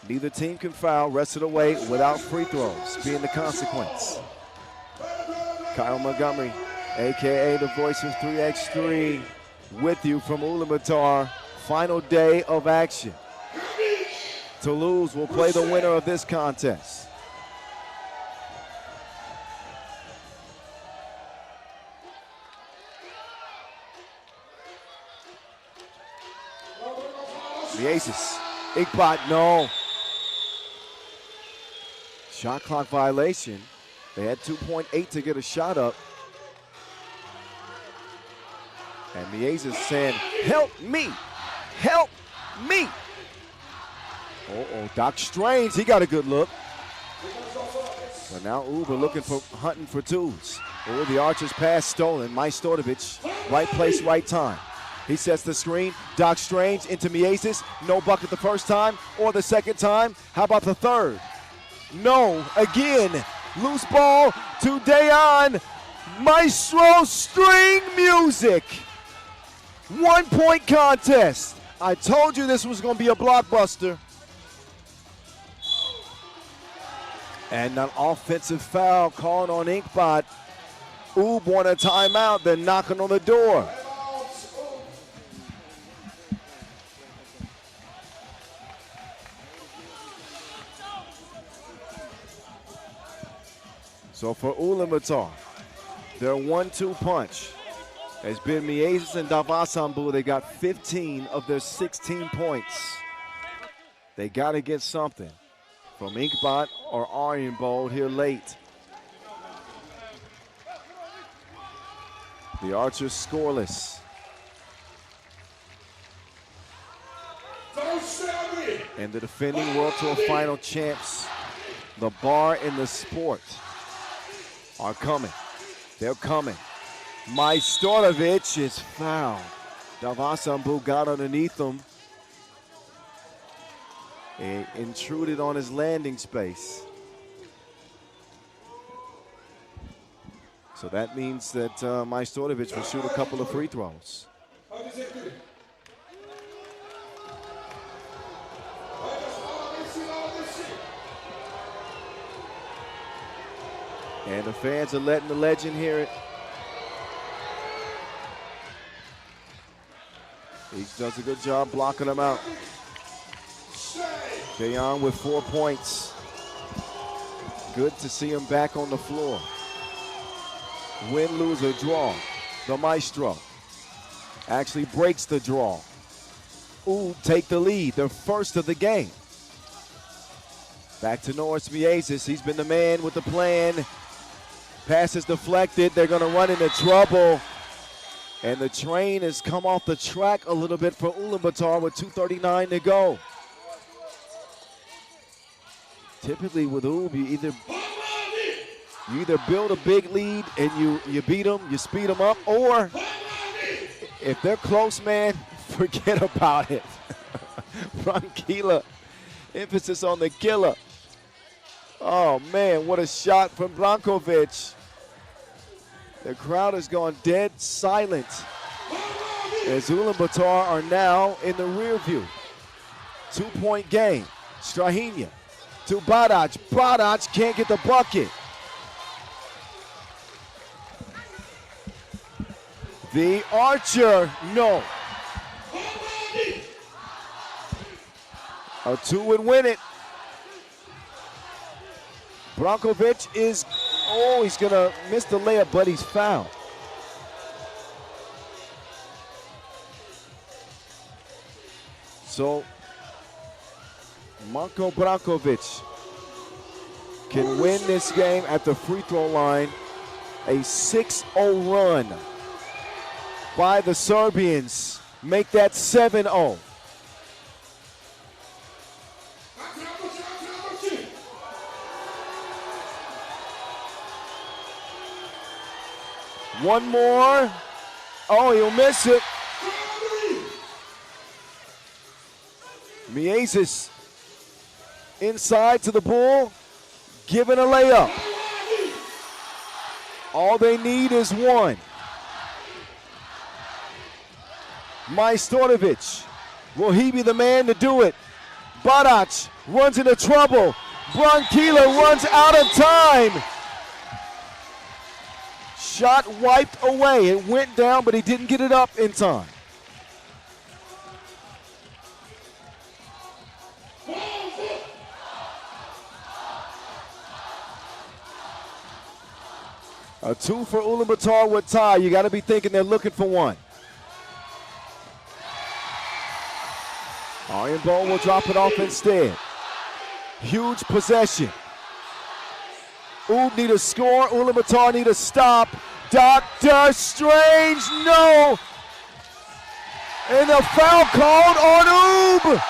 A: Neither team can foul, rest of the way without free throws being the consequence. Kyle Montgomery, AKA the voice of 3x3, with you from Ulaanbaatar. Final day of action. Toulouse will play the winner of this contest. Miezis, Inkbot, no. Shot clock violation. They had 2.8 to get a shot up. And Miezis saying, help me, help me. Doc Strange, he got a good look. But now Uber hunting for twos. The Archer's pass stolen. Majstorovic, right place, right time. He sets the screen. Doc Strange into Miezis. No bucket the first time or the second time. How about the third? No, again. Loose ball to Dayon. Maestro string music. 1-point contest. I told you this was going to be a blockbuster. And an offensive foul called on Inkbot. Oob want a timeout. They're knocking on the door. So for Ulaanbaatar, their 1-2 punch has been Miezis and Davasambu. They got 15 of their 16 points. They got to get something from Inkbot or Arjenbold here late. The Archers scoreless. And the defending World Tour Final champs, the bar and the sport, are coming. They're coming. Majstorovic is fouled. Davasambu got underneath him and intruded on his landing space. So that means that Majstorovic will shoot a couple of free throws. And the fans are letting the legend hear it. He does a good job blocking them out. Dayon with 4 points. Good to see him back on the floor. Win, lose, or draw. The Maestro actually breaks the draw. Ooh, take the lead. They're first of the game. Back to Norris Miezis. He's been the man with the plan. Pass is deflected. They're going to run into trouble. And the train has come off the track a little bit for Ulaanbaatar with 2:39 to go. Typically with Oob, you either build a big lead and you beat them, you speed them up, or if they're close, man, forget about it. Branquilla, emphasis on the killer. Oh, man, what a shot from Brankovic. The crowd has gone dead silent as Ulaanbaatar are now in the rear view. 2-point game. Strahinja to Badac. Badac can't get the bucket. The Archer, no. A 2 would win it. Brankovic is, he's going to miss the layup, but he's fouled. So, Marko Brankovic can win this game at the free throw line. A 6-0 run by the Serbians. Make that 7-0. One more. Oh, he'll miss it. Miezis inside to the Bull, giving a layup. All they need is one. Majstorovic, will he be the man to do it? Barac runs into trouble. Branquilla runs out of time. Shot wiped away. It went down, but he didn't get it up in time. A 2 for Ulaanbaatar with tie. You got to be thinking they're looking for one. Arjenbowl will drop it off instead. Huge possession. Ub need a score. Ulaanbaatar need a stop. Dr. Strange, no. And a foul called on Ub.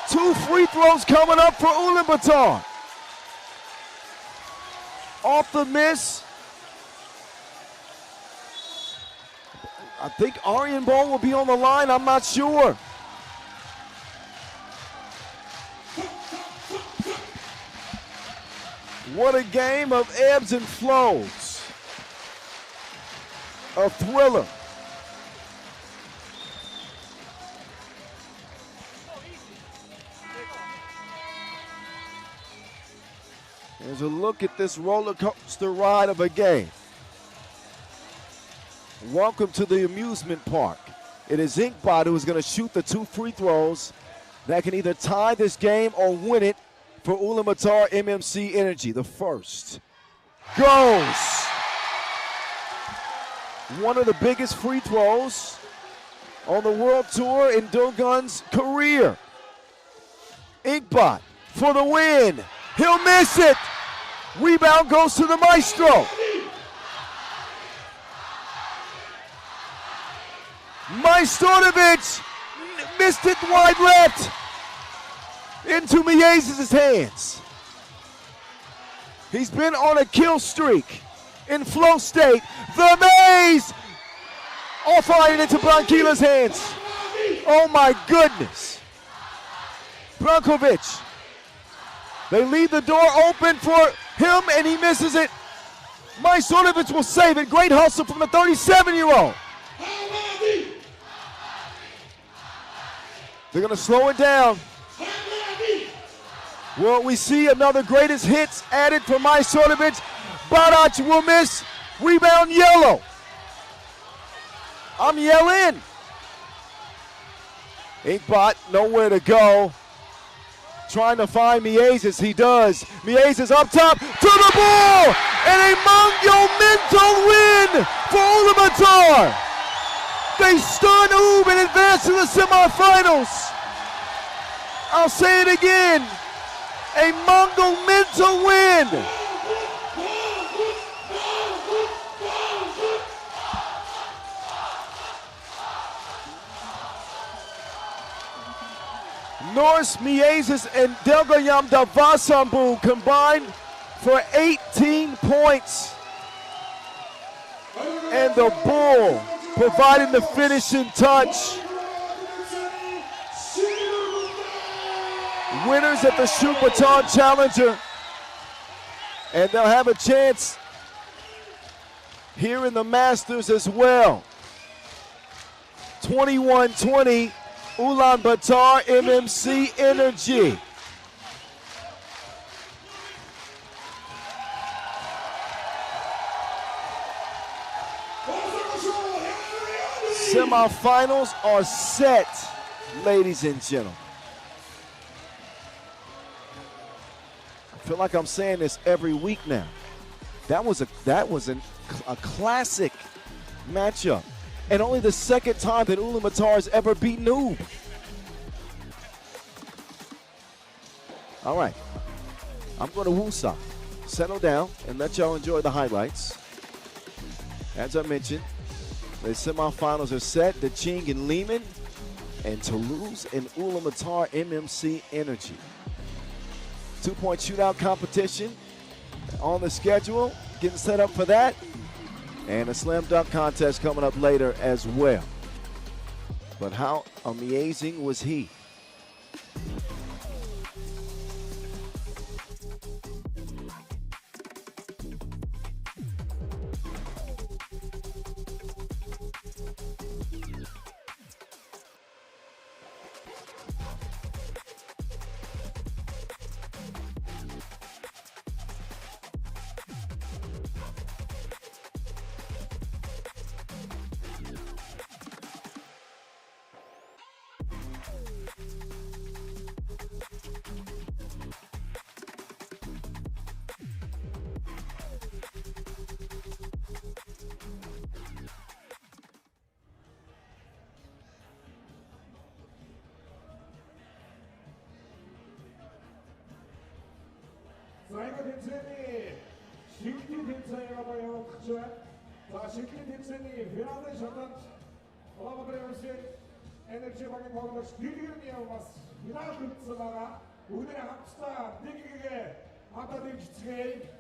A: 2 free throws coming up for Ulaanbaatar. Off the miss. I think Arjenbowl will be on the line. I'm not sure. What a game of ebbs and flows. A thriller. There's a look at this roller coaster ride of a game. Welcome to the amusement park. It is Inkbot who is going to shoot the 2 free throws that can either tie this game or win it for Ulaanbaatar MMC Energy. The first goes. One of the biggest free throws on the World Tour in Dogun's career. Inkbot for the win. He'll miss it. Rebound goes to the Maestro. Majstorovic missed it wide left. Into Miezis' hands. He's been on a kill streak in flow state. The Maze! All fired into Branquilla's hands. Oh my goodness. Brankovic. They leave the door open for him and he misses it. Majstorovic will save it. Great hustle from the 37-year-old. They're going to slow it down. Well, we see another greatest hits added for Majstorovic. Barac will miss. Rebound yellow. I'm yelling. Inkbot nowhere to go. Trying to find Miezis. He does. Miezis up top to the ball. And a monumental win for Ulaanbaatar. They stun Ub and advance to the semifinals. I'll say it again. A monumental win. Norris, Miezis, and Delgayam Davasambu combined for 18 points. And the Bull providing the finishing touch. Winners at the Shoot Baton Challenger. And they'll have a chance here in the Masters as well. 21-20, Ulaanbaatar MMC Energy. Semifinals are set, ladies and gentlemen. I feel like I'm saying this every week now. That was a classic matchup, and only the second time that Ulaanbaatar has ever beaten Ub. All right. I'm going to woosah. Settle down and let y'all enjoy the highlights. As I mentioned, the semifinals are set. The Ching and Lehman and Toulouse and Ulaanbaatar MMC Energy. 2-point shootout competition on the schedule. Getting set up for that. And a slam dunk contest coming up later as well. But how amazing was he?
C: 자, 이거 팀장님, 실기 팀장님 한번 해보죠. 자, 실기 팀장님, Finalde şarttan Ulaanbaatar enerji bakın konuş birliğini yapmaz. Final kırtılara, 우리들의 합시다, 되게 아까 되게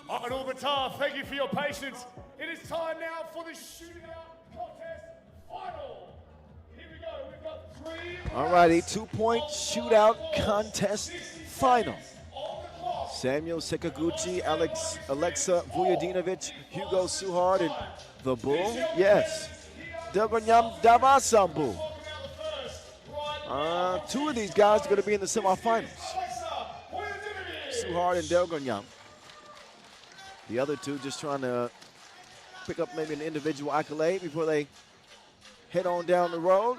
D: Ulaanbaatar, thank you for your patience. It is time now for the shootout contest final. Here we go. We've got 3.
A: All righty, 2-point shootout contest final. Samuel Sekaguchi, Alexa Vujadinovic, Hugo Suhard, and the Bull. Yes. Delgonyam Davasambu. 2 of these guys are going to be in the semifinals. Suhard and Delgonyam. The other 2 just trying to pick up maybe an individual accolade before they head on down the road.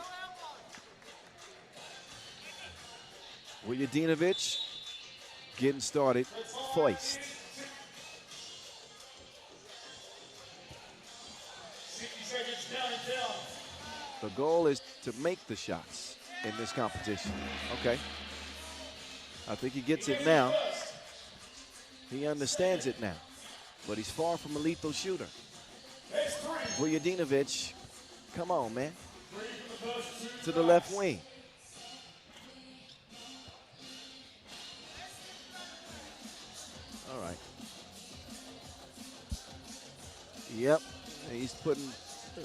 A: Vujadinovic getting started first.
D: 60 seconds down.
A: The goal is to make the shots in this competition. Okay. I think he gets it now. He understands it now. But he's far from a lethal shooter. Vujadinovic, come on, man. To the left wing. All right. Yep, he's putting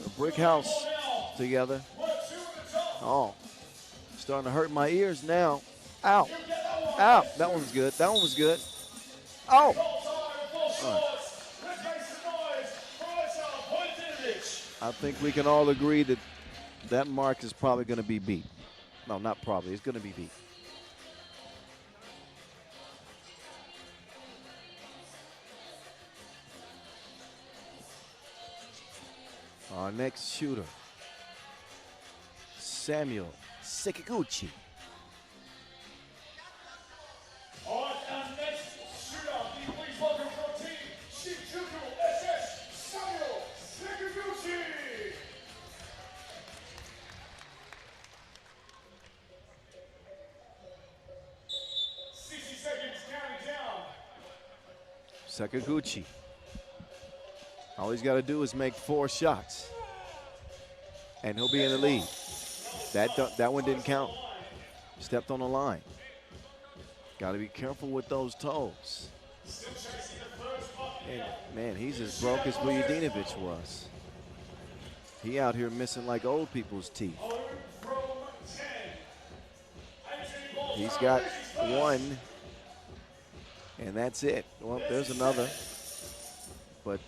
A: a brick house together. Oh, starting to hurt my ears now. Ow, ow, that one was good. That one was good. Oh. All right. I think we can all agree that that mark is probably going to be beat. No, not probably. It's going to be beat. Our next shooter, Samuel Sekaguchi.
D: All right, our next shooter, please welcome from Team Shinjuku SS, Samuel Sekaguchi. 60 seconds counting down.
A: Sekaguchi. All he's got to do is make 4 shots, and he'll be in the lead. That one didn't count. Stepped on the line. Got to be careful with those toes. And man, he's as broke as Vujadinovic was. He out here missing like old people's teeth. He's got 1, and that's it. Well, there's another, but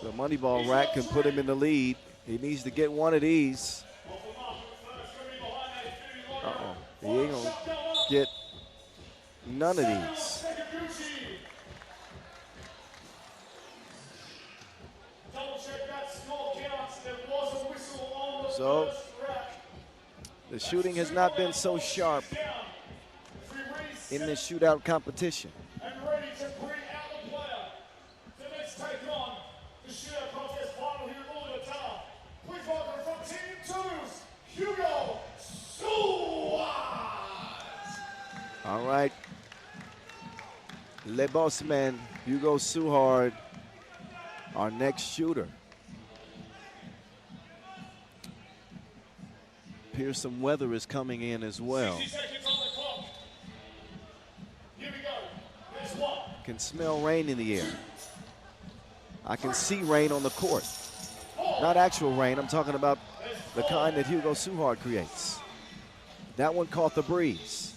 A: the money ball rack can put him in the lead. He needs to get 1 of these. Uh-oh. He ain't going to get none of these. So the shooting has not been so sharp in this shootout competition. All right, Le Boss Man, Hugo Suhard, our next shooter. Appears some weather is coming in as well.
D: 60 seconds on the clock. Here we go. There's 1.
A: Can smell rain in the air. I can see rain on the court. Not actual rain, I'm talking about the kind that Hugo Suhard creates. That one caught the breeze.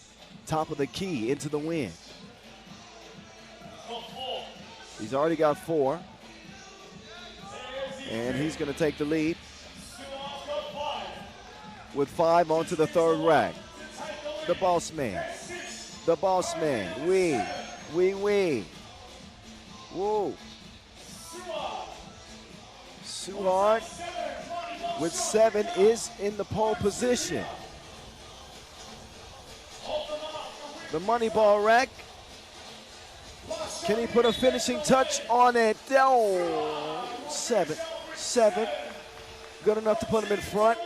A: Top of the key into the wind. He's already got 4. And he's going to take the lead. With 5 onto the 3rd rack. The boss man. The boss man. Wee. Whoa. Suhard with 7 is in the pole position. The money ball rack. Can he put a finishing touch on it? Oh, 7. Good enough to put him in front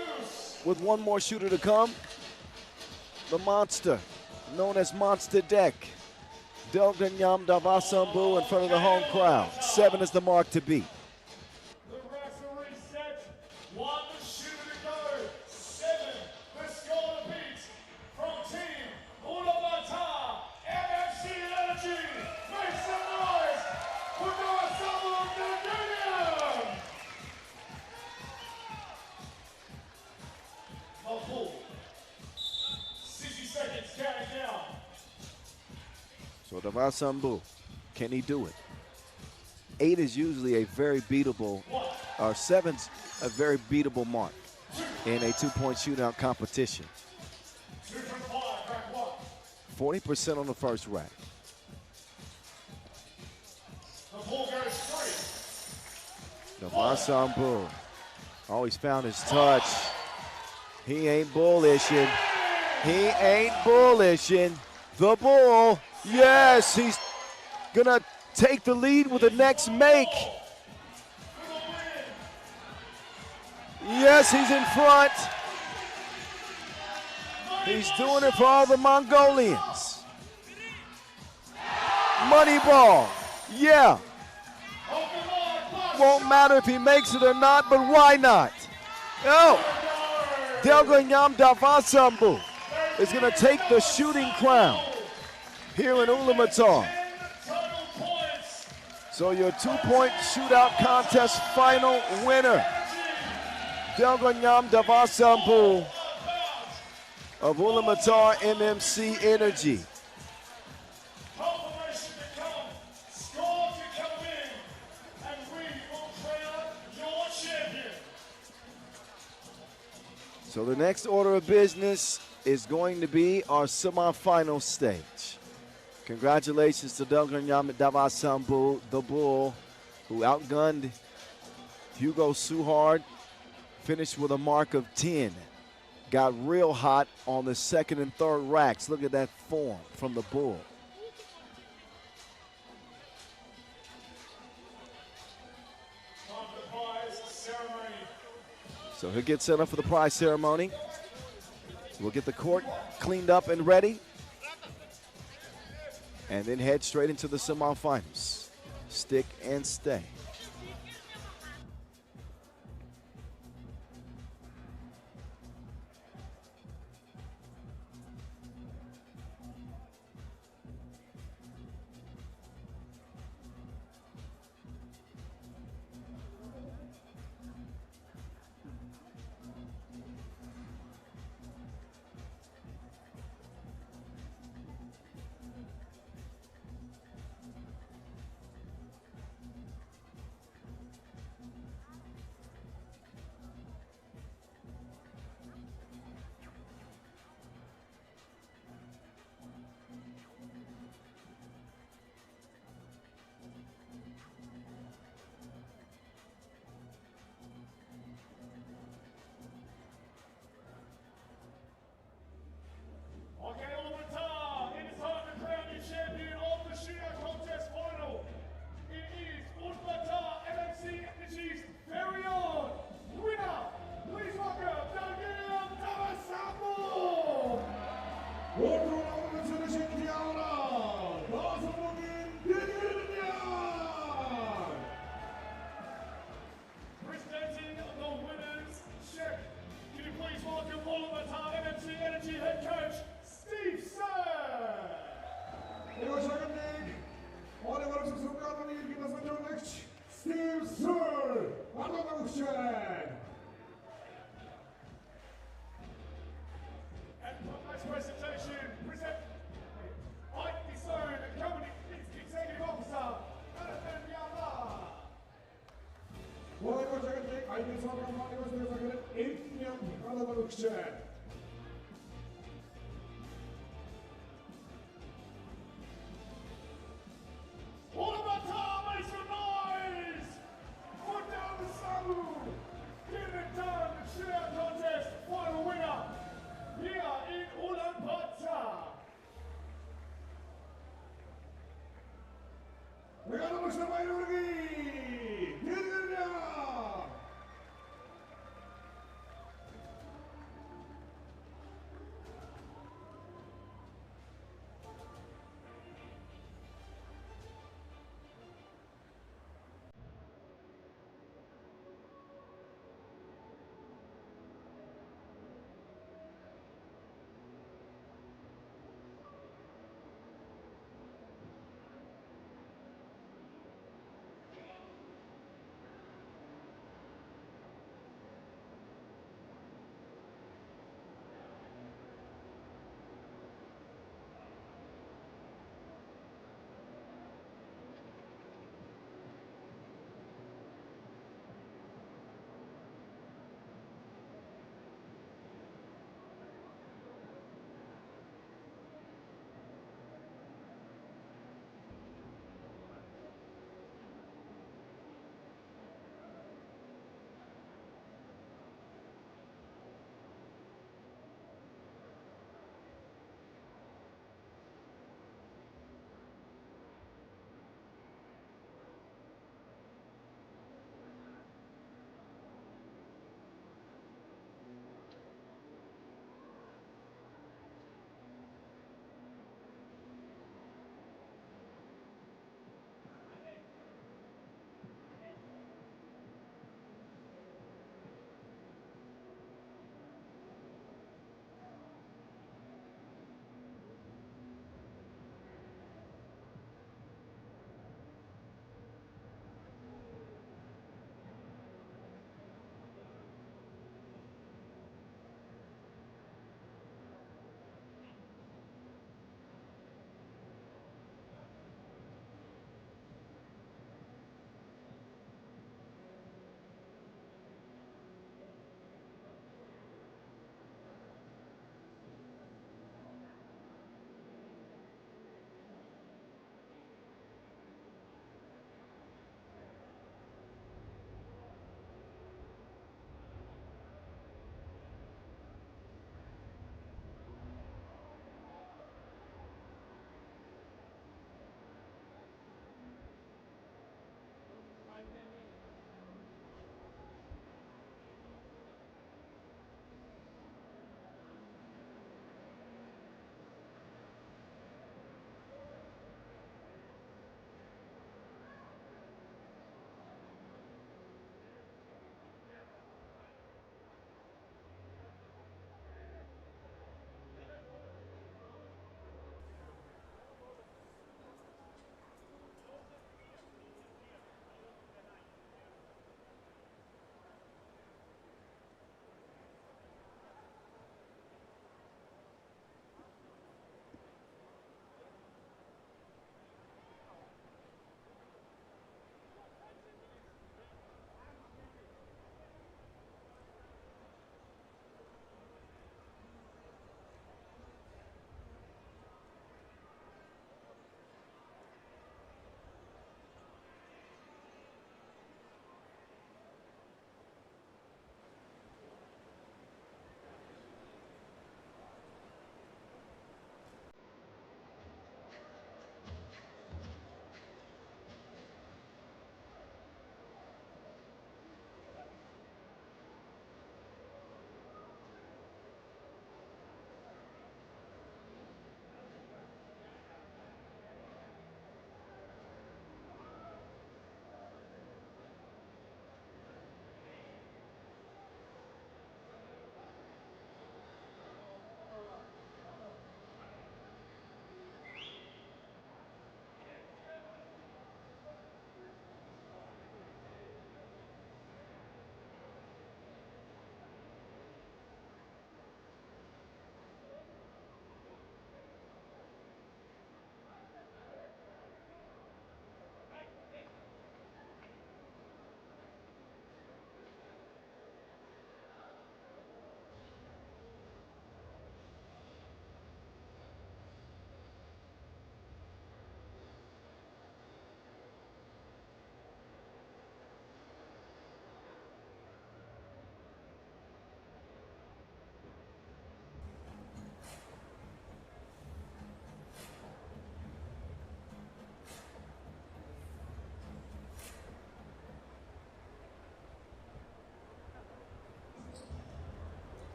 A: with 1 more shooter to come. The monster, known as Monster Deck. Delganyam Davasambu in front of the home crowd. 7 is the mark to beat.
D: The referee set. 1 shooter to go. 7 the score to beat from Team Ulaanbaatar MFC counting down.
A: So Davasambu, can he do it? 8 is usually a very beatable, or 7's a very beatable mark in a two-point shootout competition.
D: 2 from 5, rack 1.
A: 40% on the first rack.
D: The ball goes free.
A: Davasambu always found his touch. He ain't bullishing. He ain't bullishing. The Bull, yes, he's gonna take the lead with the next make. Yes, he's in front. He's doing it for all the Mongolians. Money ball, yeah. Won't matter if he makes it or not, but why not? Oh, Delganyam Davasambu is going to take the shooting crown here in Ulaanbaatar. So your two-point shootout contest final winner, Delganyam Davasambu of Ulaanbaatar MMC Energy.
D: Confirmation to come, score to come in, and we will crown your champion.
A: So the next order of business is going to be our semifinal stage. Congratulations to Delganyam Davasambu, the Bull, who outgunned Hugo Suhard, finished with a mark of 10. Got real hot on the second and third racks. Look at that form from the Bull.
D: Time for the prize ceremony.
A: So he'll get set up for the prize ceremony. We'll get the court cleaned up and ready, and then head straight into the semifinals. Stick and stay.
D: Okay, Ulaanbaatar, it is time to crown your champion of the shootout contest final. It is Ulaanbaatar MMC Energy's very own winner. Please welcome Delganyam Davasambu.
C: 오늘은 세계의 기아라 나성목인 대결이야.
D: Presenting the winners check. Can you please welcome Ulaanbaatar MMC Energy head coach Steve Sir.
C: 이거 작은 닉 어느 걸음씩 성공하는 일기나 선정 넥시 스티브 술 완전하고
D: And tonight's presentation, present Mike Disone, Company Executive Officer, Jonathan Yama.
C: 이거 작은 닉 아이들 사업을 많이 거쳐서 그는 1년 완전하고
D: Ulaanbaatar, make some noise! For Davasambu! Get it done, the shootout contest final winner here in Ulaanbaatar.
C: 내가 너무 싫어요 여기 대결이야.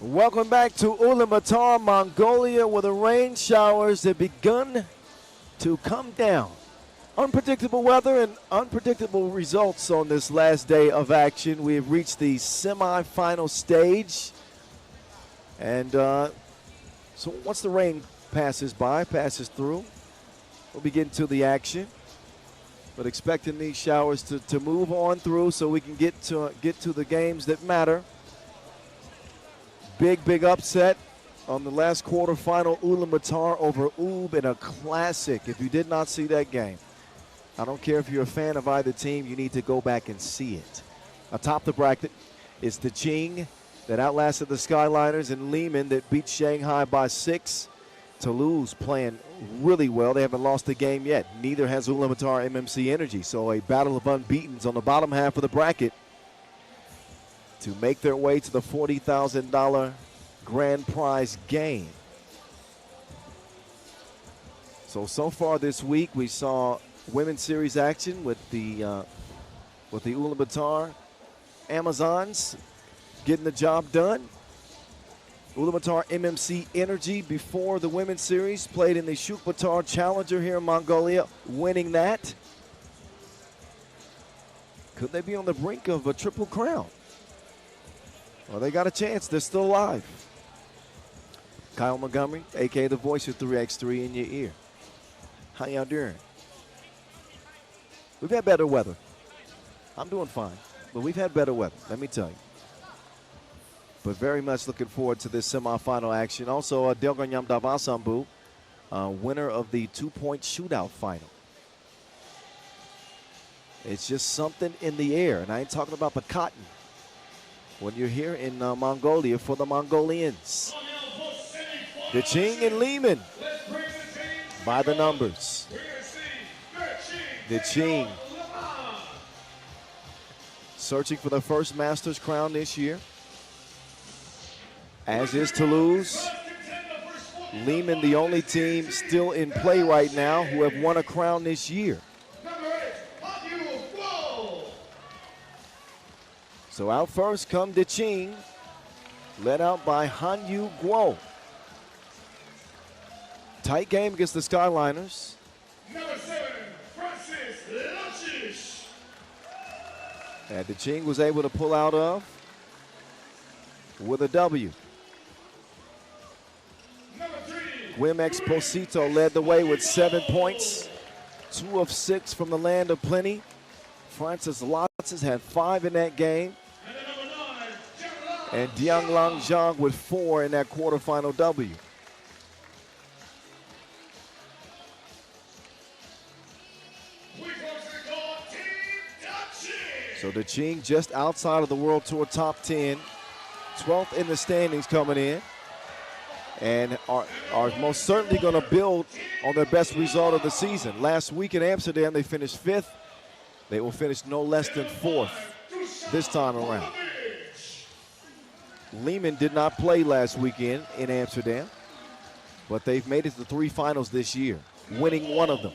A: Welcome back to Ulaanbaatar, Mongolia, where the rain showers have begun to come down. Unpredictable weather and unpredictable results on this last day of action. We have reached the semifinal stage. And so once the rain passes through, we'll begin to the action. But expecting these showers to move on through so we can get to the games that matter. Big upset on the last quarterfinal, Ulaanbaatar over Ub in a classic. If you did not see that game, I don't care if you're a fan of either team, you need to go back and see it. Atop the bracket is the Qing that outlasted the Skyliners and Lehman that beat Shanghai by 6. Toulouse playing really well. They haven't lost a game yet. Neither has Ulaanbaatar MMC Energy. So a battle of unbeatens on the bottom half of the bracket to make their way to the $40,000 grand prize game. So far this week we saw women's series action with the Ulaanbaatar Amazons getting the job done. Ulaanbaatar MMC Energy before the women's series played in the Shukbatar Challenger here in Mongolia, winning that. Could they be on the brink of a triple crown? Well, they got a chance. They're still alive. Kyle Montgomery, a.k.a. the voice of 3x3 in your ear. How y'all doing? We've had better weather. I'm doing fine, but we've had better weather, let me tell you. But very much looking forward to this semifinal action. Also, Delganyam Davasambu, winner of the 2-point shootout final. It's just something in the air, and I ain't talking about the cotton. When you're here in Mongolia for the Mongolians. The Qing and Lehman by the numbers. The Qing searching for the first Masters crown this year, as is Toulouse. Lehman, the only team still in play right now who have won a crown this year. So out first come the Qing, led out by Hanyu Guo. Tight game against the Skyliners.
D: Number 7, Francis Lachish.
A: And the Qing was able to pull out of with a W.
D: Number 3,
A: Guim Exposito led the way with 7 points, 2 of 6 from the land of plenty. Francis Lachish had 5 in that game. And Dianglang Zhang with 4 in that quarterfinal W. So the Qing just outside of the World Tour top 10, 12th in the standings coming in, and are most certainly going to build on their best result of the season. Last week in Amsterdam, they finished 5th. They will finish no less than 4th this time around. Lehman did not play last weekend in Amsterdam, but they've made it to 3 finals this year, winning 1 of them.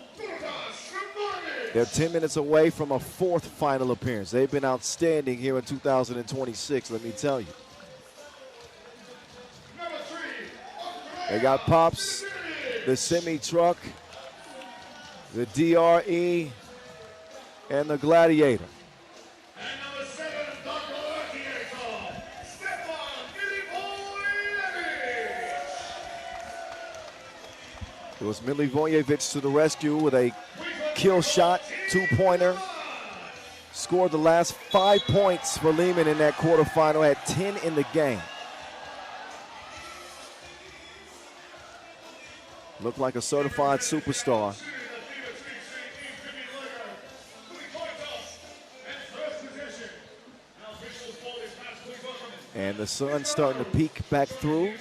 A: They're 10 minutes away from a 4th final appearance. They've been outstanding here in 2026, let me tell you. They got Pops, the semi-truck, the DRE, and the Gladiator. It was Milivojevic to the rescue with a kill shot, 2-pointer. Scored the last 5 points for Lehman in that quarterfinal, had 10 in the game. Looked like a certified superstar. And the sun's starting to peek back through.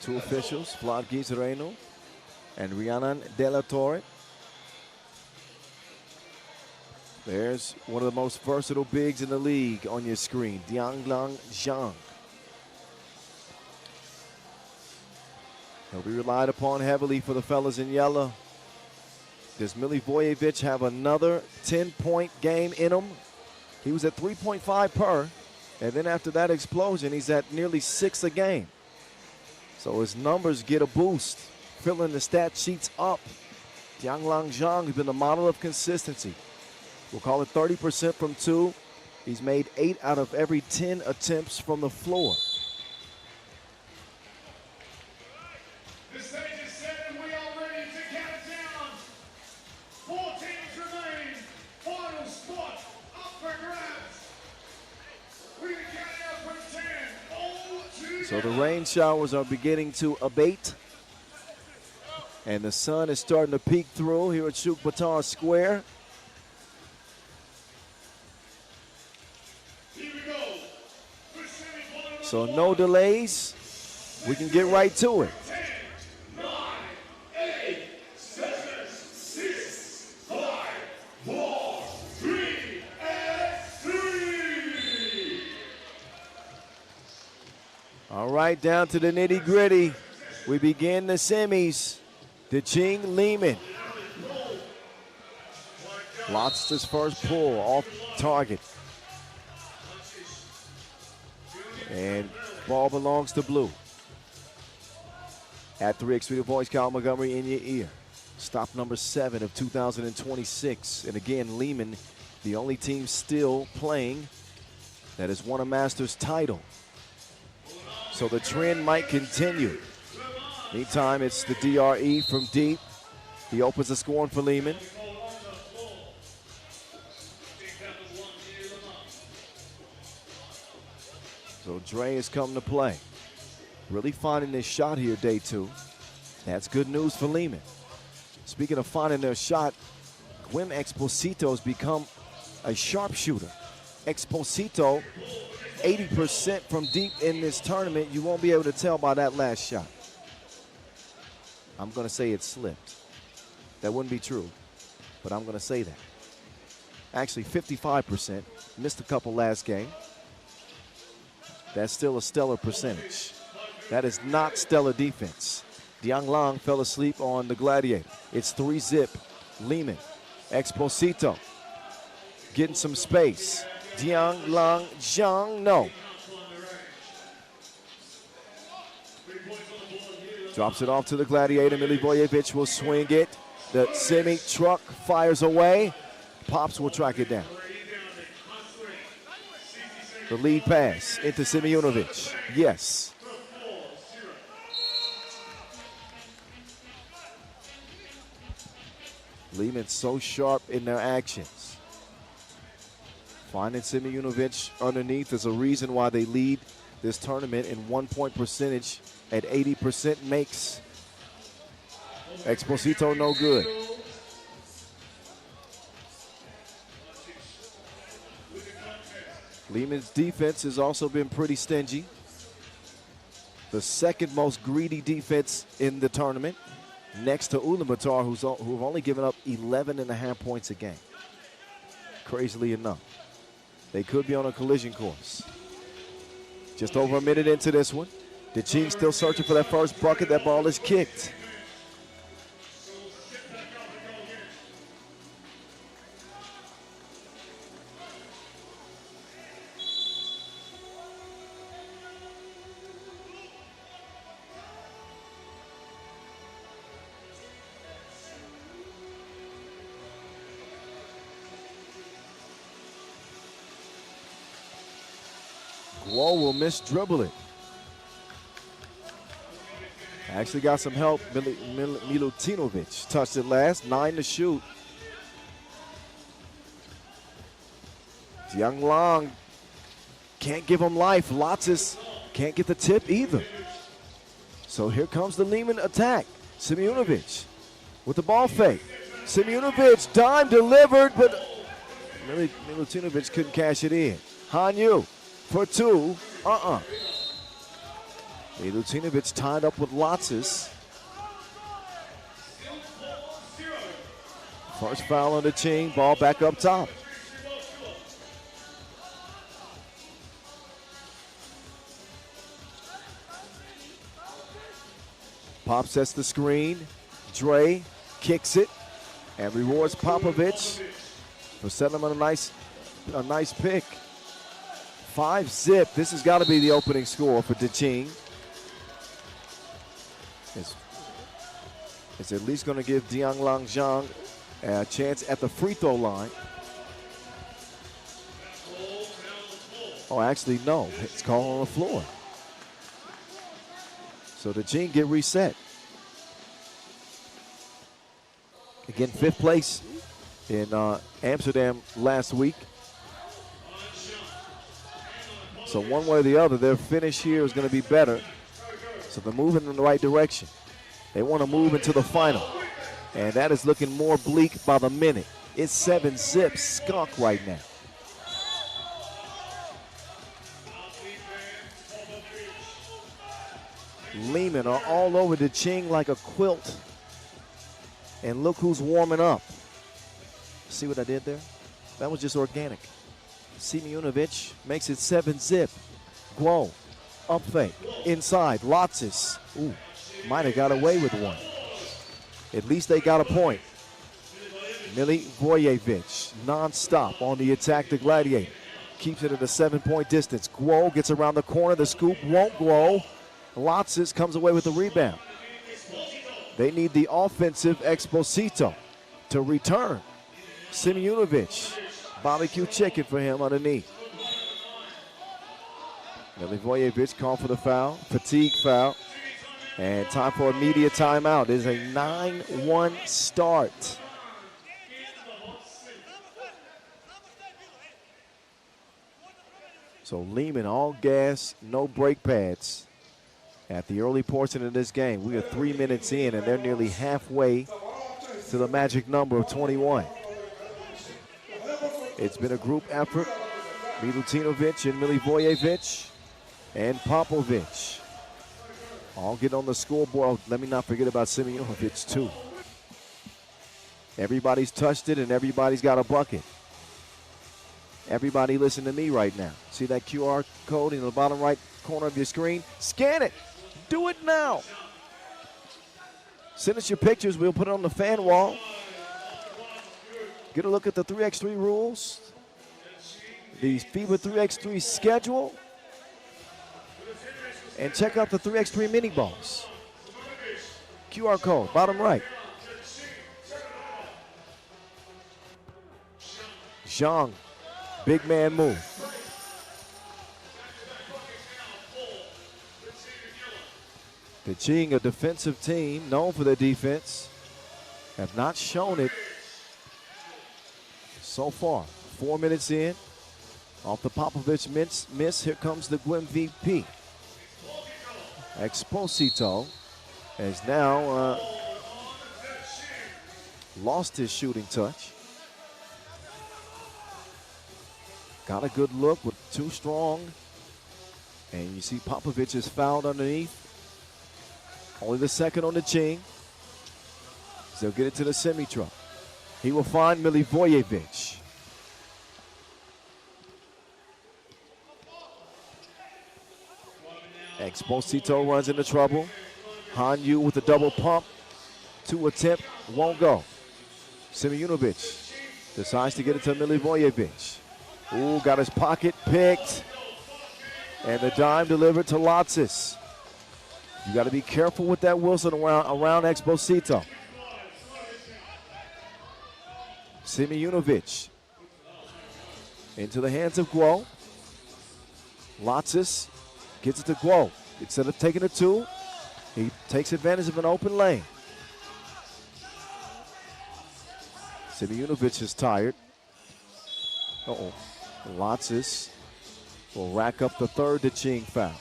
A: 2 officials, Vlad Gizereno and Rhiannon De La Torre. There's one of the most versatile bigs in the league on your screen, Dianglang Zhang. He'll be relied upon heavily for the fellas in yellow. Does Milivojevic have another 10-point game in him? He was at 3.5 per. And then after that explosion, he's at nearly 6 a game. So his numbers get a boost, filling the stat sheets up. Jianglang Zhang has been the model of consistency. We'll call it 30% from 2. He's made 8 out of every 10 attempts from the floor.
D: The stage is set and we are ready to count it down. 4 teams remain. Final spot up for grabs. We're going to count it out from 10. All together.
A: So the rain showers are beginning to abate. And the sun is starting to peek through here at Ulaanbaatar Square.
D: Here we go.
A: So no delays. We can get right to it.
D: 10, 9, 8, 7, 6, 5, 4, 3, and 3.
A: All right, down to the nitty gritty. We begin the semis. DeChing Lehman. Lots his first pull off target. And ball belongs to blue. At 3, Extreme Voice, Kyle Montgomery in your ear. Stop number 7 of 2026. And again, Lehman, the only team still playing that has won a Masters title. So the trend might continue. Meantime, it's the DRE from deep. He opens the scoring for Lehman. So Dre has come to play. Really finding this shot here, day 2. That's good news for Lehman. Speaking of finding their shot, Gwyn Exposito has become a sharpshooter. Exposito, 80% from deep in this tournament. You won't be able to tell by that last shot. I'm going to say it slipped. That wouldn't be true, but I'm going to say that. Actually, 55%. Missed a couple last game. That's still a stellar percentage. That is not stellar defense. Diang Lang fell asleep on the Gladiator. It's 3-zip. Lehman. Exposito. Getting some space. Diang Lang Zhang, no. Drops it off to the Gladiator. Milivojevic will swing it. The semi truck fires away. Pops will track it down. The lead pass into Simeonovic. Yes. Lehman's so sharp in their actions. Finding Simeonovic underneath is a reason why they lead this tournament in 1-point percentage at 80% makes. Exposito no good. Lehman's defense has also been pretty stingy. The second most greedy defense in the tournament, next to Ulaanbaatar, who've only given up 11.5 points a game. Crazily enough. They could be on a collision course. Just over a minute into this one. DeChing still searching for that first bucket. That ball is kicked. Guo will miss-dribble it. Actually got some help. Milutinovic touched it last. 9 to shoot. Jiang Lang can't give him life. Lotzis can't get the tip either. So here comes the Lehman attack. Simeonovic with the ball fake. Simeonovic, dime delivered, but Milutinovic couldn't cash it in. Hanyu for 2. Milutinovic tied up with Lotzis. First foul on the team. Ball back up top. Pop sets the screen. Dre kicks it and rewards Popovich for setting him on a nice pick. 5-zip. This has got to be the opening score for DeChing. It's at least going to give Dianlang Zhang a chance at the free throw line. Oh, actually, no. It's called on the floor. So DeChing get reset. Again, 5th place in Amsterdam last week. So one way or the other, their finish here is going to be better. So they're moving in the right direction. They want to move into the final. And that is looking more bleak by the minute. It's 7-zip skunk right now. Lehman are all over DeChing like a quilt. And look who's warming up. See what I did there? That was just organic. Simeonovic makes it 7-zip. Guo, up fake, inside, Lotsis. Ooh, might have got away with one. At least they got a point. Milivojevic, non-stop on the attack to Gladiator. Keeps it at a 7-point distance. Guo gets around the corner, the scoop won't Guo. Lotsis comes away with the rebound. They need the offensive Exposito to return. Simeonovic, barbecue chicken for him underneath. Milivojevic called for the foul, fatigue foul, and time for a media timeout. It is a 9-1 start. So Lehman all gas, no brake pads at the early portion of this game. We are 3 minutes in, and they're nearly halfway to the magic number of 21. It's been a group effort. Milutinovic and Milivojevic and Popovic all get on the scoreboard. Let me not forget about Simeonovic, too. Everybody's touched it, and everybody's got a bucket. Everybody listen to me right now. See that QR code in the bottom right corner of your screen? Scan it. Do it now. Send us your pictures. We'll put it on the fan wall. Get a look at the 3x3 rules, the FIBA 3x3 schedule, and check out the 3x3 mini balls. QR code, bottom right. Zhang, big man move. DeChing, a defensive team known for their defense, have not shown it so far. 4 minutes in, off the Popovich miss, here comes the Gwim VP. Exposito has now lost his shooting touch. Got a good look with too strong. And you see Popovich is fouled underneath. Only the second on DeChing. So they'll get it to the semi-truck. He will find Milivojevic. Exposito runs into trouble. Hanyu with a double pump. 2 attempt, won't go. Simeonovic decides to get it to Milivojevic. Ooh, got his pocket picked. And the dime delivered to Lotsis. You got to be careful with that Wilson around Exposito. Simeonovic into the hands of Guo. Lotsis gets it to Guo. Instead of taking a 2, he takes advantage of an open lane. Simeonovic is tired. Uh-oh. Lotsis will rack up the third DeChing foul.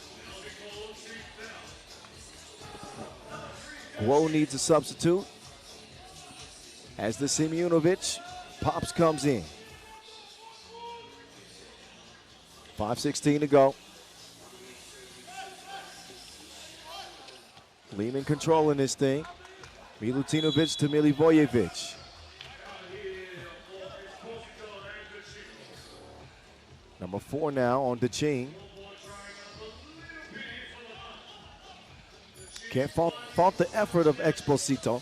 A: Guo needs a substitute as the Simeonovic Pops comes in. 5:16 to go. Lehman controlling this thing. Milutinovic to Milivojevic. Number 4 now on DeChing. Can't fault the effort of Exposito.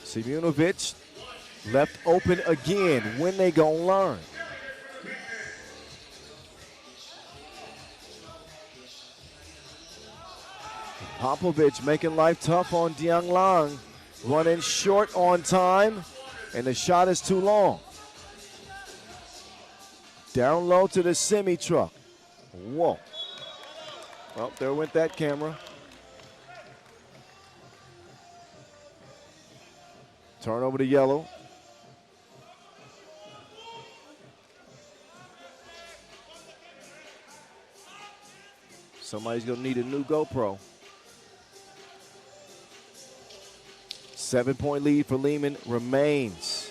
A: Simunovic left open again. When they gonna learn? Popovich making life tough on Diang Lang. Running short on time, and the shot is too long. Down low to the semi-truck. Whoa. Well, there went that camera. Turnover to yellow. Somebody's gonna need a new GoPro. 7-point lead for Lehman remains.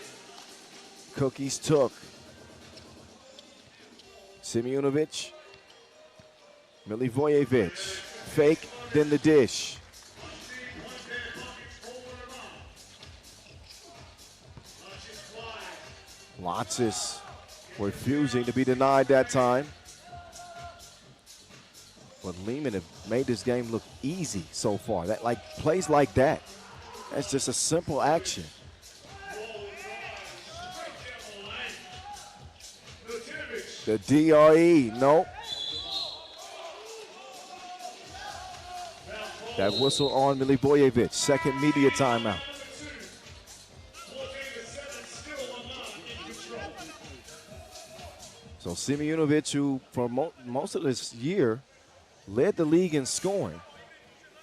A: Cookies took. Simunovic. Milivojevic. Fake, then the dish. Lotsis refusing to be denied that time. But Lehman have made this game look easy so far. That plays like that. That's just a simple action. The DRE, nope. That whistle on Milivojevic, second media timeout. So Simunovic, who for most of this year led the league in scoring,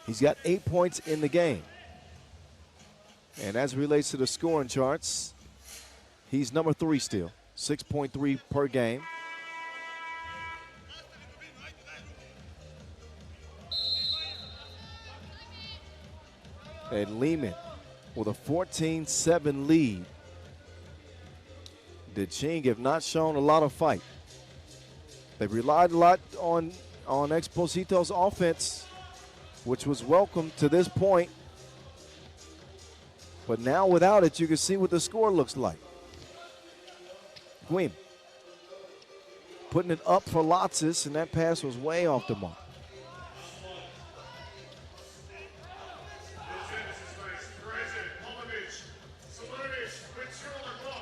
A: he's got 8 points in the game. And as it relates to the scoring charts, he's number 3 still, 6.3 per game. And Lehman with a 14-7 lead. The Ching have not shown a lot of fight. They've relied a lot on Exposito's offense, which was welcome to this point. But now without it, you can see what the score looks like. Guim putting it up for Lotsis, and that pass was way off the mark.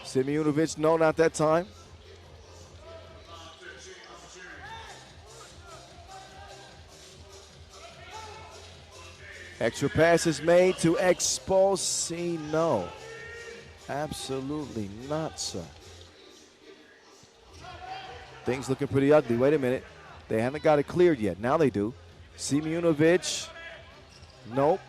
A: Simunovic, no, not that time. Extra pass is made to Exposito. Absolutely not, sir. Things looking pretty ugly. Wait a minute. They haven't got it cleared yet. Now they do. Simunovic, nope.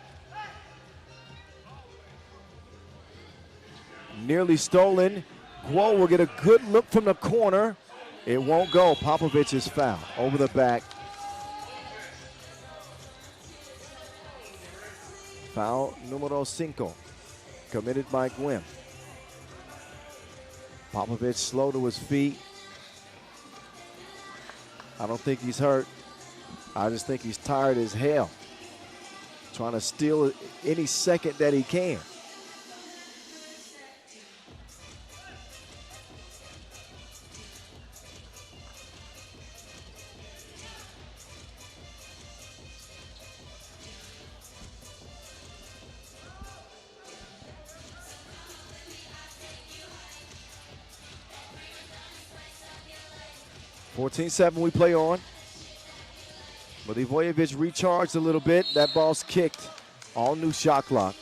A: Nearly stolen. Guo will get a good look from the corner. It won't go. Popovich is fouled. Over the back. Foul numero 5, committed by Guim. Popovich slow to his feet. I don't think he's hurt. I just think he's tired as hell. Trying to steal any second that he can. (14-7) we play on. Milivojevic recharged a little bit. That ball's kicked. All new shot clock.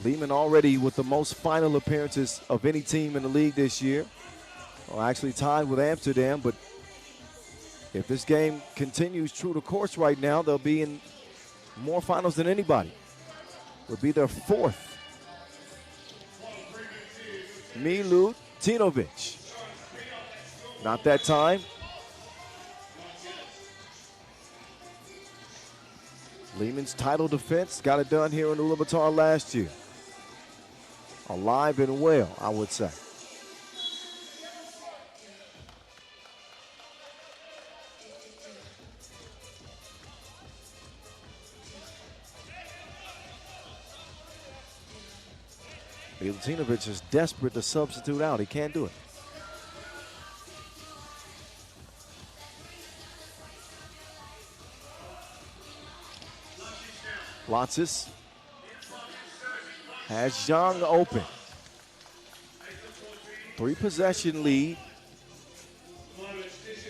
A: Lehman already with the most final appearances of any team in the league this year. Well, actually tied with Amsterdam, but if this game continues true to course right now, they'll be in more finals than anybody. Would be their 4th. Milutinovic. Not that time. Lehman's title defense got it done here in Ulaanbaatar last year. Alive and well, I would say. Milutinovic is desperate to substitute out. He can't do it. Lotsis has Zhang open. 3-possession lead.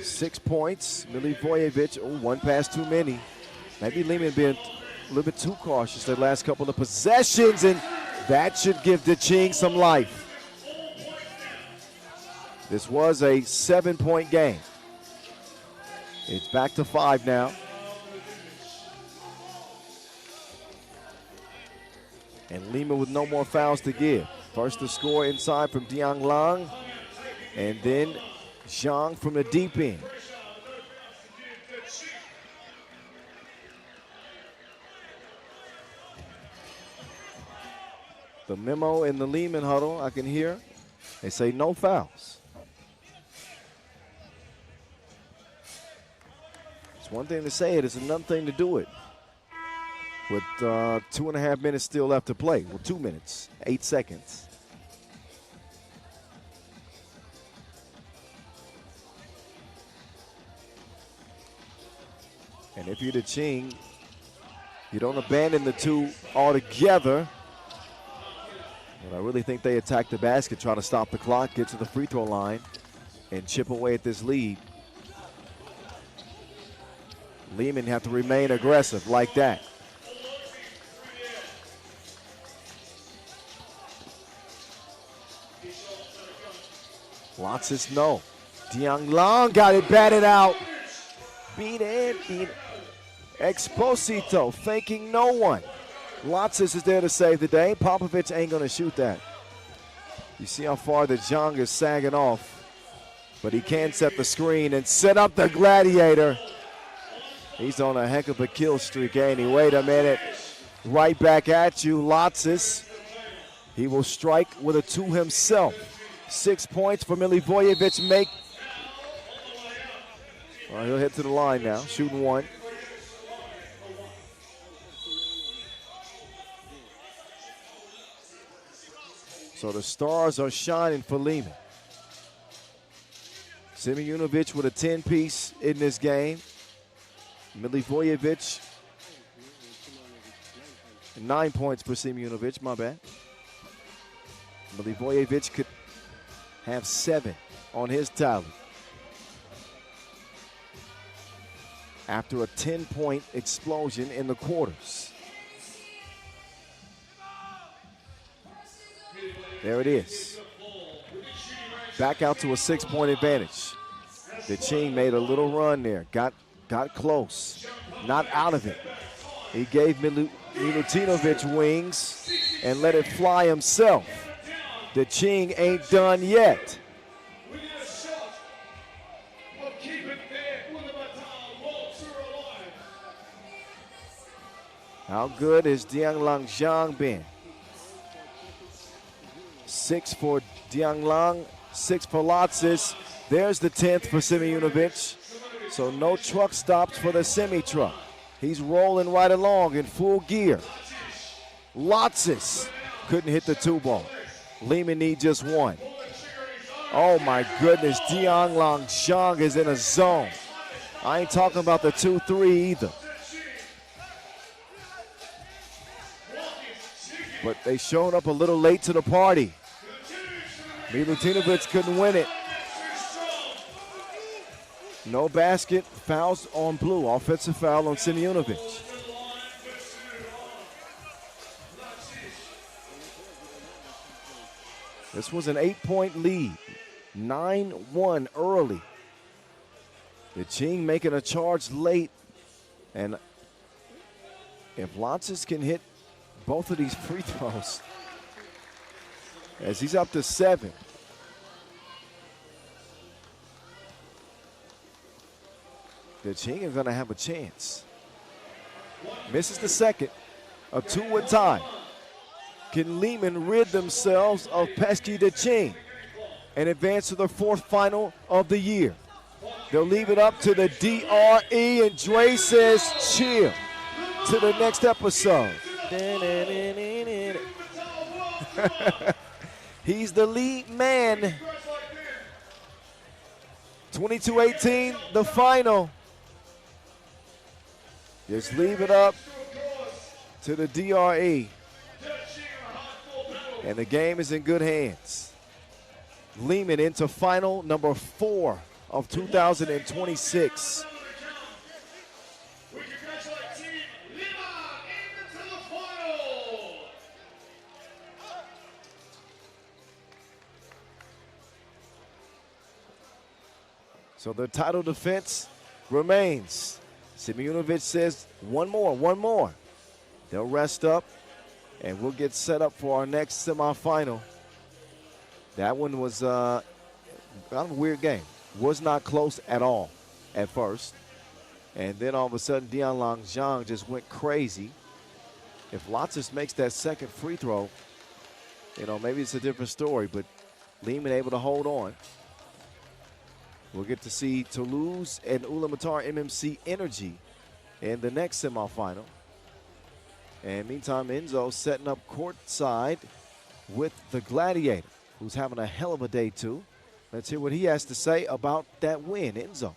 A: 6 points. Milivojevic, one pass too many. Maybe Lehman being a little bit too cautious the last couple of possessions, and that should give DeChing some life. This was a 7-point game. It's back to 5 now. And Lehman with no more fouls to give. First to score inside from Diang Lang, and then Zhang from the deep end. The memo in the Lehman huddle, I can hear, they say no fouls. It's one thing to say it, it's another thing to do it. With 2.5 minutes still left to play. Well, 2 minutes, 8 seconds. And if you're DeChing, you don't abandon the two altogether. But I really think they attack the basket, try to stop the clock, get to the free throw line, and chip away at this lead. Lehman have to remain aggressive like that. Lotsis, no. Diang Lang got it batted out. Beat it, beat it. Exposito thanking no one. Lotsis is there to save the day. Popovich ain't going to shoot that. You see how far the Zhang is sagging off. But he can set the screen and set up the Gladiator. He's on a heck of a kill streak, ain't he? Wait a minute. Right back at you, Lotsis. He will strike with a 2 himself. 6 points for Milivojevic. Well, he'll head to the line now, shooting 1. So the stars are shining for Lehman. Simeonovic with a 10-piece in this game. Milivojevic, 9 points for Simeonovic, my bad. Milivojevic could have 7 on his tally. After a 10-point explosion in the quarters. There it is. Back out to a 6-point advantage. DeChing made a little run there. Got close. Not out of it. He gave Milutinovic wings and let it fly himself. DeChing ain't done yet. How good has Diang Lang Zhang been? 6 for Diang Lang, 6 for Lotsis. There's the 10th for Simeonovic. So no truck stops for the semi-truck. He's rolling right along in full gear. Lotsis couldn't hit the 2-ball. Lehman need just 1. Oh my goodness, Diang Lang Zhang is in a zone. I ain't talking about the 2-3 either. But they showed up a little late to the party. Milutinovic couldn't win it. No basket, fouls on blue. Offensive foul on Simeonovic. This was an 8-point lead. 9-1 early. DeChing making a charge late. And if Lotsis can hit both of these free throws, as he's up to 7. DeChing is going to have a chance. Misses the second. A 2 tie. Can Lehman rid themselves of pesky DeChing and advance to their 4th final of the year? They'll leave it up to the DRE, and Dre says chill to the next episode. He's the lead man. 22-18, the final. Just leave it up to the DRE. And the game is in good hands. Lehman into final number 4 of 2026.
D: We congratulate Team Lima into the final.
A: So the title defense remains. Simeonovic says one more. They'll rest up, and we'll get set up for our next semifinal. That one was kind of a weird game. Was not close at all at first. And then all of a sudden, Dion Langzhang just went crazy. If Latsas makes that second free throw, you know, maybe it's a different story, but Lehman able to hold on. We'll get to see Toulouse and Ulaanbaatar MMC Energy in the next semifinal. And meantime, Enzo setting up courtside with the Gladiator, who's having a hell of a day too. Let's hear what he has to say about that win. Enzo.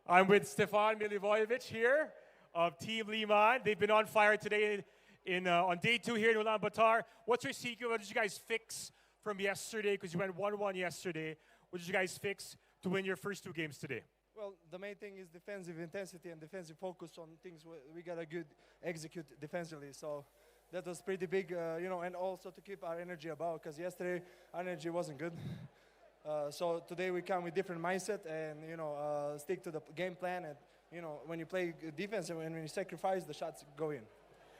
E: I'm with Stefan Milivojevic here of Team Lima. They've been on fire today on day 2 here in Ulaanbaatar. What's your secret? What did you guys fix from yesterday? Because you went 1-1 yesterday. What did you guys fix to win your first 2 games today?
F: Well, the main thing is defensive intensity and defensive focus on things we got to good execute defensively. So that was pretty big, you know, and also to keep our energy above, because yesterday our energy wasn't good. So today we come with different mindset and, you know, stick to the game plan. And, you know, when you play defense and when you sacrifice, the shots go in.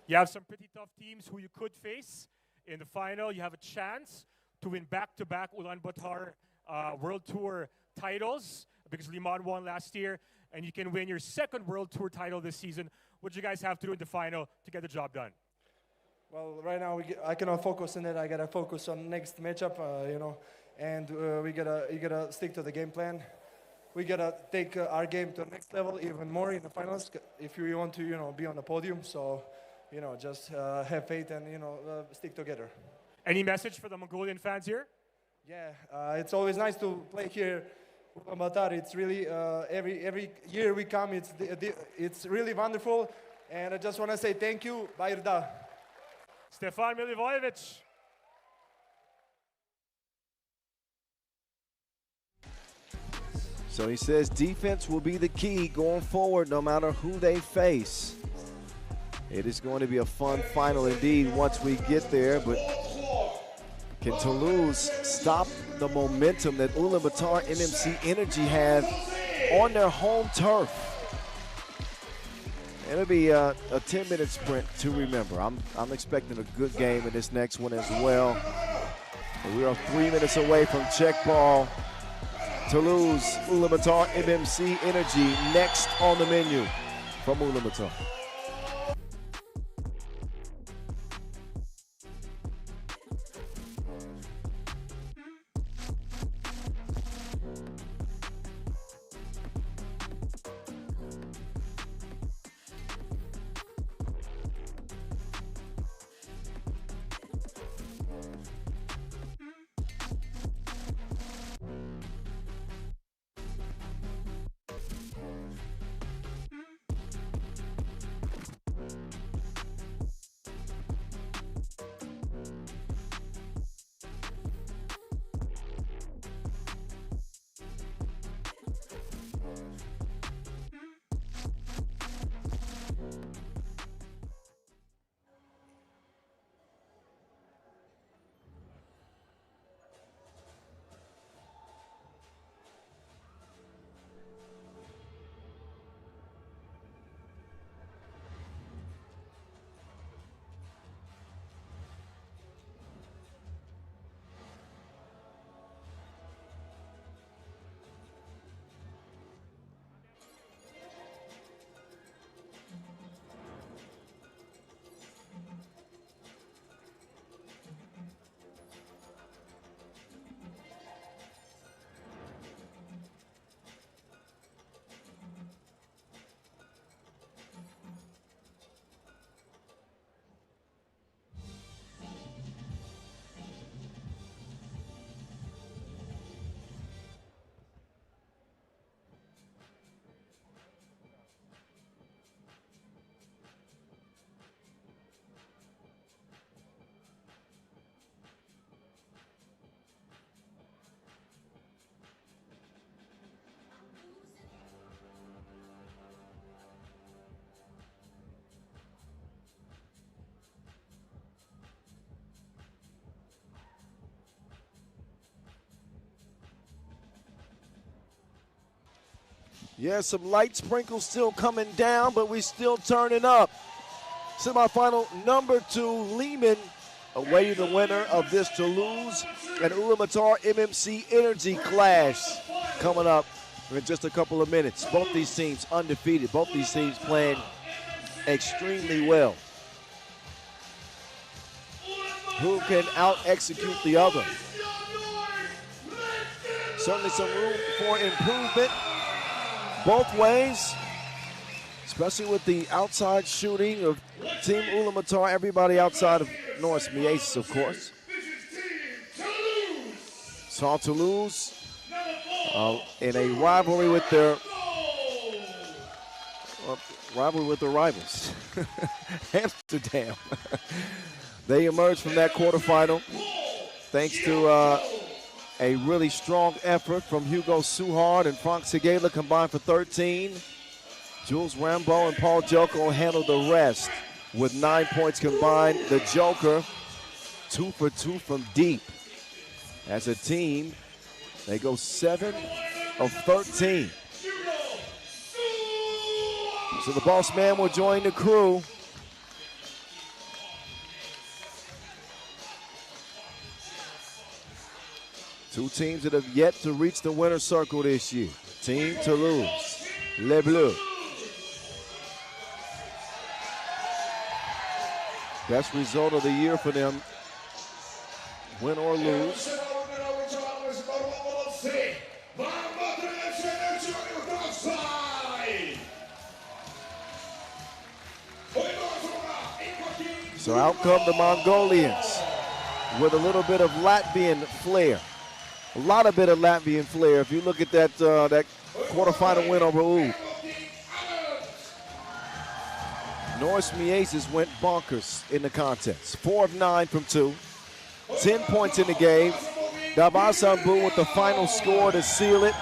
E: You have some pretty tough teams who you could face in the final. You have a chance to win back-to-back Ulaanbaatar World Tour titles, because Liman won last year, and you can win your second World Tour title this season. What do you guys have to do in the final to get the job done?
F: Well, right now I cannot focus on it. I gotta focus on next matchup, you know, and you gotta stick to the game plan. We gotta take our game to the next level even more in the finals if you want to, you know, be on the podium. So, you know, just have faith and, you know, stick together.
E: Any message for the Mongolian fans here?
F: Yeah, it's always nice to play here. Ulaanbaatar, it's really every year we come, it's really wonderful, and I just want to say thank you, Bayırda.
E: Stefan Milivojevic.
A: So he says defense will be the key going forward no matter who they face. It is going to be a fun final indeed once we get there, but can Toulouse stop the momentum that Ulaanbaatar MMC Energy have on their home turf? It'll be a 10-minute sprint to remember. I'm expecting a good game in this next one as well. And we are 3 minutes away from check ball. Toulouse, Ulaanbaatar MMC Energy next on the menu from Ulaanbaatar. Yeah, some light sprinkles still coming down, but we still turning up. Semifinal number 2, Lehman awaiting the winner of this Toulouse and Ulaanbaatar MMC Energy clash coming up in just a couple of minutes. Both these teams undefeated. Both these teams playing extremely well. Who can out-execute the other? Certainly some room for improvement both ways, especially with the outside shooting of Team Ulaanbaatar, everybody outside of Norris Miasis, of course. Saw Toulouse in a rivalry with their rivals, Amsterdam. They emerged from that quarterfinal thanks to a really strong effort from Hugo Suhard and Frank Segela combined for 13. Jules Rambo and Paul Joko handled the rest with 9 points combined. The Joker, 2 for 2 from deep. As a team, they go 7 of 13. So the boss man will join the crew. Two teams that have yet to reach the winner's circle this year. Team Toulouse, Les Bleus. Best result of the year for them, win or lose. So out come the Mongolians with a little bit of Latvian flair. A lot of bit of Latvian flair. If you look at that that quarterfinal win over UB. Norris Miasis went bonkers in the contest. 4 of 9 from 2. 10 points in the game. Davasambu with the final score to seal it.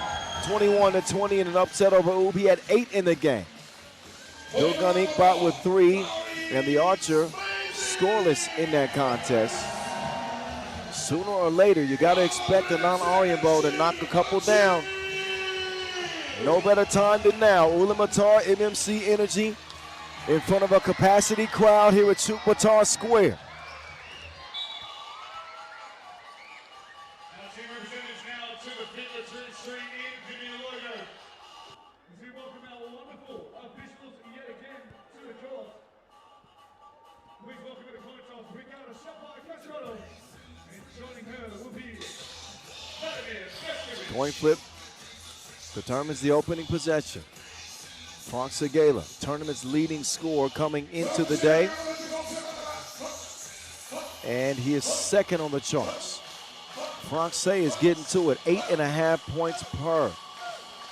A: 21-20 in an upset over UB. He had 8 in the game. Bilgun Inkbot with 3. And the Archer scoreless in that contest. Sooner or later, you got to expect a non-Arianbo to knock a couple down. No better time than now. Ulaanbaatar MMC Energy in front of a capacity crowd here at Chukbatar Square.
D: Our team representatives now to the pit return straight in to the logo. As we welcome our wonderful officials yet again to the court. Please welcome to the court of Ricardo Shapa Casero. And joining her will be Vladimir Veskevich.
A: Coin flip determines the opening possession. Frank Segela, tournament's leading scorer coming into the day. And he is second on the charts. Frank Se is getting to it, 8.5 points per.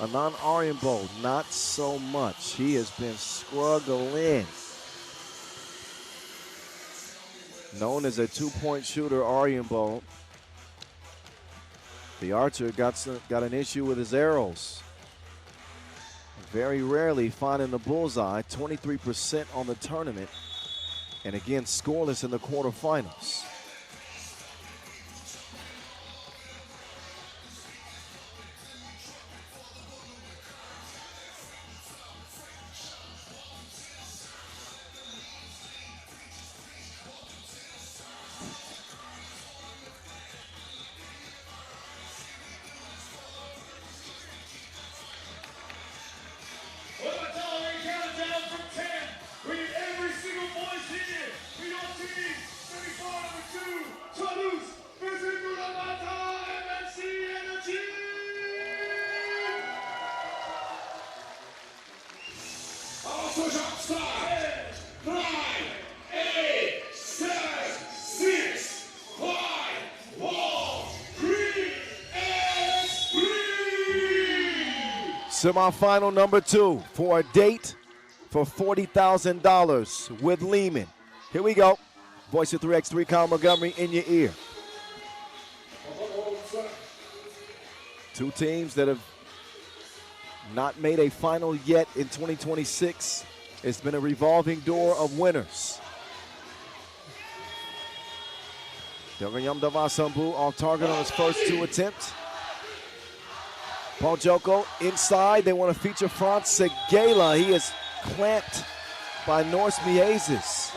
A: A non-Arianbo, not so much. He has been struggling. Known as a 2-point shooter, Arianbo. The Archer got an issue with his arrows. Very rarely finding the bullseye, 23% on the tournament, and again scoreless in the quarterfinals. Semifinal number 2 for a date for $40,000 with Lehman. Here we go. Voice of 3x3, Kyle Montgomery in your ear. Two teams that have not made a final yet in 2026. It's been a revolving door of winners. Delganyam Davasambu off target on his first 2 attempts. Paul Joko inside. They want to feature Franz Segala. He is clamped by Norse Miezes.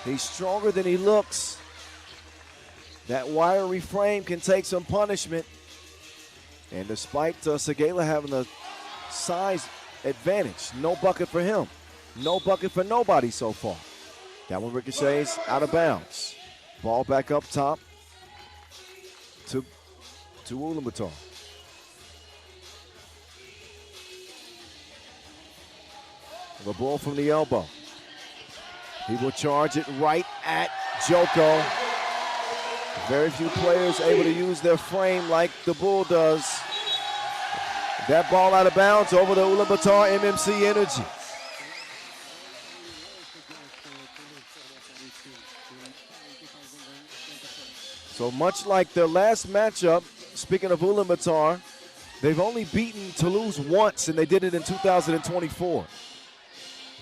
A: He's stronger than he looks. That wiry frame can take some punishment. And despite Segala having the size advantage, no bucket for him. No bucket for nobody so far. That one ricochets out of bounds. Ball back up top to Ulaanbaatar. The ball from the elbow. He will charge it right at Joko. Very few players able to use their frame like the Bull does. That ball out of bounds over the Ulaanbaatar MMC Energy. So much like their last matchup, speaking of Ulaanbaatar, they've only beaten Toulouse once, and they did it in 2024.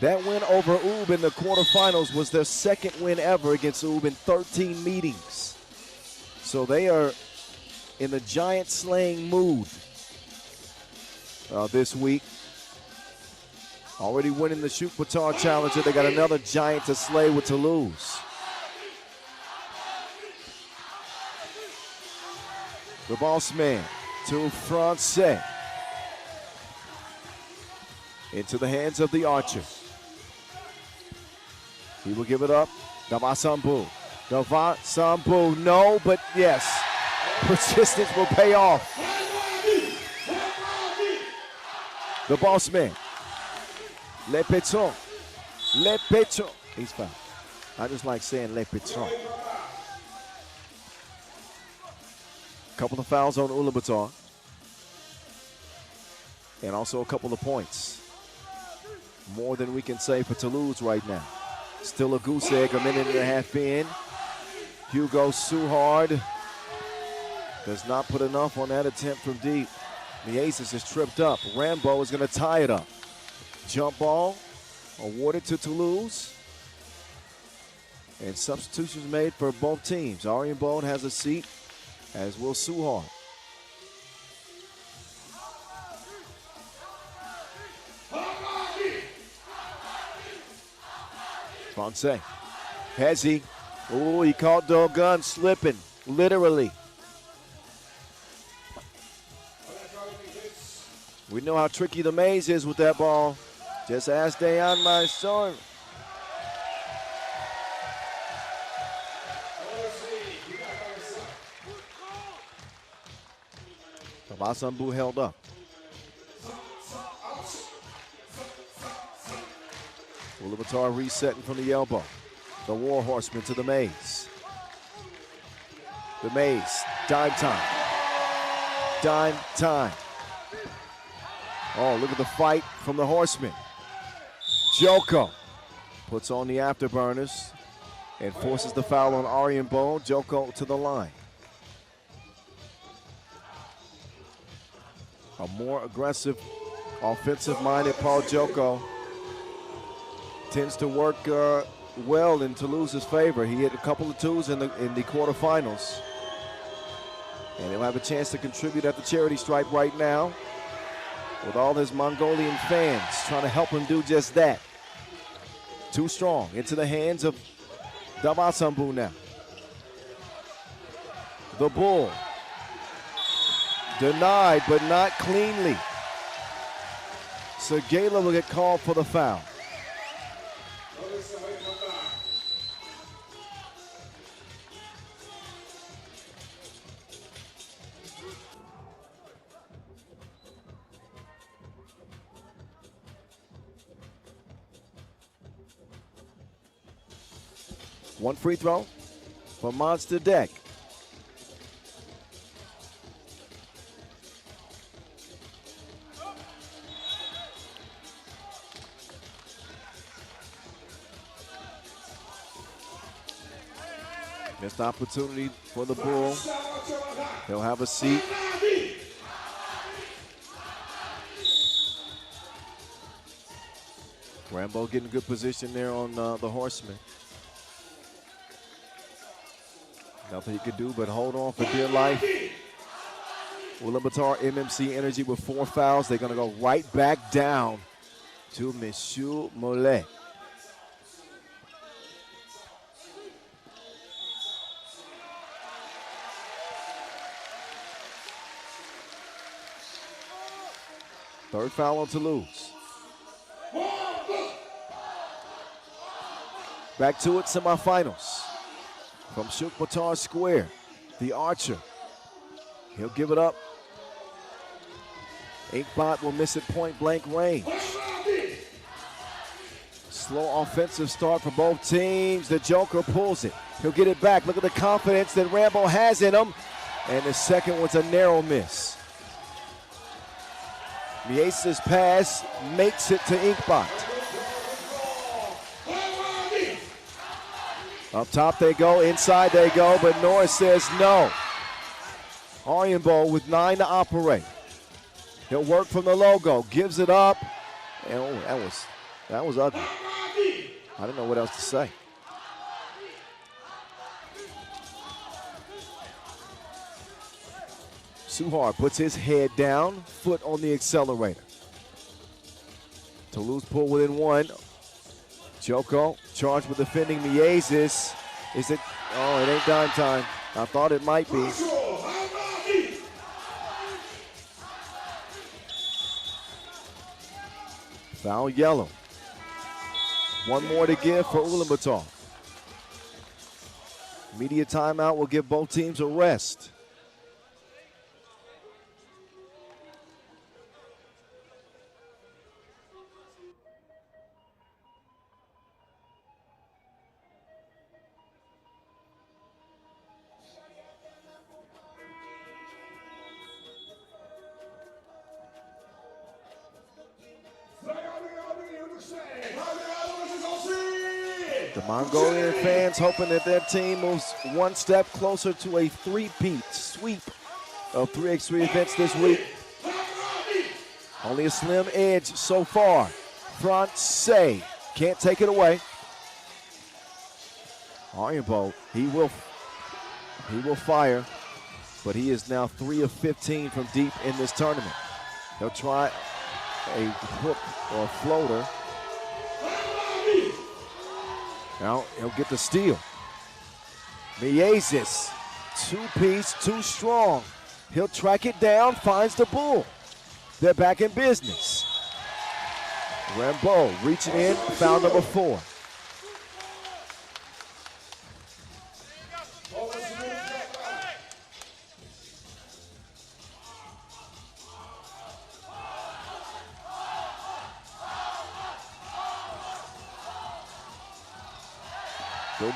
A: That win over UB in the quarterfinals was their second win ever against UB in 13 meetings. So they are in the giant slaying mood this week. Already winning the Shoot Batar Challenger. They got another giant to slay with Toulouse. The boss man to Francais. Into the hands of the archer. He will give it up. Davasambu. Davasambu, no, but yes. Persistence will pay off. The boss man. Le Petron. Le Petron. He's fouled. I just like saying Le Petron. Couple of fouls on Ulaanbaatar. And also a couple of points. More than we can say for Toulouse right now. Still a goose egg, a minute and a half in. Hugo Suhard does not put enough on that attempt from deep. Miezes is tripped up. Rambo is going to tie it up. Jump ball awarded to Toulouse. And substitutions made for both teams. Arjen Bode has a seat, as will Suhard. Francais. Has he? Oh, he caught Dogun slipping, literally. We know how tricky the maze is with that ball. Just ask Dayan my son. Basambu held up. Ulaanbaatar resetting from the elbow. The War Horseman to the maze. The maze. Dime time. Dime time. Oh, look at the fight from the Horseman. Joko puts on the afterburners and forces the foul on Arjen Bode. Joko to the line. A more aggressive, offensive-minded Paul Joko tends to work well in Toulouse's favor. He hit a couple of twos in the quarterfinals. And he'll have a chance to contribute at the charity stripe right now with all his Mongolian fans trying to help him do just that. Too strong. Into the hands of Davasambu now. The Bull. Denied, but not cleanly. Segala will get called for the foul. One free throw for Monster Deck. Missed opportunity for the Bull. He'll have a seat. Rambo getting good position there on the Horseman. Nothing he could do but hold on for dear life. Ulaanbaatar MMC Energy with 4 fouls. They're going to go right back down to Monsieur Mollet. Third foul on Toulouse. Back to it, semifinals. From Ulaanbaatar Square, the Archer. He'll give it up. Inkbot will miss it point blank range. Slow offensive start for both teams. The Joker pulls it. He'll get it back. Look at the confidence that Rambo has in him. And the second one's a narrow miss. Miesa's pass makes it to Inkbot. Up top they go, inside they go, but Norris says no. Arianbo with 9 to operate. He'll work from the logo, gives it up. And that was ugly. I don't know what else to say. Suhar puts his head down, foot on the accelerator. Toulouse pull within 1. Joko charged with defending Miezis. Is it? Oh, it ain't dime time. I thought it might be. Foul yellow. 1 more to give for Ulaanbaatar. Media timeout will give both teams a rest. The Mongolian fans hoping that their team moves 1 step closer to a three-peat sweep of 3x3 events this week. Only a slim edge so far. Francais can't take it away. Arianbo, he will fire, but he is now 3 of 15 from deep in this tournament. He'll try a hook or a floater. Now he'll get the steal. Miezis, 2-piece, too strong. He'll track it down, finds the bull. They're back in business. Rambo reaching in, foul number 4.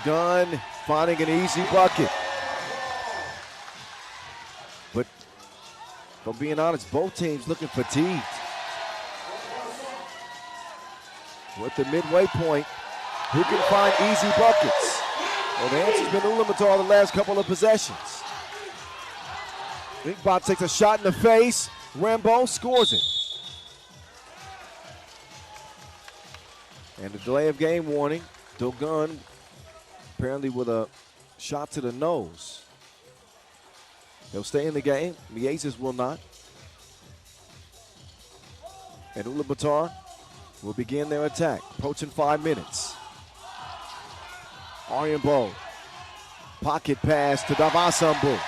A: Gunn finding an easy bucket. But if I'm being honest, both teams looking fatigued. We're at the midway point. Who can find easy buckets? Well, the answer's been Ulaanbaatar the last couple of possessions. Inkbot takes a shot in the face. Rambo scores it. And the delay of game warning. Dogun apparently with a shot to the nose. He'll stay in the game. Miezis will not. And Ulaanbaatar will begin their attack. Approaching 5 minutes. Arianbo. Pocket pass to Davasambu.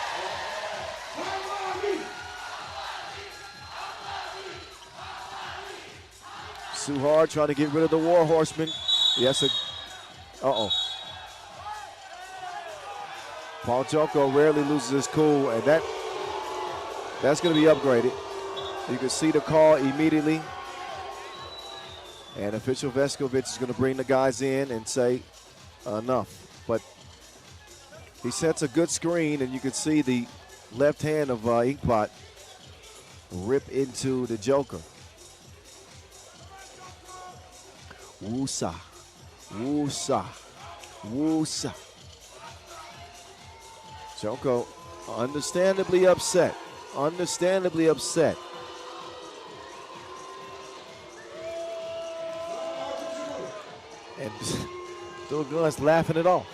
A: Suhar trying to get rid of the War Horseman. Yes, uh-oh. Paul Joko rarely loses his cool, and that's going to be upgraded. You can see the call immediately. And official Vescovic is going to bring the guys in and say enough. But he sets a good screen, and you can see the left hand of Inkbot rip into the Joker. Woosa, woosa, woosa. Joko understandably upset. Understandably upset. And Dogun's laughing it off.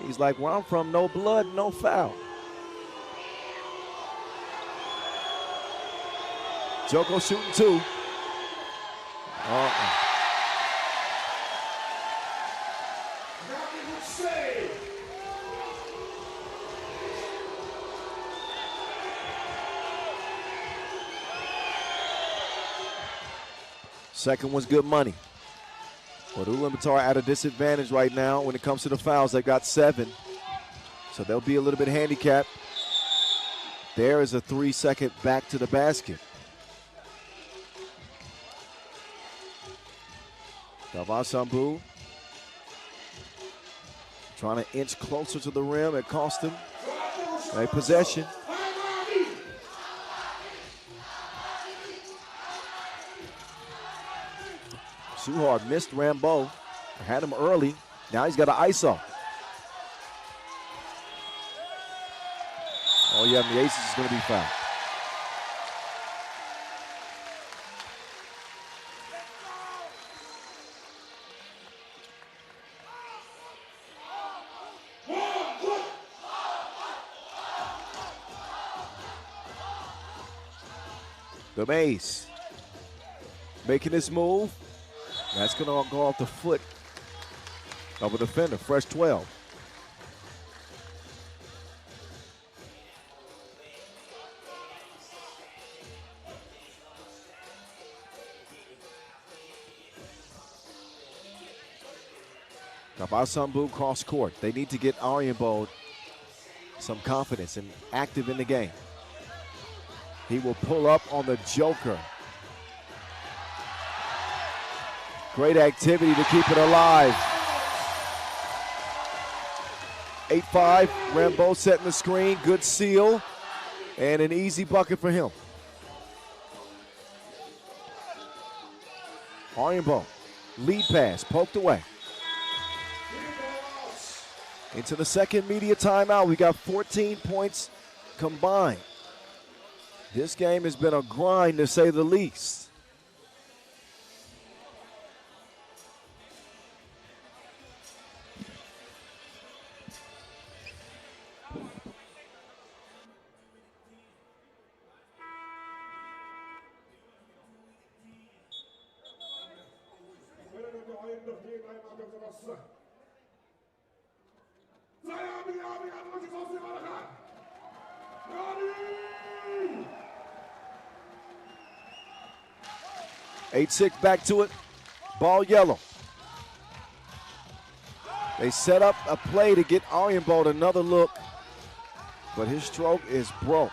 A: He's like, where I'm from, no blood, no foul. Joko shooting 2. Second one's good money. But Ulaanbaatar at a disadvantage right now when it comes to the fouls. They've got 7. So they'll be a little bit handicapped. There is a 3-second back to the basket. Davasambu trying to inch closer to the rim. It cost him a possession. Suhard missed Rambo. Had him early. Now he's got an ISO. Oh yeah, the Aces is going to be fouled. The Mace making this move. That's going to go off the foot of a defender, fresh 12. Davasambu cross court. They need to get Ulaanbaatar some confidence and active in the game. He will pull up on the Joker. Great activity to keep it alive. 8-5, Rambo setting the screen, good seal, and an easy bucket for him. Ulaanbaatar, lead pass, poked away. Into the second media timeout, we got 14 points combined. This game has been a grind to say the least. Eight-6 back to it. Ball yellow. They set up a play to get Ulaanbaatar another look, but his stroke is broke.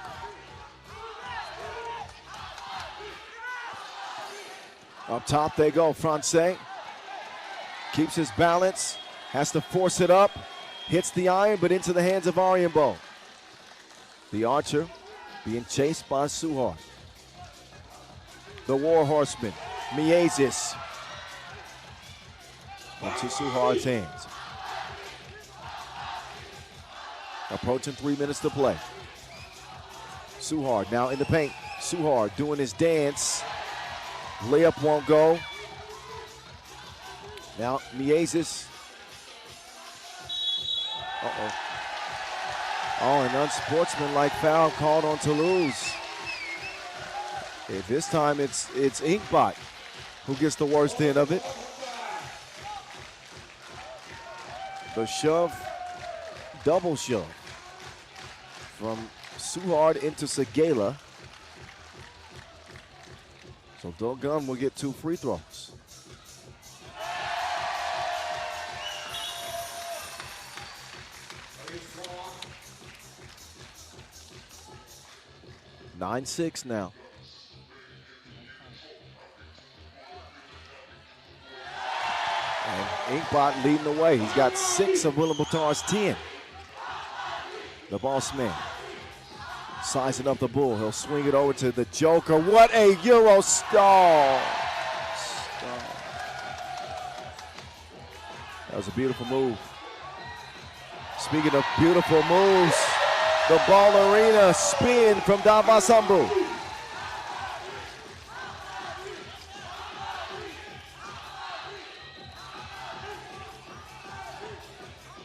A: Up top they go. Francais keeps his balance, has to force it up, hits the iron, but into the hands of Ulaanbaatar. The Archer being chased by Suhard. The War Horseman, Miezis, into Suhard's hands. Approaching 3 minutes to play. Suhard now in the paint. Suhard doing his dance. Layup won't go. Now Miezis. Oh, an unsportsmanlike foul called on Toulouse. This time it's Inkbot who gets the worst end of it. The shove, double shove from Suhard into Segala. So Dogun will get 2 free throws. (9-6) now. And Inkbot leading the way. He's got 6 of Ulaanbaatar's 10. The boss man sizing up the bull. He'll swing it over to the Joker. What a Euro stall. That was a beautiful move. Speaking of beautiful moves, the ball arena spin from Davasambu.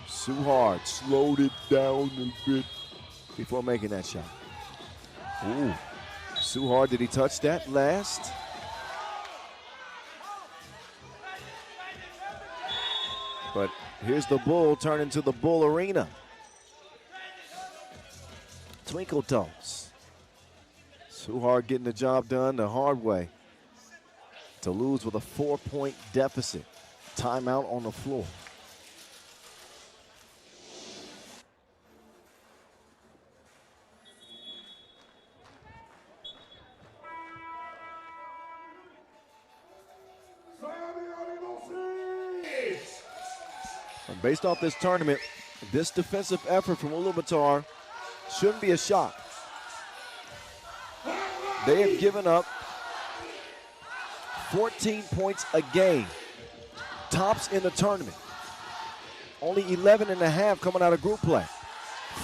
A: Suhard slowed it down a bit before making that shot. Ooh, Suhar, did he touch that last? But here's the Bull turn into the Bull Arena. Twinkle Toes. Suhar getting the job done the hard way. To lose with a 4-point deficit. Timeout on the floor. And based off this tournament, this defensive effort from Ulaanbaatar shouldn't be a shock. They have given up 14 points a game. Tops in the tournament. Only 11.5 coming out of group play.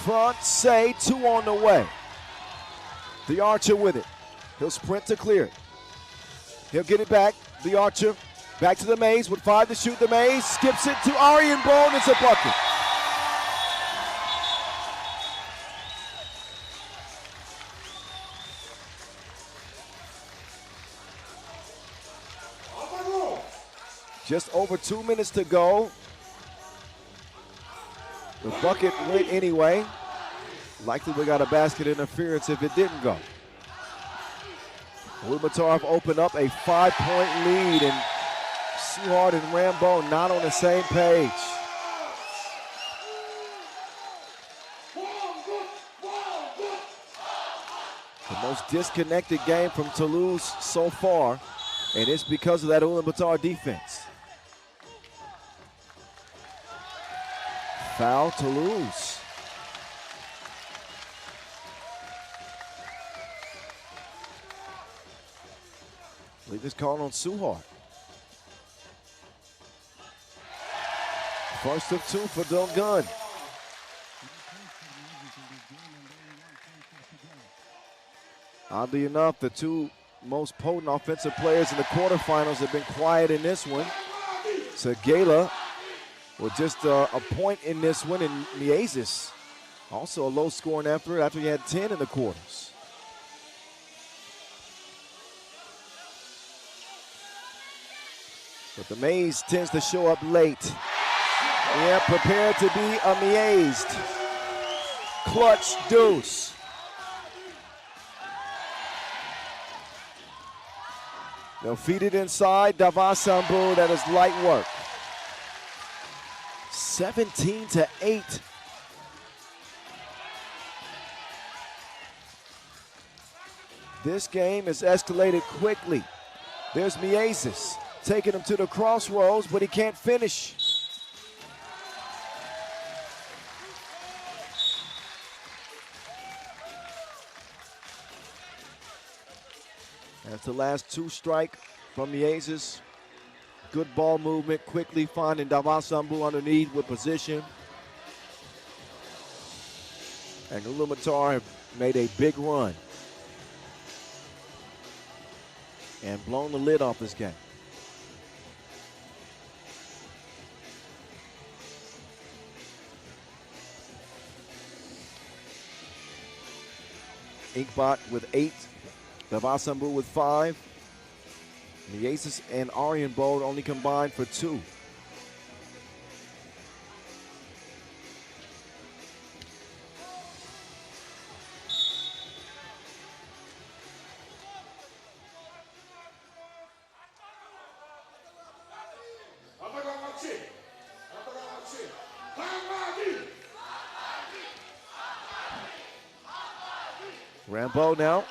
A: Front say 2 on the way. The Archer with it. He'll sprint to clear it. He'll get it back. The Archer back to the Maze with 5 to shoot. The Maze skips it to Arjen Bone. It's a bucket. Just over 2 minutes to go. The bucket went anyway. Likely we got a basket interference if it didn't go. Ulaanbaatar opened up a 5-point lead, and Suhar and Rambo not on the same page. The most disconnected game from Toulouse so far, and it's because of that Ulaanbaatar defense. Foul Toulouse. I believe it's called on Suhar. First of 2 for Dogun. Oddly enough, the 2 most potent offensive players in the quarterfinals have been quiet in this one. Segala with just a point in this one, and Miezis also a low-scoring effort after he had 10 in the quarters. But the Maze tends to show up late. Yeah, prepared to be amazed. Clutch deuce. They'll feed it inside. Davasambu, that is light work. 17-8. This game has escalated quickly. There's Miezis taking him to the crossroads, but he can't finish. That's the last 2 strike from Miezis. Good ball movement, quickly finding Davasambu underneath with position. And Ulaanbaatar have made a big run and blown the lid off this game. Inkbot with 8, Davasambu with 5. Miezis and Arjen Bode only combined for 2. Rambo now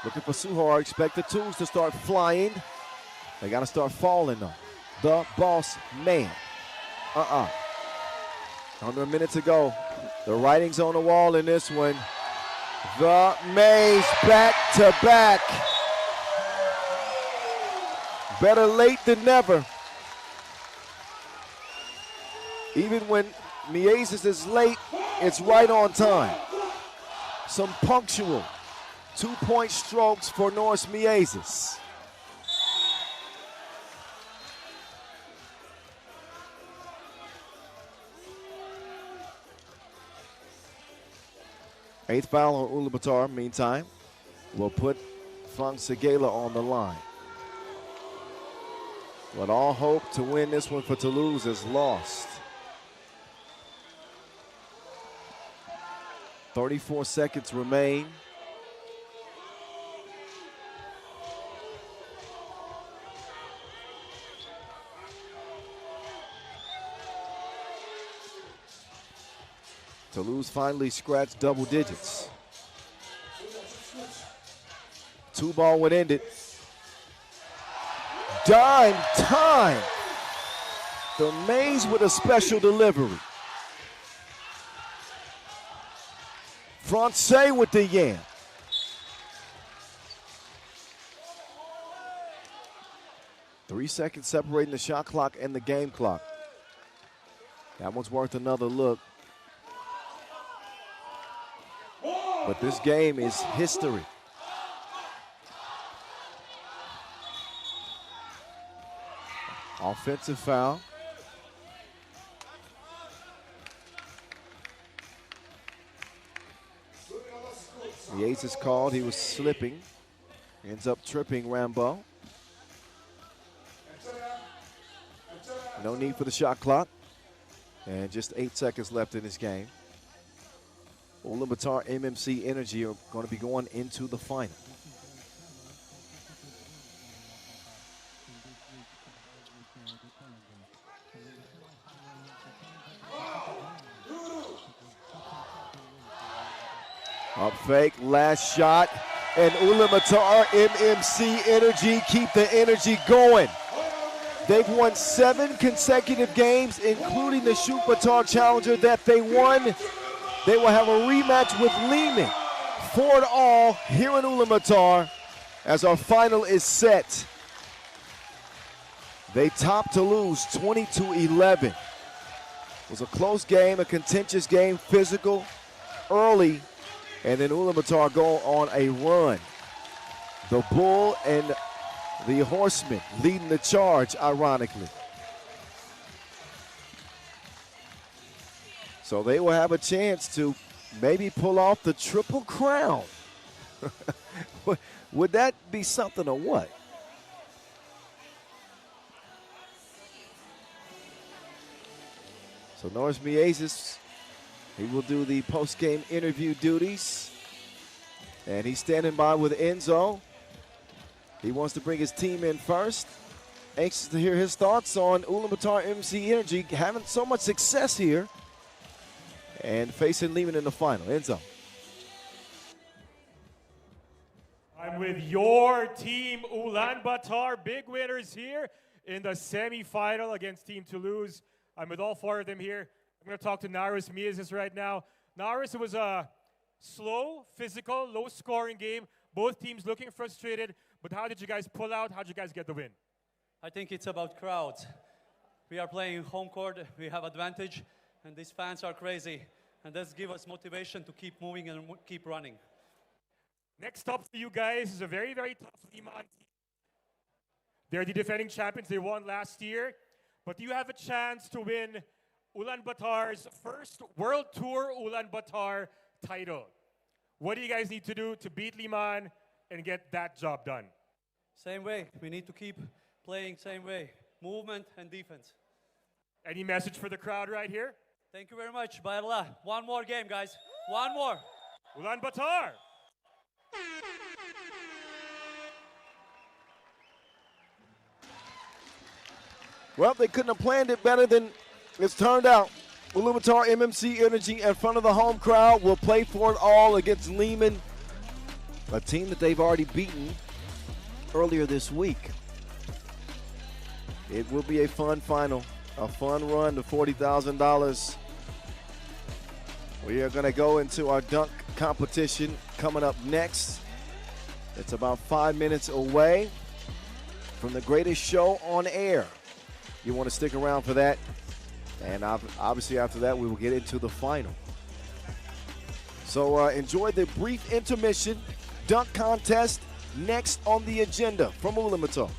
A: looking for Suhar. Expect the 2s to start flying. They got to start falling though. The boss man. Under a minute to go. The writing's on the wall in this one. The Maze back to back. Better late than never. Even when Miezis is late, it's right on time. Some punctual 2-point strokes for Norris Miezis. Eighth foul on Ulaanbaatar, meantime. will put Frank Segela on the line. But all hope to win this one for Toulouse is lost. 34 seconds remain. Toulouse finally scratched double digits. 2-ball would end it. Dime time. The Mays with a special delivery. Francais with the yam. Three seconds separating the shot clock and the game clock. That one's worth another look. But this game is history. Offensive foul. The ace is called. He was slipping. Ends up tripping Rambo. No need for the shot clock. And just 8 seconds left in this game. Ulaanbaatar MMC Energy are going to be going into the final. Up fake, last shot, and Ulaanbaatar MMC Energy keep the energy going. They've won 7 consecutive games, including the Shoot Batar Challenger that they won. They will have a rematch with Lehman. 4-all here in Ulaanbaatar as our final is set. They topped Toulouse 20-11. It was a close game, a contentious game, physical, early, and then Ulaanbaatar go on a run. The Bull and the Horseman leading the charge, ironically. So they will have a chance to maybe pull off the Triple Crown. Would that be something or what? So Norris Miezis, he will do the post-game interview duties. And he's standing by with Enzo. He wants to bring his team in first. Anxious to hear his thoughts on Ulaanbaatar MC Energy having so much success here and facing Lehman in the final. Enzo.
E: I'm with your team, Ulaanbaatar. Big winners here in the semi-final against Team Toulouse. I'm with all 4 of them here. I'm going to talk to Norris Miezis right now. Norris, it was a slow, physical, low-scoring game. Both teams looking frustrated. But how did you guys pull out? How did you guys get the win?
G: I think it's about crowds. We are playing home court. We have advantage. And these fans are crazy. And that's give us motivation to keep moving and keep running.
E: Next up for you guys is a very, very tough Lehman team. They're the defending champions. They won last year. But you have a chance to win Ulaanbaatar's first World Tour Ulaanbaatar title. What do you guys need to do to beat Lehman and get that job done?
G: Same way. We need to keep playing same way. Movement and defense.
E: Any message for the crowd right here?
G: Thank you very much, Bayarla. One more game, guys. One more.
E: Ulaanbaatar.
A: Well, they couldn't have planned it better than it's turned out. Ulaanbaatar MMC Energy in front of the home crowd will play for it all against Lehman, a team that they've already beaten earlier this week. It will be a fun final, a fun run to $40,000. We are going to go into our dunk competition coming up next. It's about 5 minutes away from the greatest show on air. You want to stick around for that. And obviously after that, we will get into the final. So enjoy the brief intermission. Dunk contest next on the agenda from Ulaanbaatar.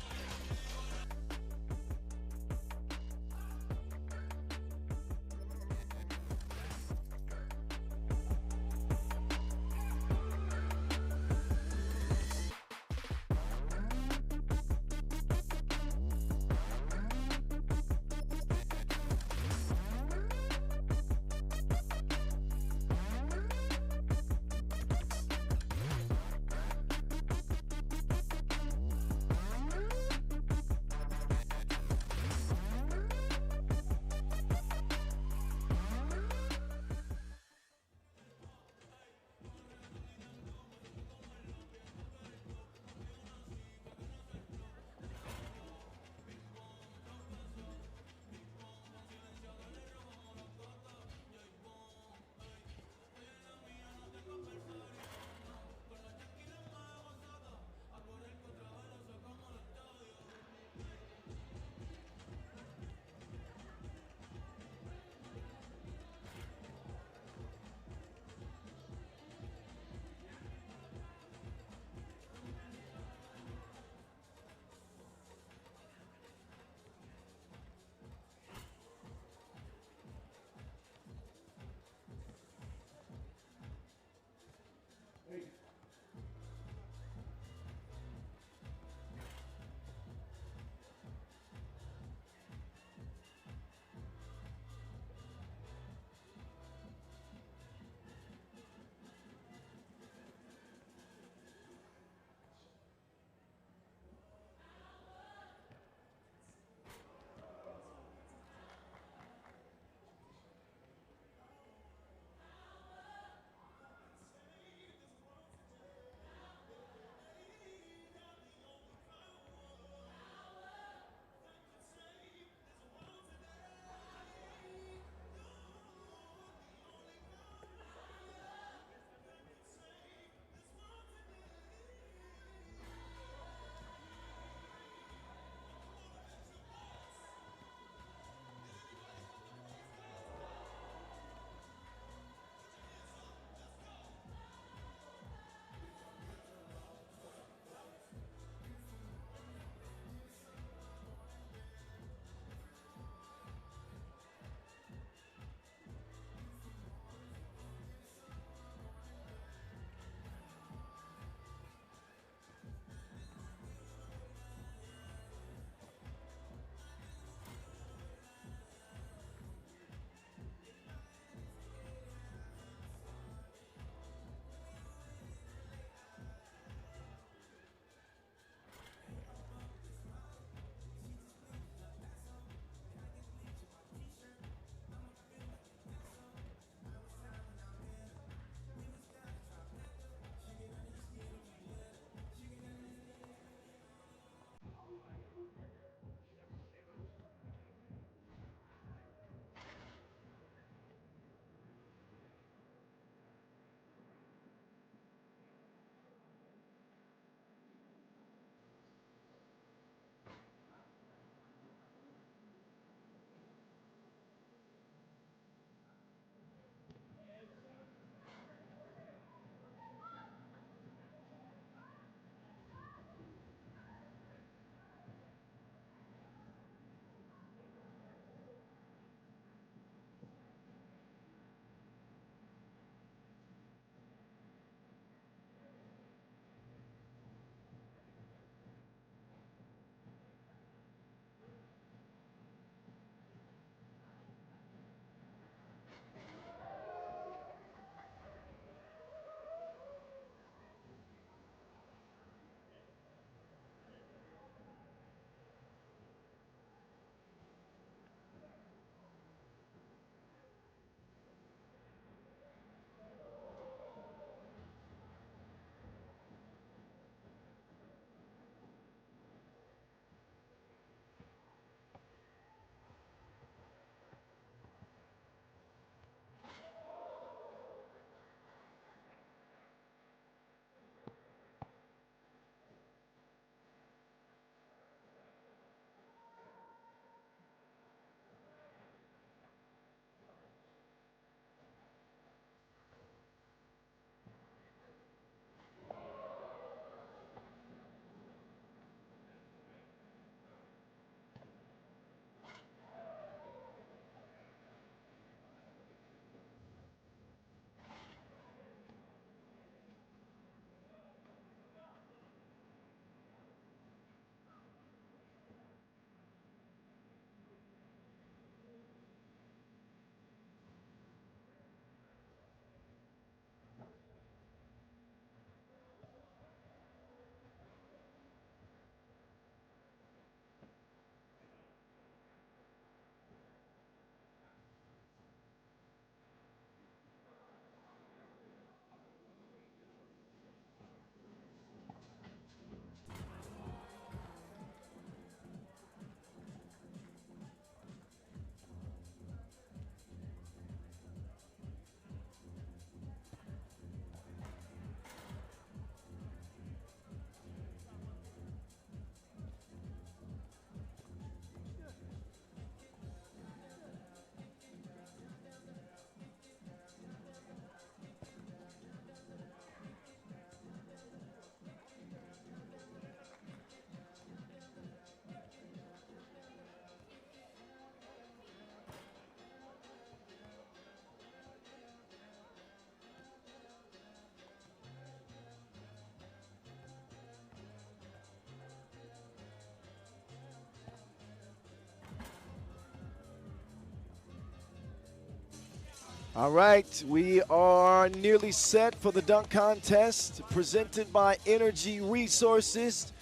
A: All right, we are nearly set for the dunk contest presented by Energy Resources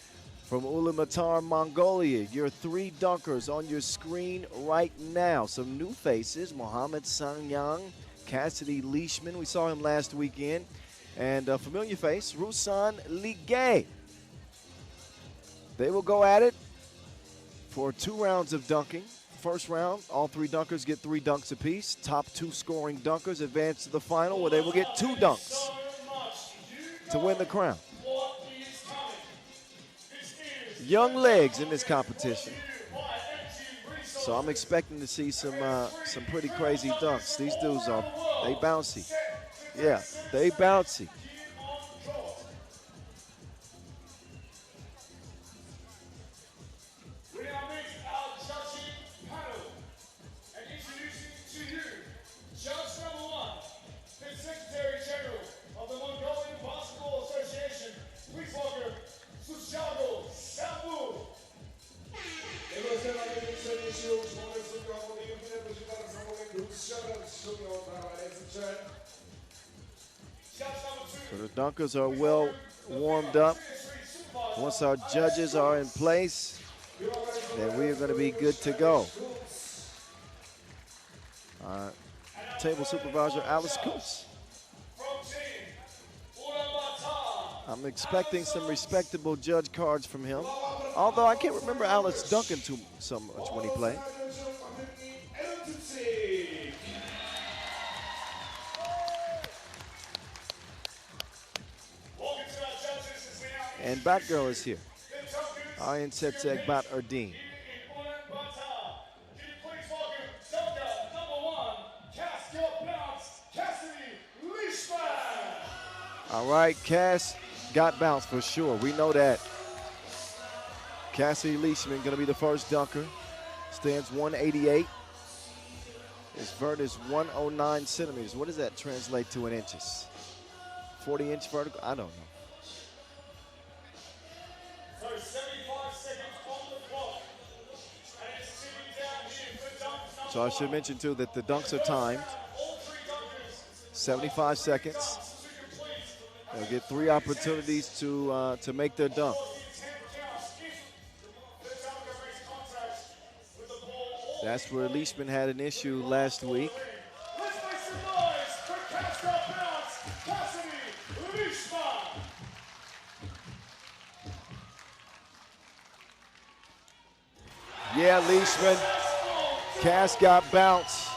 A: from Ulaanbaatar, Mongolia. Your 3 dunkers on your screen right now. Some new faces, Mohamed Sanyang, Cassidy Leishman, we saw him last weekend, and a familiar face, Ruslan Ligay. They will go at it for 2 rounds of dunking. First round, all 3 dunkers get 3 dunks apiece. Top 2 scoring dunkers advance to the final where they will get 2 dunks to win the crown. Young legs in this competition. So I'm expecting to see some pretty crazy dunks. These dudes they bouncy. Yeah, they bouncy. So the dunkers are well warmed up. Once our judges are in place, then we are going to be good to go. Table supervisor Alice Coots. I'm expecting some respectable judge cards from him. Although I can't remember Alice dunking too so much when he played. And Batgirl is here. Ayan Setseg Bat Erdeen. All right, Cass got bounced for sure. We know that. Cassidy Leishman going to be the first dunker. Stands 188. His vert is 109 centimeters. What does that translate to in inches? 40-inch vertical? I don't know.
D: So 75 seconds on the clock. And it's sitting down here for dunk
A: So I should mention too that the dunks are timed. 75 seconds. They'll get 3 opportunities to make their dunk. That's where Leishman had an issue last week.
D: Let's make some noise for Cassidy Leishman.
A: Yeah, Leishman. Cass got bounced.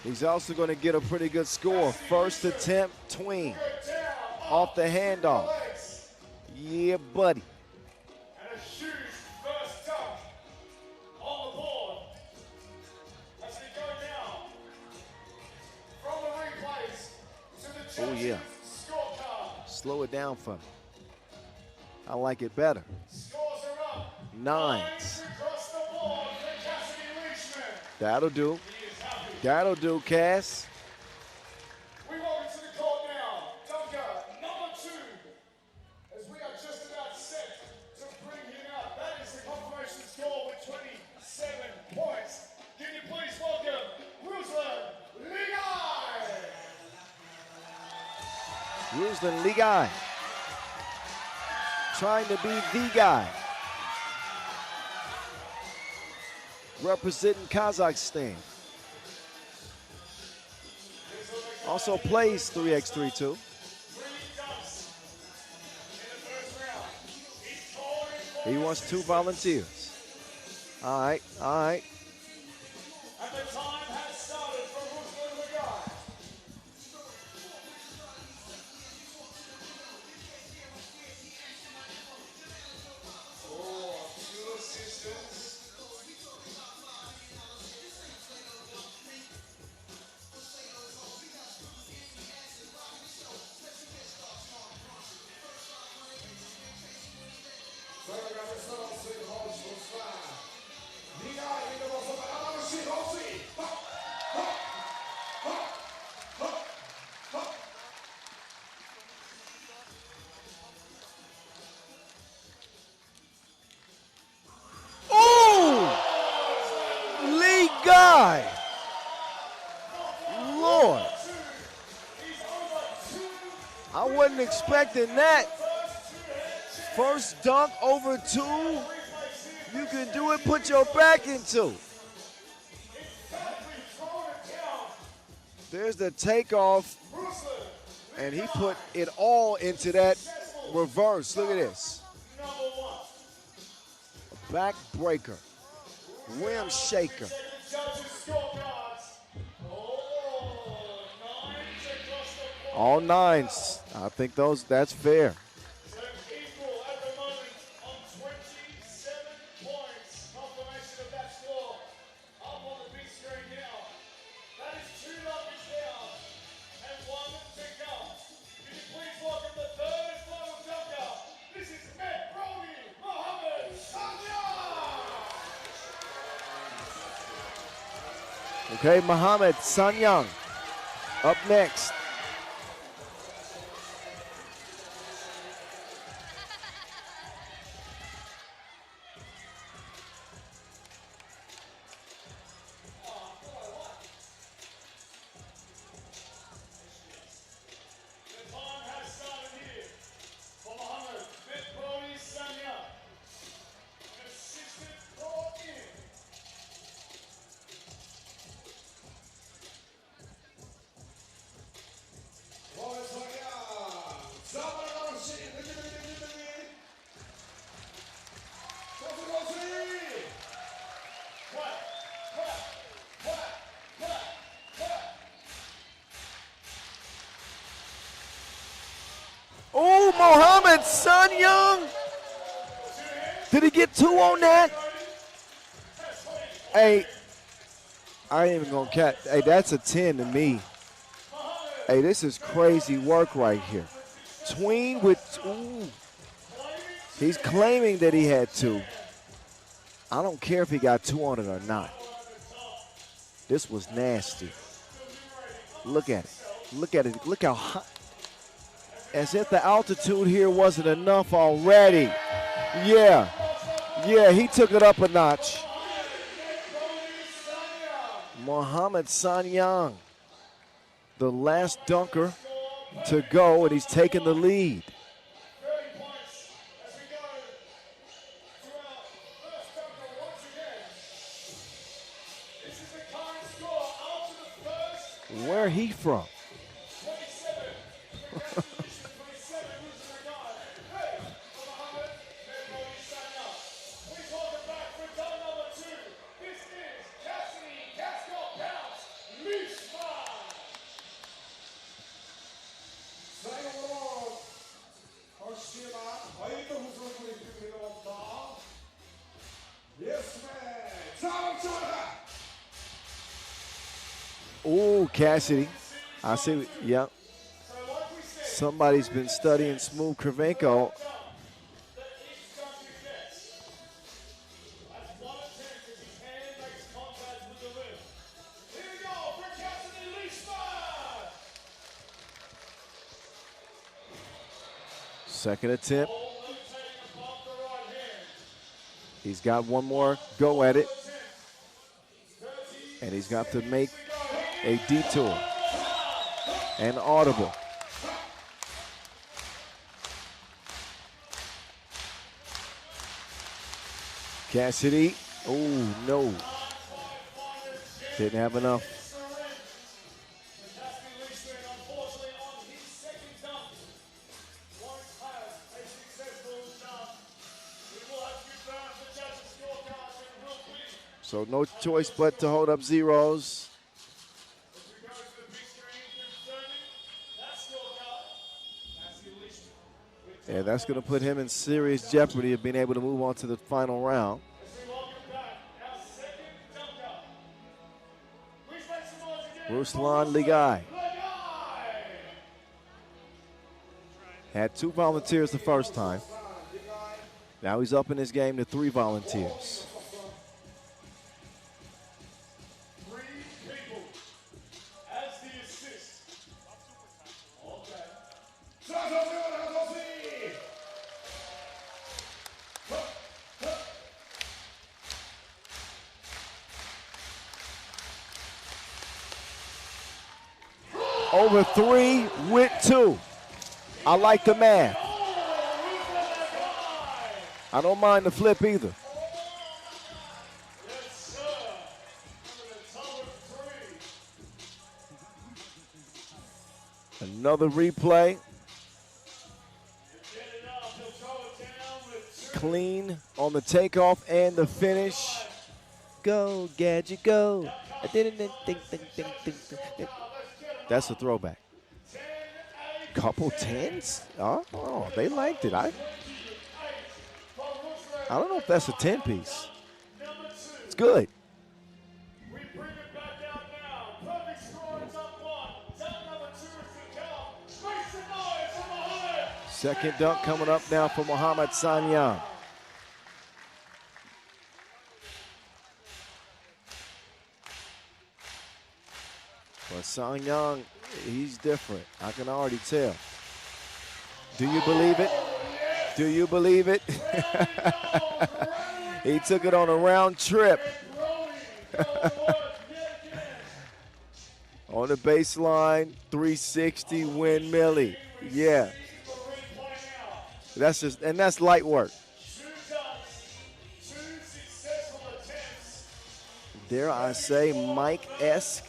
A: He's also going to get a pretty good score. First attempt, tween. Off the handoff. Yeah, buddy.
D: And a huge first dunk on the board. As we go now from the replays to the judges' scorecard.
A: Slow it down for me. I like it better.
D: Scores are up.
A: 9s.
D: Across the board for Cassidy Leishman.
A: That'll do. That'll do, Cass.
D: We welcome to the court now, dunker number 2. As we are just about set to bring him out. That is the confirmation score with 27 points. Can you please welcome Ruslan Ligay?
A: Ruslan Ligay. Trying to be the guy. Representing Kazakhstan. Also plays 3x3 He wants 2 volunteers. All right, all right.
D: And the time has started for Ruslan Ligay. Oh, 2 assistants.
A: Lee Guy. wasn't expecting that. First dunk over 2. You can do it, put your back into. There's the takeoff, and he put it all into that reverse. Look at this. A back breaker, rim shaker. All 9s. I think that's fair. Okay, Mohamed Sanyang up next. Oh, Mohamed Sanyang. Did he get 2 on that? Hey, I ain't even gonna catch. Hey, that's a 10 to me. Hey, this is crazy work right here. Tween with, ooh. He's claiming that he had 2. I don't care if he got 2 on it or not. This was nasty. Look at it. Look at it. Look how hot. As if the altitude here wasn't enough already. Yeah, he took it up a notch. Mohamed Sanyang, the last dunker to go, and he's taking the lead. Where he from? Ooh, Cassidy. I see, yep. Somebody's been studying Smooth Kravenko. Second attempt. He's got one more go at it. And he's got to make a detour. And audible. Cassidy. Oh, no. Didn't have enough. So no choice but to hold up zeros. And that's going to put him in serious jeopardy of being able to move on to the final round. Ruslan Ligai had 2 volunteers the first time. Now he's up in his game to 3 volunteers. Over 3 with 2. I like the math. I don't mind the flip either. Another replay. Clean on the takeoff and the finish. Go, Gadget, go. That's a throwback. Couple tens? Oh, they liked it. I don't know if that's a 10-piece. It's good. Second dunk coming up now for Mohamed Sanyang. But Sanyang, he's different. I can already tell. Do you believe it? Do you believe it? He took it on a round trip. On the baseline, 360 windmilly. Yeah. That's just, and that's light work. Dare I say, Mike-esque.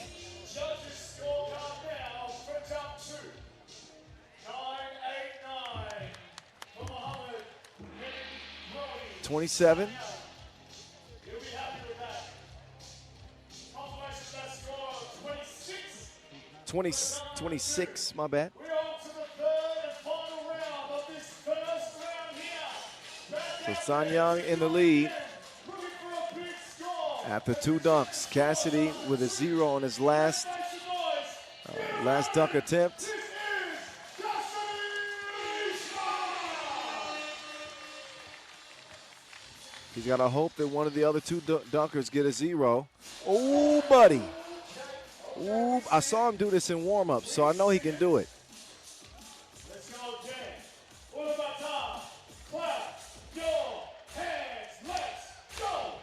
A: 27. 26, my bad. So Sanyang in the lead after 2 dunks. Cassidy with a 0 on his last dunk attempt. He's got to hope that one of the other 2 dunkers get a 0. Oh, buddy. Ooh, I saw him do this in warm-up, so I know he can do it.
D: Let's go, Jay. Ulaanbaatar, clap your hands. Let's go.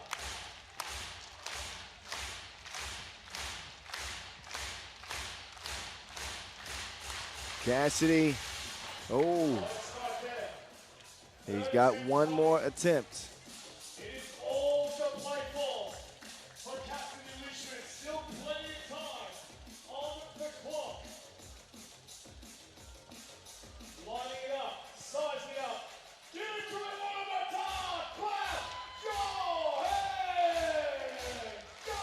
A: Cassidy. Oh. He's got one more attempt.
D: It is all to play for. For Captain Elisha, it's still plenty of time on the clock. Lining it up, sizing it up. Give it to him, Ulaanbaatar. Clap your hands. Go.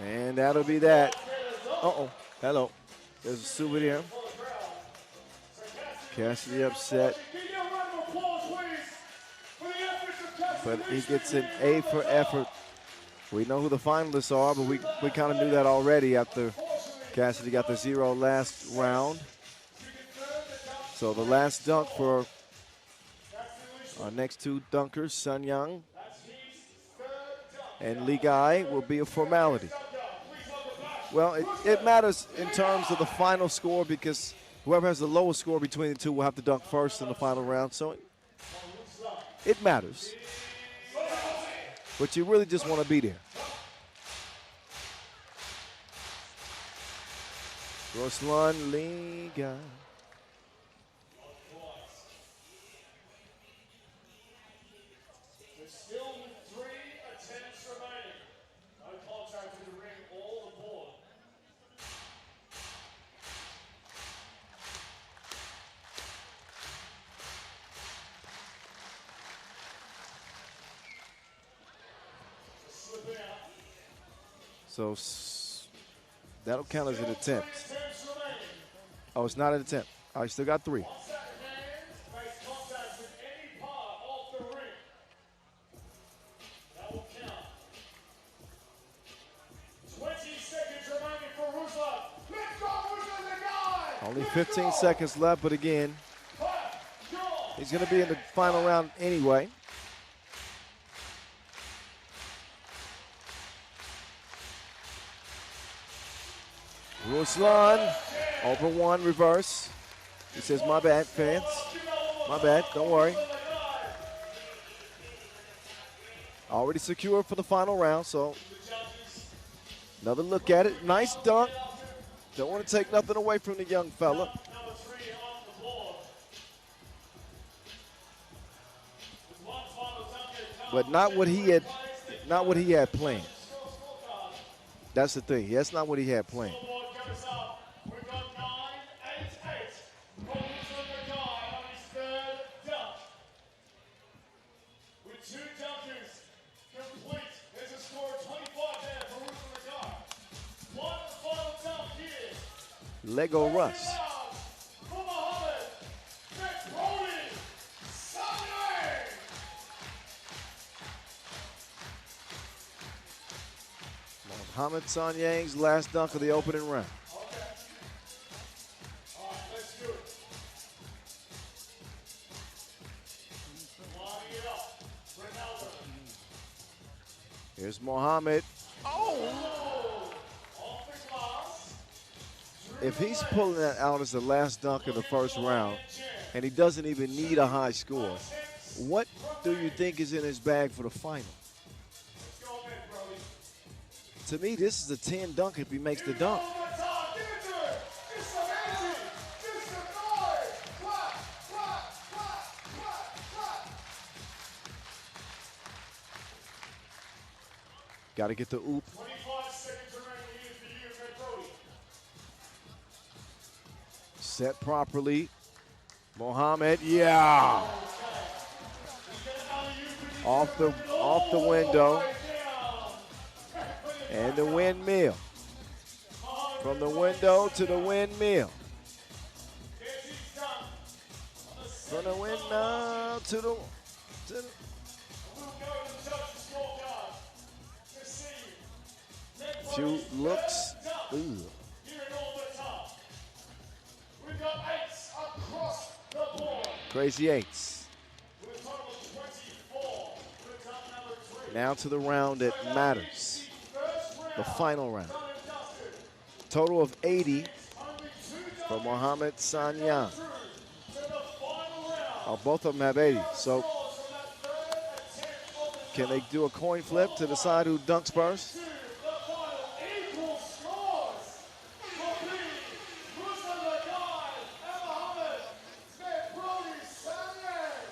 A: And that'll be that. Uh-oh. Hello. There's a souvenir. Cassidy upset. But he gets an A for effort. We know who the finalists are, but we kind of knew that already after Cassidy got the 0 last round. So the last dunk for our next 2 dunkers, Sanyang and Ligai, will be a formality. Well, it matters in terms of the final score because whoever has the lowest score between the 2 will have to dunk first in the final round. So it matters. But you really just want to be there. Ruslan Ligai.
D: There's still 3 attempts remaining. No contact in the ring or the board. Slipping out.
A: So that'll count as an attempt.
D: Attempts remaining.
A: Oh, it's not an attempt. I still got 3.
D: Second hands makes contact with any part of the ring. That will count. 20 seconds remaining for Ruslan. Let's go, Ruslan, the guy!
A: Only 15 seconds left, but again, he's going to be in the final round anyway. Ruslan, over 1, reverse. He says, my bad, fans. My bad, don't worry. Already secure for the final round, so another look at it. Nice dunk. Don't want to take nothing away from the young fella.
D: Number 3 on the board. With one final dunk
A: But not what he had planned. That's the thing. That's not what he had planned.
D: Scoreboard goes up. We've got 9-8-8. Robinson Mackay on his third dunk. With 2 dunkers complete. There's a score of 25 there for Robinson Mackay. One final dunk here.
A: Lego Russ.
D: For Mohammed. That's Brody. Sunday.
A: Mohamed Sanyang's last dunk of the opening round.
D: Okay. All right, let's do it. Lining it up. Ronaldo.
A: Here's Mohamed.
D: Off the glass.
A: If he's pulling that out as the last dunk of the first round, and he doesn't even need a high score, what do you think is in his bag for the final?
D: Let's go, man, Brody.
A: To me, this is a 10 dunk if he makes the dunk.
D: One more time. Give it to him. Get some energy. Get some noise. Clap, clap, clap, clap, clap.
A: Got to get the oop.
D: 25 seconds remaining here for you, Fred Brody.
A: Set properly. Mohamed, yeah. Off the window. And the windmill. From the window to the windmill. From the window to the few looks. Ooh.
D: Here in Ulaanbaatar. We've got 8s across the board.
A: Crazy eights.
D: With a total of 24. With dunk number 3.
A: Now to the round that matters.
D: First round.
A: The final round.
D: Done and dusted.
A: Total of 80
D: Only 2
A: for
D: dunks
A: Mohamed Sanyang.
D: through to the final round.
A: Oh, both of them have 80. So
D: Scores from that third attempt of the
A: can they do a coin flip to decide who dunks first?
D: to the final equal scores for the Muslim Mackay and Mohammed Brody Sanyang.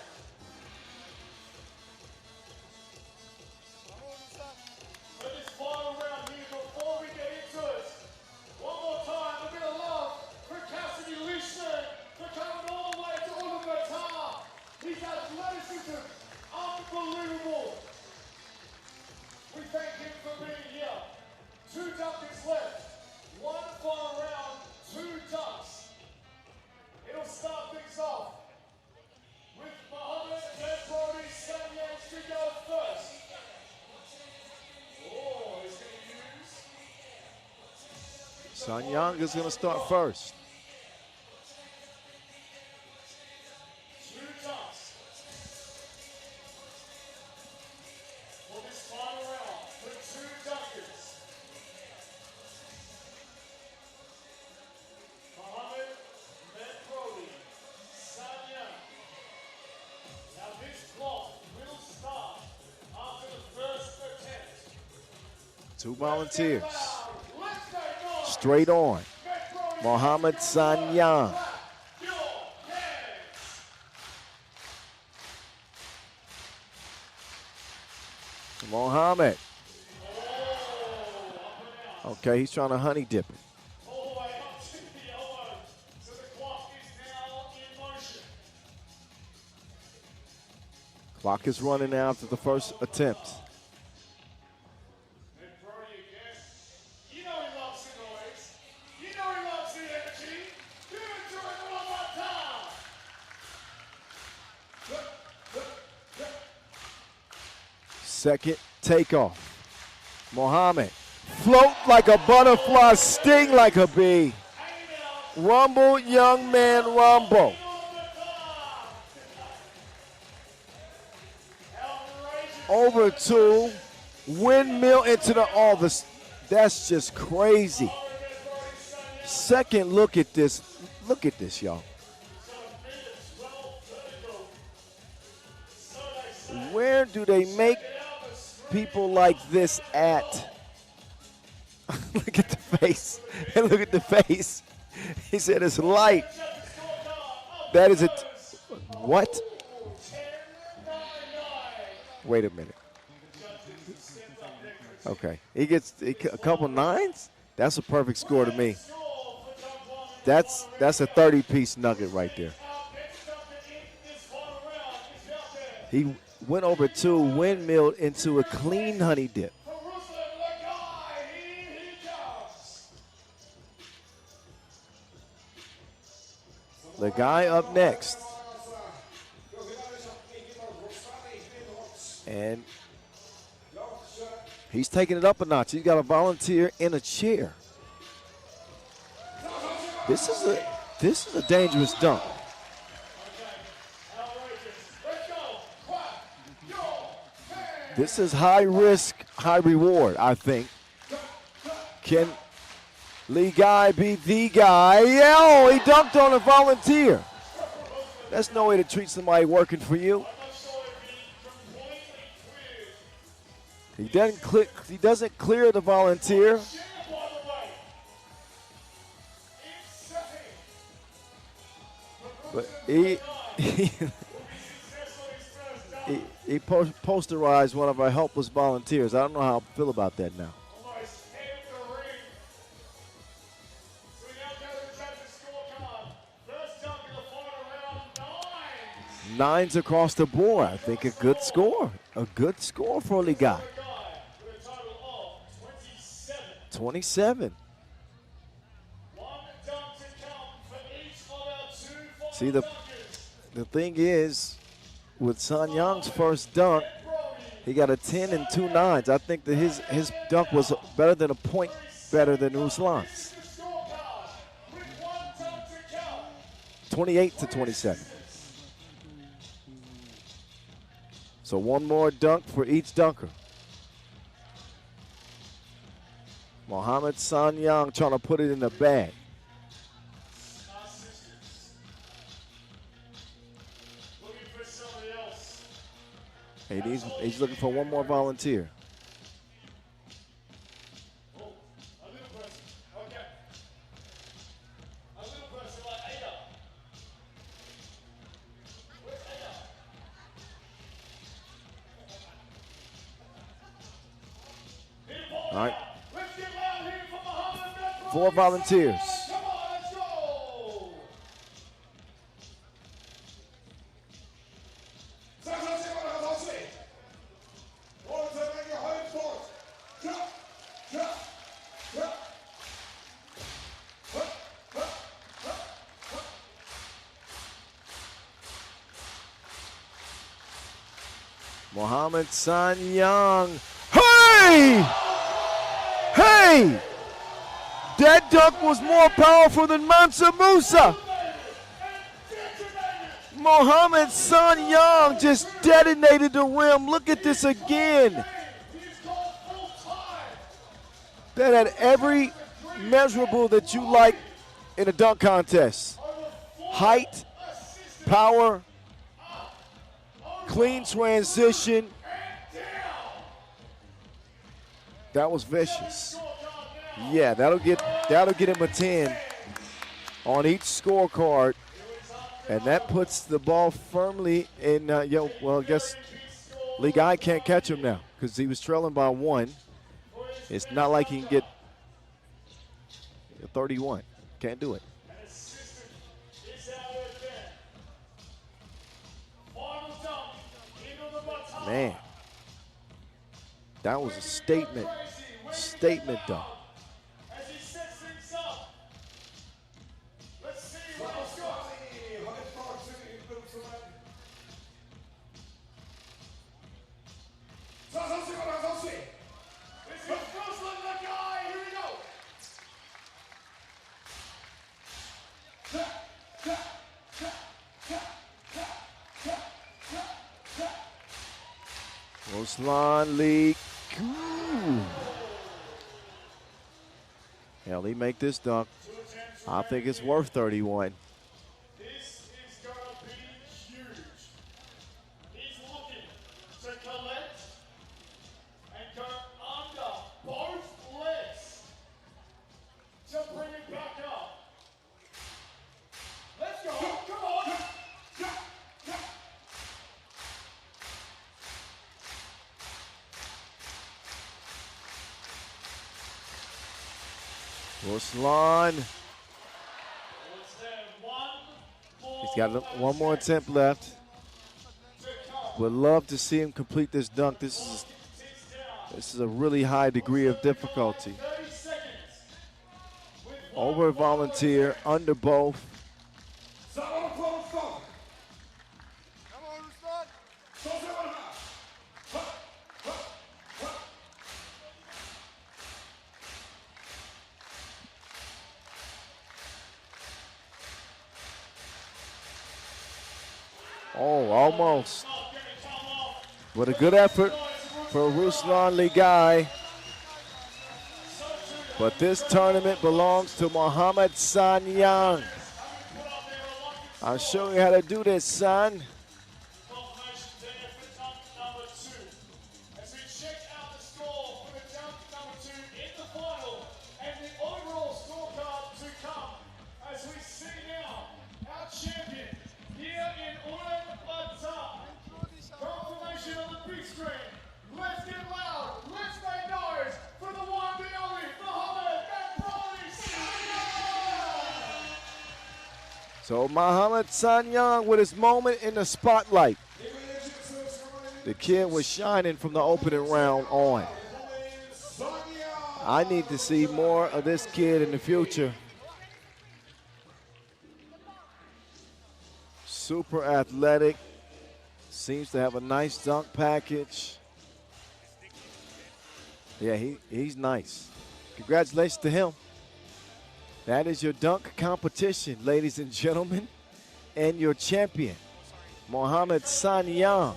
D: For this final round here, before we get into it, one more time, a bit of love for Cassidy Leishman for coming all the way to Ulaanbaatar. His athleticism, unbelievable. We thank him for being here. 2 dunkers left. One final round, 2 dunks. It'll start things off with Mohammed Brody Sanyang to go first. Oh, he's going to use.
A: Sanyang is going to start first.
D: 2 dunks. For this final round, for 2 dunkers. Mohammed Brody Sanyang. Now this clock will start after the first attempt.
A: 2 volunteers.
D: Let's go, guys.
A: Straight on.
D: Brody,
A: Mohamed Sanyang.
D: your hands.
A: Mohamed. Okay, he's trying to honey dip it.
D: All the way up to the elbow. So the clock is now in motion.
A: Clock is running now after the first attempt.
D: And Brody again. You know he loves the noise. You know he loves the energy. Give it to him one more time.
A: Second takeoff. Mohamed. Float like a butterfly, sting like a bee. Rumble, young man, rumble. Over 2. Windmill into the office. That's just crazy. Second look at this. Look at this, y'all. Where do they make people like this at? Look at the face. And look at the face. He said it's light. That is it. What? Wait a minute. Okay. He gets a couple nines? That's a perfect score to me. That's a 30-piece nugget right there. He went over two, windmilled into a clean honey dip. The guy up next. And he's taking it up a notch. He's got a volunteer in a chair. This is a dangerous dunk. This is high risk, high reward, I think. Can Lee Guy be the guy? Yeah, oh, he dunked on a volunteer. That's no way to treat somebody working for you. He doesn't clear the volunteer. But he posterized one of our helpless volunteers. I don't know how I feel about that now. Nines across the board. I think a good score. A good score for Lee Guy. 27. See, the thing is, with Son Young's first dunk, he got a 10 and 2 nines. I think that his dunk was better than a point better than Ruslan's. 28 to 27. So one more dunk for each dunker. Mohamed Son Young trying to put it in the bag. And he's looking for one more volunteer. All right. 4 volunteers. Mohamed Son Young. Hey! Hey! That dunk was more powerful than Mansa Musa. Mohamed Son Young just detonated the rim. Look at this again. That had every measurable that you like in a dunk contest. Height, power, clean transition. That was vicious. Yeah, that'll get him a 10 on each scorecard, and that puts the ball firmly in. Well, I guess Lee Guy can't catch him now because he was trailing by 1. It's not like he can get 31. Can't do it. Man, that was a statement dunk. Ruslan Lee. Hell, he make this dunk. I think it's worth 31.
D: This is going to be huge. He's looking to collect and go under both legs.
A: Ruslan. He's got one more attempt left. Would love to see him complete this dunk. This is a really high degree of difficulty. Over volunteer, under both. Oh, almost. What a good effort for Ruslan Ligai. But this tournament belongs to Mohamed Sanyang. I'll show you how to do this, son. So Mohamed Sanyang with his moment in the spotlight. The kid was shining from the opening round on. I need to see more of this kid in the future. Super athletic. Seems to have a nice dunk package. Yeah, he's nice. Congratulations to him. That is your dunk competition, ladies and gentlemen, and your champion, Mohamed Sanyang.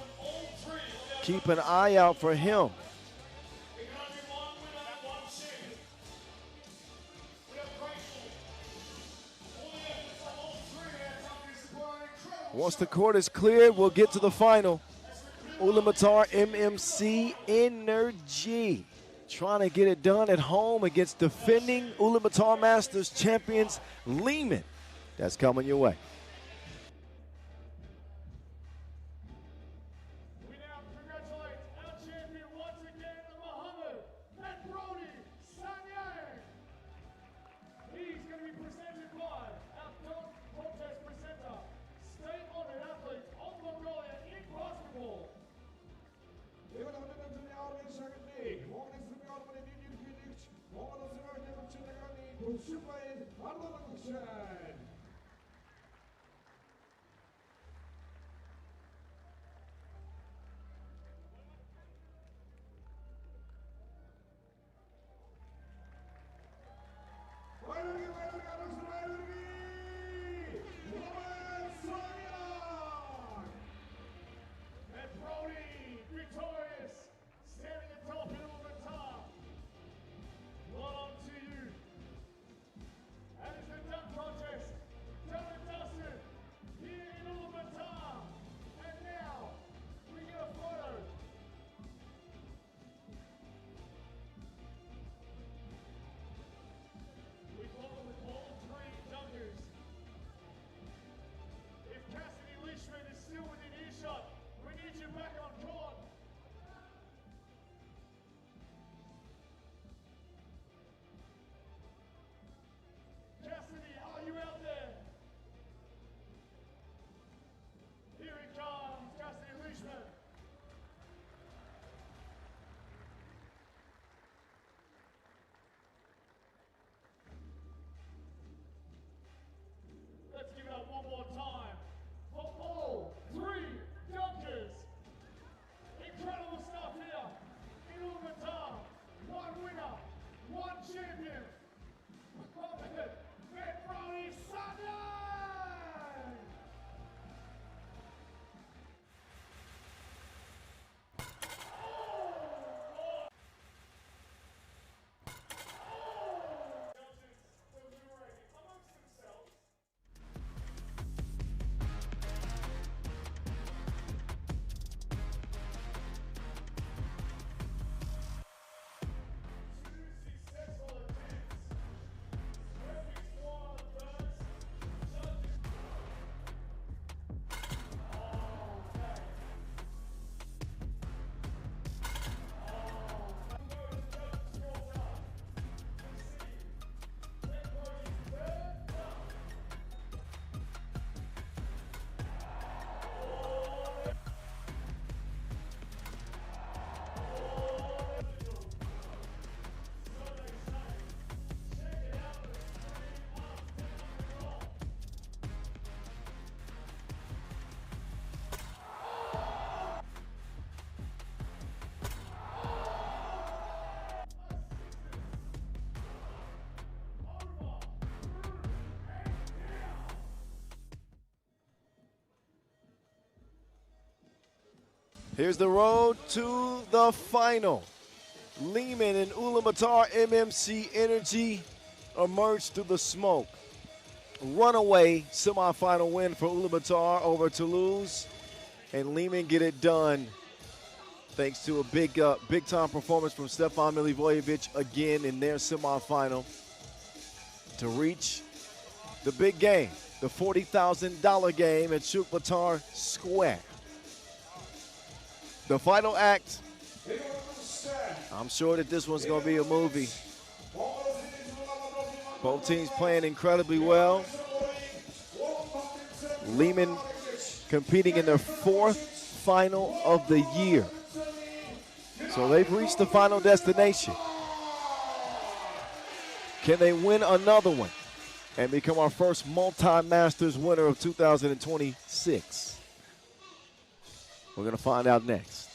A: Keep an eye out for him. Once the court is cleared, we'll get to the final. Ulaanbaatar MMC Energy. Trying to get it done at home against defending Ulaanbaatar Masters champions Lehman. That's coming your way.
D: We now congratulate our champion once again, Mohamed Sanyang. He's going to be presented by our dunk contest presenter, state-honored athlete of Mongolia in basketball.
A: Here's the road to the final. Lehman and Ulaanbaatar MMC Energy emerged through the smoke. Runaway semifinal win for Ulaanbaatar over Toulouse, and Lehman get it done thanks to a big-time performance from Stefan Milivojevic again in their semifinal to reach the big game, the $40,000 game at Ulaanbaatar Square. The final act, I'm sure that this one's going to be a movie. Both teams playing incredibly well. Lehman competing in their 4th final of the year. So they've reached the final destination. Can they win another one and become our first multi-masters winner of 2026? We're going to find out next.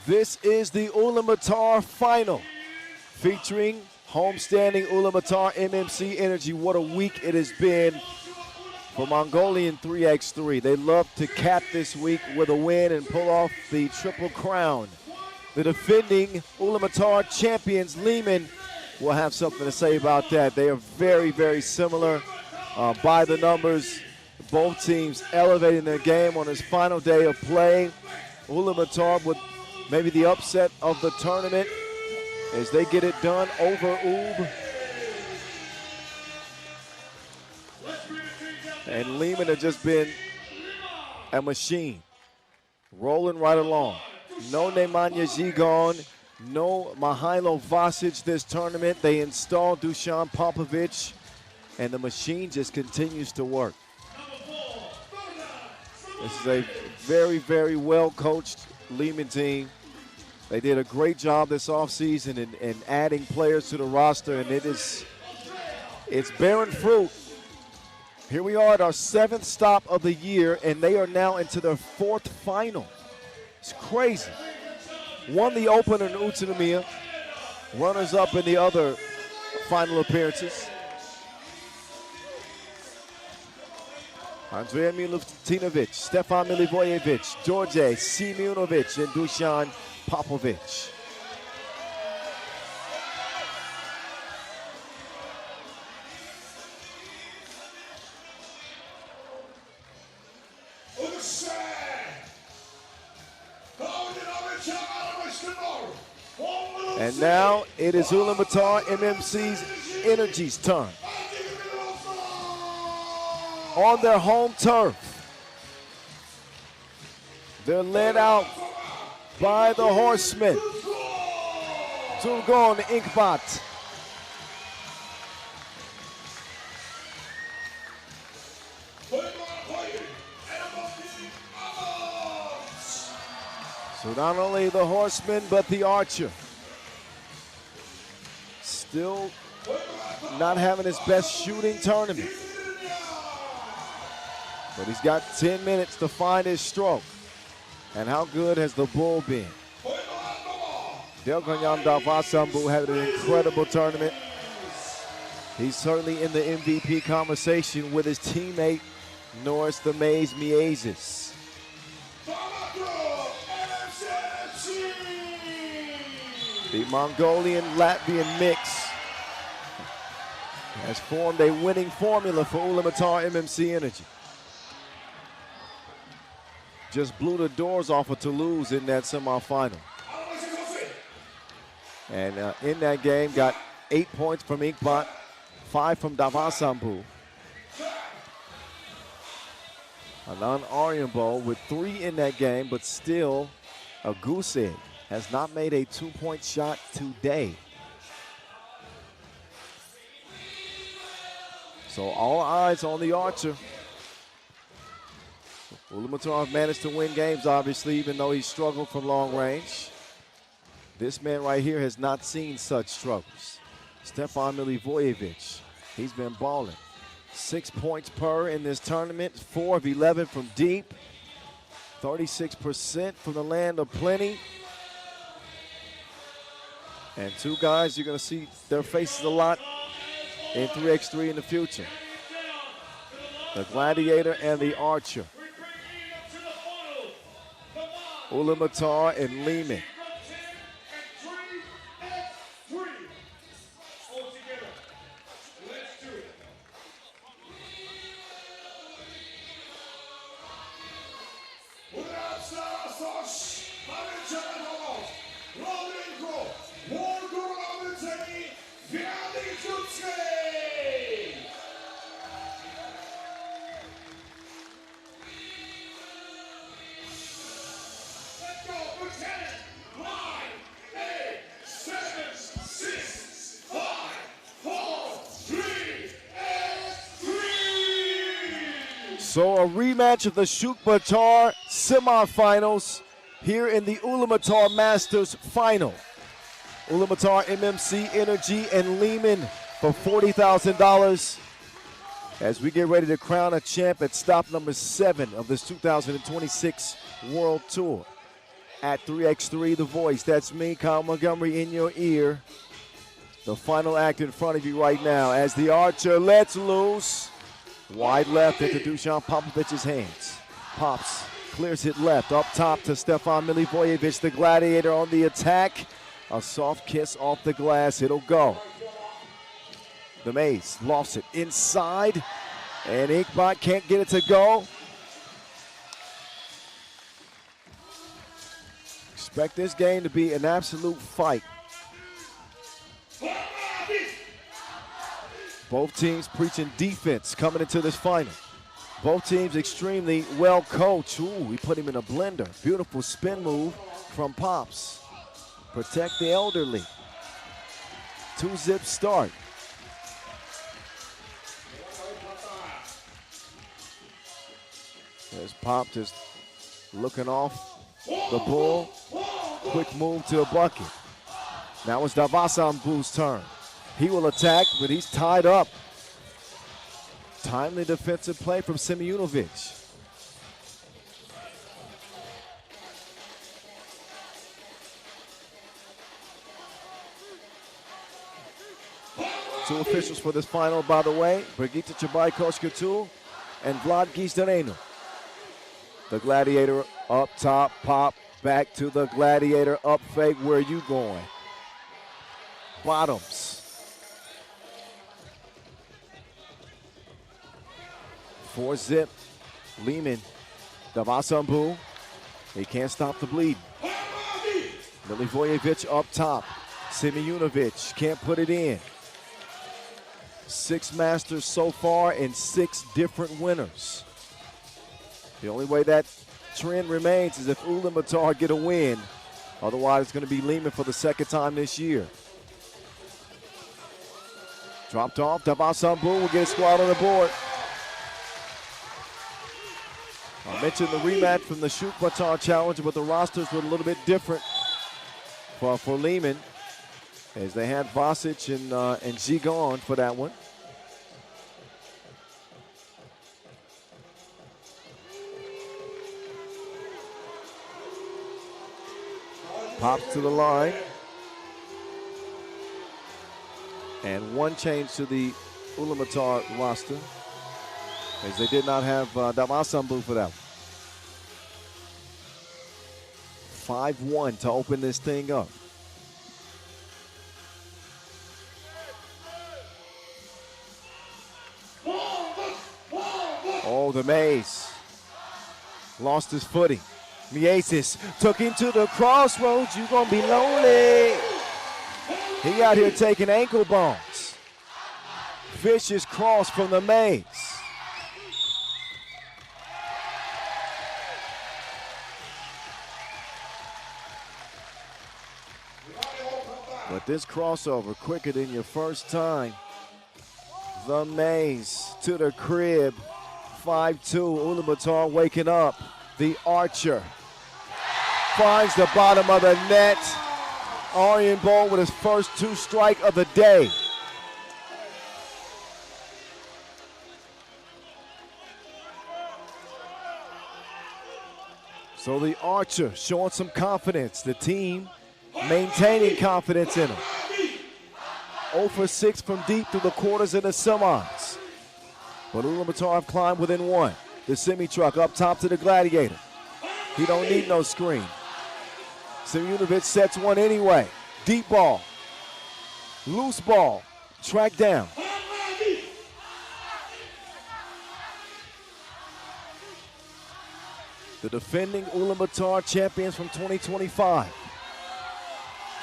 A: This is the Ulaanbaatar final, featuring homestanding Ulaanbaatar MMC Energy. What a week it has been for Mongolian 3x3. They love to cap this week with a win and pull off the triple crown. The defending Ulaanbaatar champions, Lehman, will have something to say about that. They are very, very similar by the numbers. Both teams elevating their game on this final day of play. Ulaanbaatar with maybe the upset of the tournament as they get it done over Ub. And Lehman have just been a machine, rolling right along. No Nemanja Žigon, no Mihailo Vasic this tournament. They installed Dusan Popovic, and the machine just continues to work. This is a very, very well-coached Lehman team. They did a great job this offseason in adding players to the roster, and it's bearing fruit. Here we are at our 7th stop of the year, and they are now into their 4th final. It's crazy. Won the opener in Utsunomiya, runners-up in the other final appearances. Andrea Milutinovic, Stefan Milivojevic, George Simunovic, and Dusan Popovic. And now it is Ulaanbaatar MMC's Energy's turn. On their home turf, they're led out by the horsemen. Turgon Inkbat. So not only the horseman, but the archer. Still not having his best shooting tournament. But he's got 10 minutes to find his stroke. And how good has the Bull been? Delganyan Davasambu had an incredible tournament. He's certainly in the MVP conversation with his teammate, Norris the Maze Miezis. The Mongolian-Latvian mix has formed a winning formula for Ulaanbaatar MMC Energy. Just blew the doors off of Toulouse in that semifinal. And in that game, got 8 points from Inkbot, 5 from Davasambu. Alan Ariambo with 3 in that game, but still a goose egg. Has not made a 2-point shot today. So all eyes on the Archer. Ulaanbaatar managed to win games, obviously, even though he struggled from long range. This man right here has not seen such struggles. Stefan Milivojevic, he's been balling. 6 points per in this tournament, 4 of 11 from deep, 36% from the land of plenty. And 2 guys, you're going to see their faces a lot in 3x3 in the future. The Gladiator and the Archer. Ulaanbaatar and Lehman. So a rematch of the Ulaanbaatar semifinals here in the Ulaanbaatar Masters final. Ulaanbaatar MMC Energy and Lehman for $40,000 as we get ready to crown a champ at stop number 7 of this 2026 World Tour. At 3x3 The Voice, that's me, Kyle Montgomery, in your ear. The final act in front of you right now as the Archer lets loose. Wide left into Dusan Popovic's hands. Pops clears it left, up top to Stefan Milivojevic, the Gladiator on the attack. A soft kiss off the glass, it'll go. The Maze lofts it inside, and Inkbot can't get it to go. Expect this game to be an absolute fight. Both teams preaching defense coming into this final. Both teams extremely well coached. Ooh, we put him in a blender. Beautiful spin move from Pops. Protect the elderly. 2-zip start. There's Pop just looking off the Bull. Quick move to a bucket. Now it's Davasambu's turn. He will attack, but he's tied up. Timely defensive play from Semyonovic. Two officials for this final, by the way, Brigitte Chabai-Koshkatul and Vlad Gizdarenu. The Gladiator up top, Pop back to the Gladiator, up fake, where are you going? Bottoms. 4-zip, Lehman, Davasambu, he can't stop the bleed. Milivojevic up top, Semyonovic can't put it in. 6 Masters so far and 6 different winners. The only way that trend remains is if Ulaanbaatar get a win. Otherwise, it's going to be Lehman for the 2nd time this year. Dropped off, Davasambu will get a squad on the board. I mentioned the rematch from the Ulaanbaatar Challenge, but the rosters were a little bit different for Lehman, as they had Vasic and Gigon for that one. Pops to the line. And one change to the Ulaanbaatar roster, as they did not have Davasambu for that one. 5-1 to open this thing up. Oh, the Maze lost his footing. Miasis took him to the crossroads. You're going to be lonely. He out here taking ankle bones. Vicious cross from the Maze. But this crossover quicker than your first time. The Maze to the crib. 5-2. Ulaanbaatar waking up. The Archer finds the bottom of the net. Arjen Bol with his first 2 strike of the day. So the Archer showing some confidence. The team maintaining confidence in him. 0 for 6 from deep through the quarters and the semis. But Ulaanbaatar have climbed within 1. The semi-truck up top to the Gladiator. He don't need no screen. Simunovic sets one anyway. Deep ball. Loose ball. Track down. The defending Ulaanbaatar champions from 2025.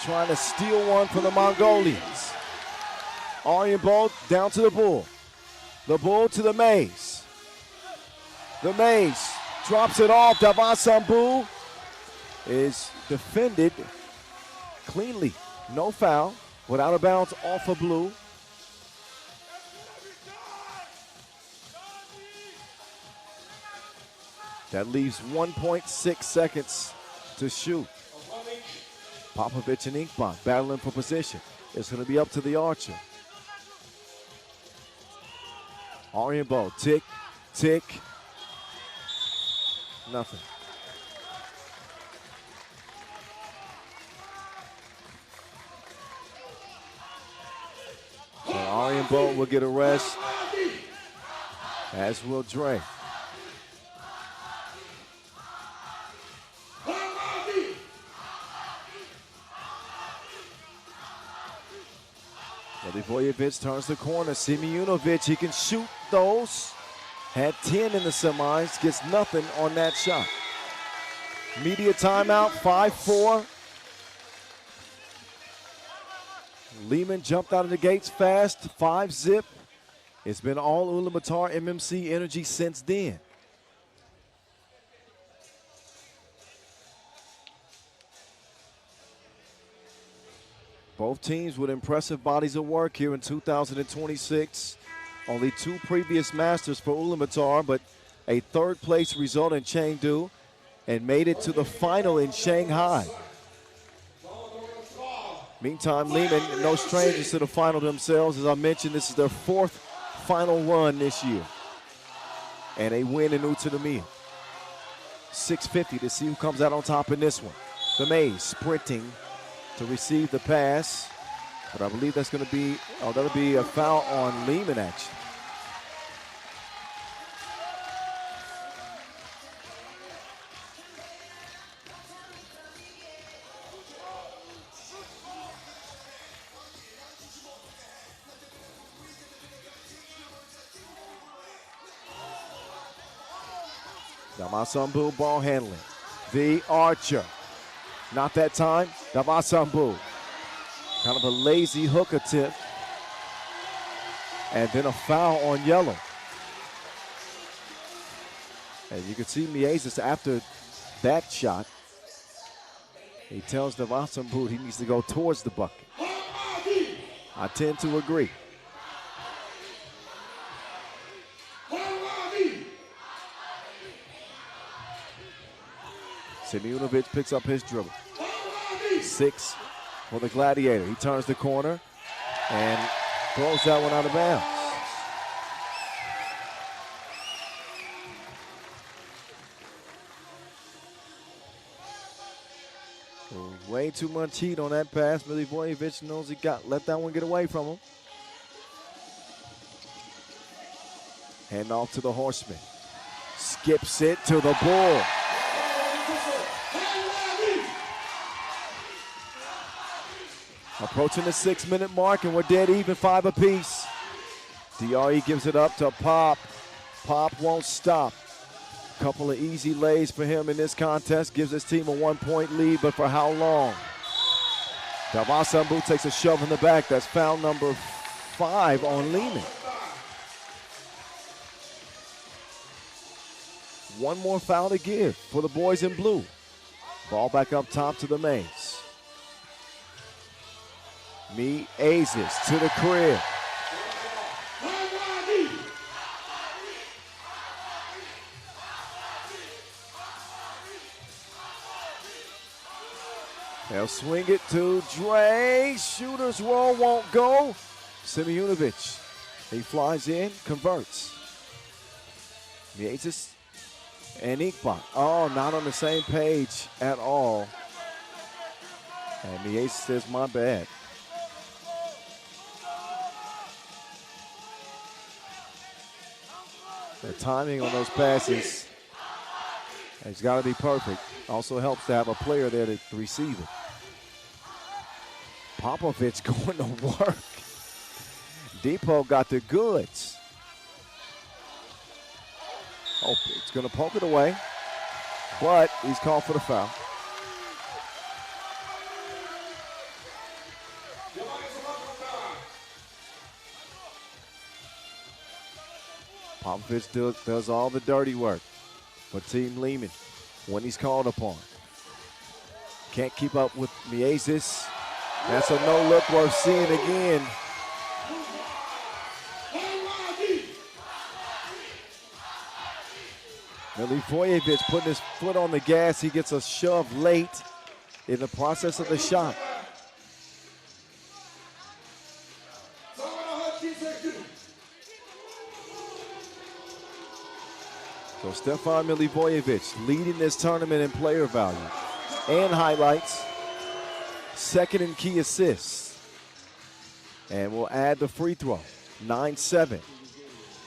A: Trying to steal one from the Mongolians. Arjen Bol down to the Bull. The Bull to the Maze. The Maze drops it off. Davasambu is defended cleanly. No foul. Without a bounce off of blue. That leaves 1.6 seconds to shoot. Popovich and Inkbot battling for position. It's going to be up to the Archer. Arjen Bol, tick, tick. Nothing. So Arjen Bol will get a rest, as will Dre. Milivojevic turns the corner. Simunovic, he can shoot those. Had 10 in the semis, gets nothing on that shot. Media timeout, 5-4. Lehman jumped out of the gates fast, 5-zip. It's been all Ulaanbaatar MMC energy since then. Both teams with impressive bodies of work here in 2026. Only 2 previous Masters for Ulaanbaatar, but a 3rd place result in Chengdu and made it to the final in Shanghai. Meantime, Lehman, no strangers to the final themselves. As I mentioned, this is their 4th final run this year. And a win in Utsunomiya. 650 to see who comes out on top in this one. The Maze sprinting to receive the pass. But I believe that's going to be, that'll be a foul on Lehman, actually. Davasambu ball handling. The Archer. Not that time. Davasambu. Kind of a lazy hook attempt. And then a foul on yellow. And you can see Miasis after that shot. He tells Davasambu he needs to go towards the bucket. I tend to agree. Simunovic picks up his dribble. 6 for the Gladiator. He turns the corner and throws that one out of bounds. Way too much heat on that pass. Milivojevic knows he let that one get away from him. Hand off to the Horseman. Skips it to the Bull. Approaching the 6-minute mark, and we're dead even, 5 apiece. DRE gives it up to Pop. Pop won't stop. Couple of easy lays for him in this contest. Gives his team a 1-point lead, but for how long? Davasambu takes a shove in the back. That's foul number 5 on Lehman. One more foul to give for the boys in blue. Ball back up top to the Mays. Miezis to the crib. They'll swing it to Dre. Shooter's roll won't go. Simeonovic, he flies in, converts. Miezis and Inkbot. Oh, not on the same page at all. And Miezis says, my bad. The timing on those passes has got to be perfect. Also helps to have a player there to receive it. Popovich going to work. Depot got the goods. Oh, it's going to poke it away, but he's called for the foul. Popovich does all the dirty work for Team Lehman when he's called upon. Can't keep up with Miezis. That's a no-look worth seeing again. Milivojevic putting his foot on the gas. He gets a shove late in the process of the shot. So Stefan Milivojevic leading this tournament in player value and highlights. Second in key assists. And we'll add the free throw. 9-7.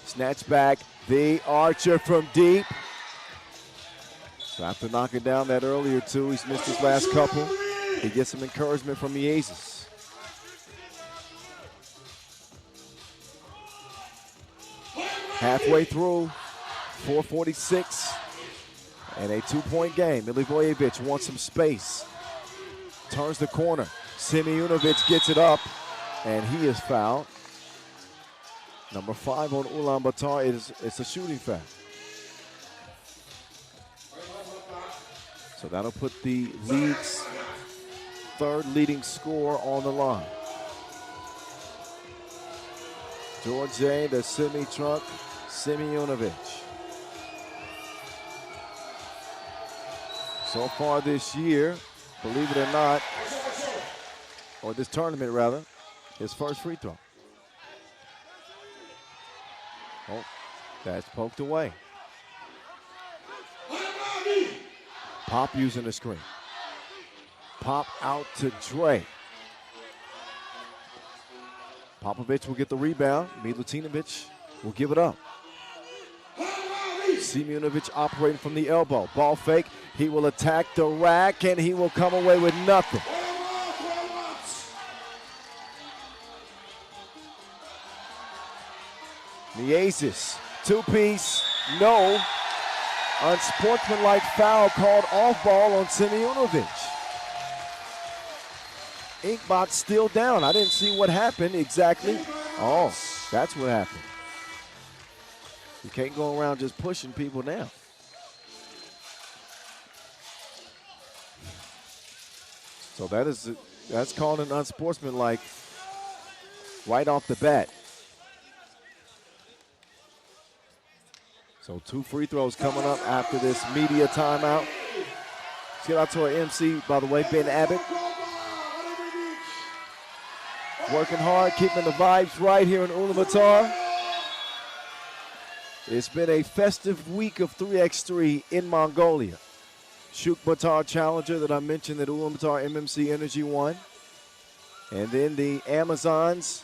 A: Snatch back, the Archer from deep. So after knocking down that earlier two, he's missed his last couple. He gets some encouragement from Miezis. Halfway through, 4:46, and a 2-point game. Milivojevic wants some space. Turns the corner. Simeonovic gets it up, and he is fouled. Number 5 on Ulaanbaatar, it's a shooting foul. So that'll put the league's third leading scorer on the line. George, the semi-trunk, Simeonovic. So far this year, believe it or not, or this tournament rather, his first free throw. Oh, that's poked away. Pop using the screen. Pop out to Dre. Popovich will get the rebound. Milutinovic will give it up. Simeonovic operating from the elbow. Ball fake. He will attack the rack, and he will come away with nothing. Miezis, two-piece, no. Unsportsmanlike foul called off ball on Simeonovic. Inkbot still down. I didn't see what happened exactly. Oh, that's what happened. You can't go around just pushing people down. So that's called an unsportsmanlike right off the bat. So 2 free throws coming up after this media timeout. Let's get out to our MC, by the way, Ben Abbott. Working hard, keeping the vibes right here in Ulaanbaatar. It's been a festive week of 3x3 in Mongolia. Ulaanbaatar challenger that I mentioned that Ulaanbaatar MMC Energy won. And then the Amazons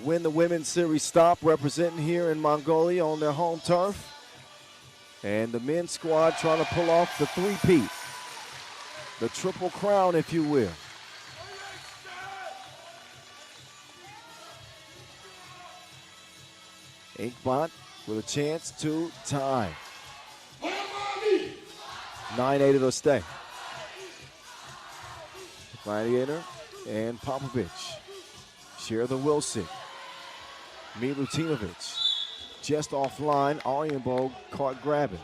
A: win the women's series stop, representing here in Mongolia on their home turf. And the men's squad trying to pull off the three-peat, the triple crown, if you will. Inkbot with a chance to tie. 9-8 it'll stay. Gladiator and Popovich share the Wilson. Milutinovic just offline. Ulaanbaatar caught grabbing.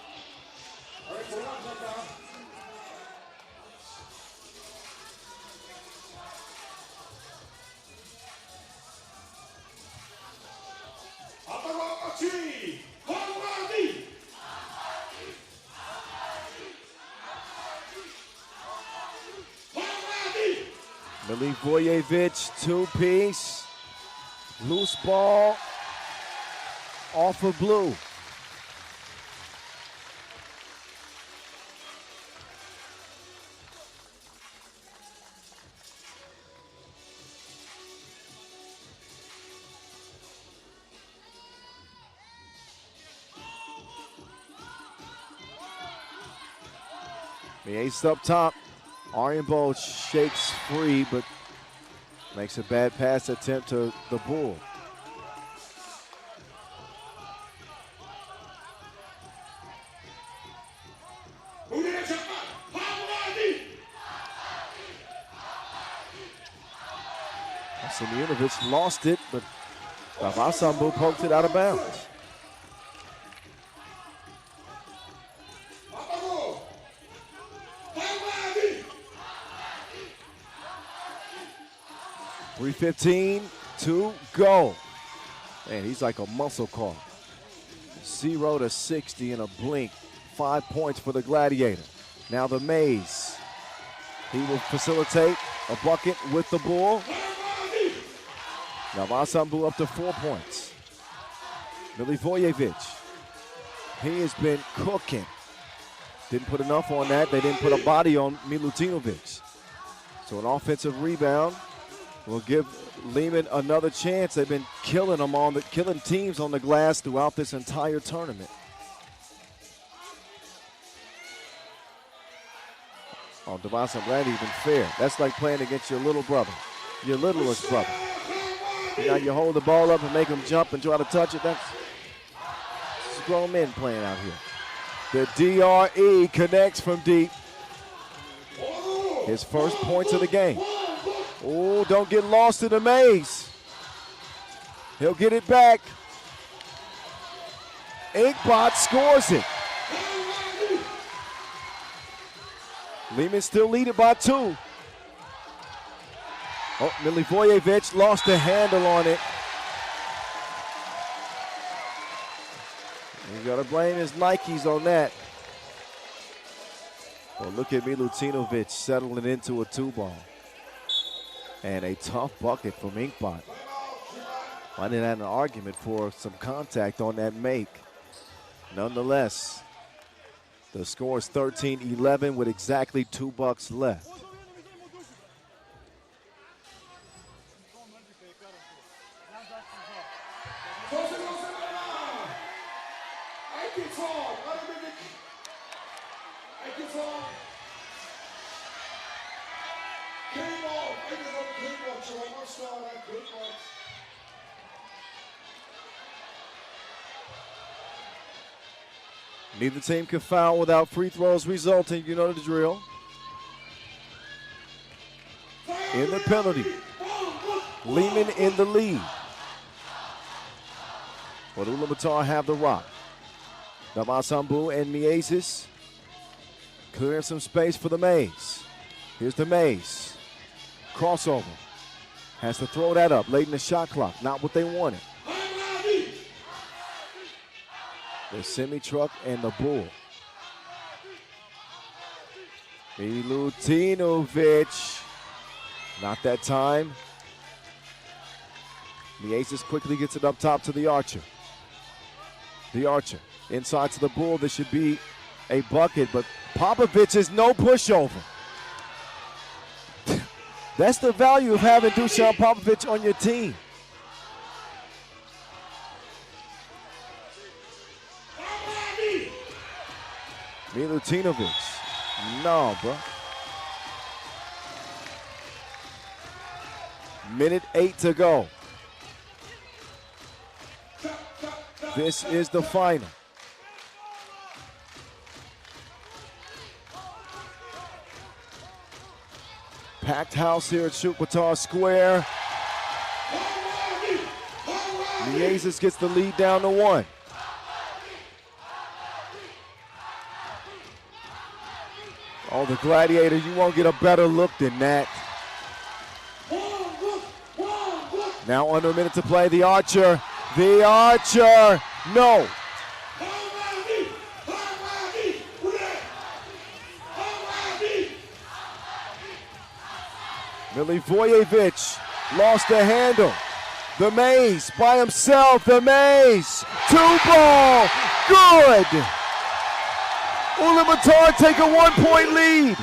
A: Milivojevic, two-piece. Loose ball off of blue. The ace up top. Ulaanbaatar shakes free, but makes a bad pass attempt to the Bull. Semyonovic lost it, but Davasambu poked it out of bounds. .315 to go. Man, he's like a muscle car. 0 to 60 in a blink. 5 points for the Gladiator. Now the Maze. He will facilitate a bucket with the Bull. Now Vasambu up to 4 points. Milivojevic. He has been cooking. Didn't put enough on that. They didn't put a body on Milutinovic. So an offensive rebound will give Lehman another chance. They've been killing them killing teams on the glass throughout this entire tournament. Oh, Devos, I'm glad he's been fair. That's like playing against your little brother, your littlest brother. Now you hold the ball up and make him jump and try to touch it. That's grown men playing out here. The DRE connects from deep. His first points of the game. Oh, don't get lost in the maze. He'll get it back. Inkbot scores it. Lehman still leading by 2. Oh, Milivojevic lost the handle on it. You got to blame his Nikes on that. Well, look at Milutinovic settling into a 2-ball. And a tough bucket from Inkbot. I didn't have an argument for some contact on that make. Nonetheless, the score is 13-11 with exactly $2 left. Neither team can foul without free throws resulting. You know the drill. In the penalty. Lehman in the lead. But Ulaanbaatar have the rock. Davasambu and Miezis clearing some space for the Maze. Here's the Maze. Crossover. Has to throw that up late in the shot clock. Not what they wanted. The semi-truck and the Bull. Milutinovic. Not that time. Miezis quickly gets it up top to the Archer. The Archer inside to the Bull. This should be a bucket, but Popovich is no pushover. That's the value of having Dusan Popovich on your team. Milutinovic. No, bro. Minute 8 to go. This is the final. Packed house here at Ulaanbaatar Square. Liazis gets the lead down to 1. Oh, the Gladiator, you won't get a better look than that. Now under a minute to play, the Archer. The Archer, no. Milivojevic lost the handle. The Maze by himself, the Maze. 2-ball, good. Ulaanbaatar take a 1-point lead.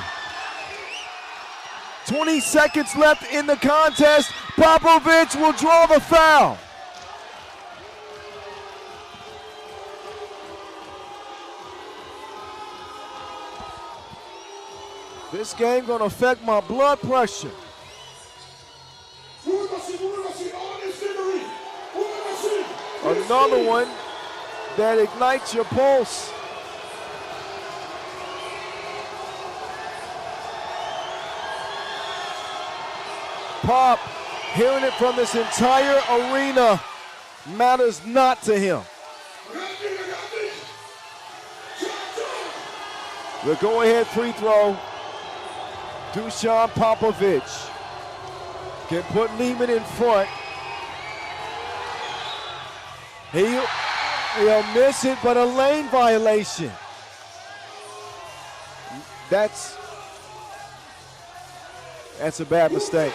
A: 20 seconds left in the contest. Popovich will draw the foul. This game gonna affect my blood pressure. Another one that ignites your pulse. Pop, hearing it from this entire arena matters not to him. The go-ahead free throw. Dusan Popovich can put Lehman in front. He'll miss it, but a lane violation. That's a bad mistake.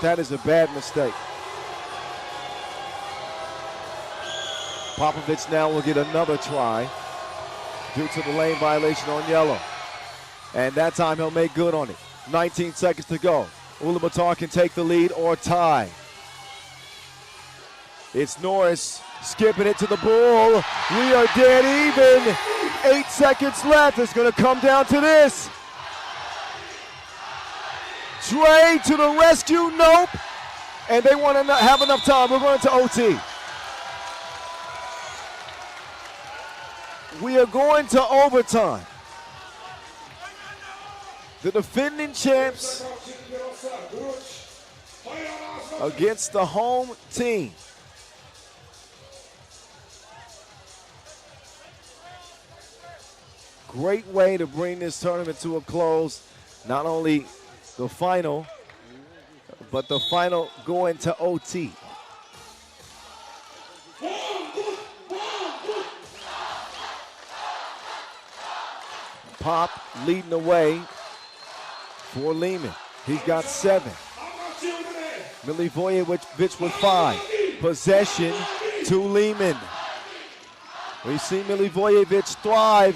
A: That is a bad mistake. Popovich now will get another try due to the lane violation on yellow. And that time he'll make good on it. 19 seconds to go. Ulaanbaatar can take the lead or tie. It's Norris skipping it to the Bull. We are dead even. 8 seconds left. It's going to come down to this. Trey to the rescue. Nope. And they want to have enough time. We're going to OT. We are going to overtime. The defending champs against the home team. Great way to bring this tournament to a close. Not only the final, but the final going to OT. Pop leading the way for Lehman. He's got 7. Milivojevic with 5. Possession to Lehman. We've seen Milivojevic thrive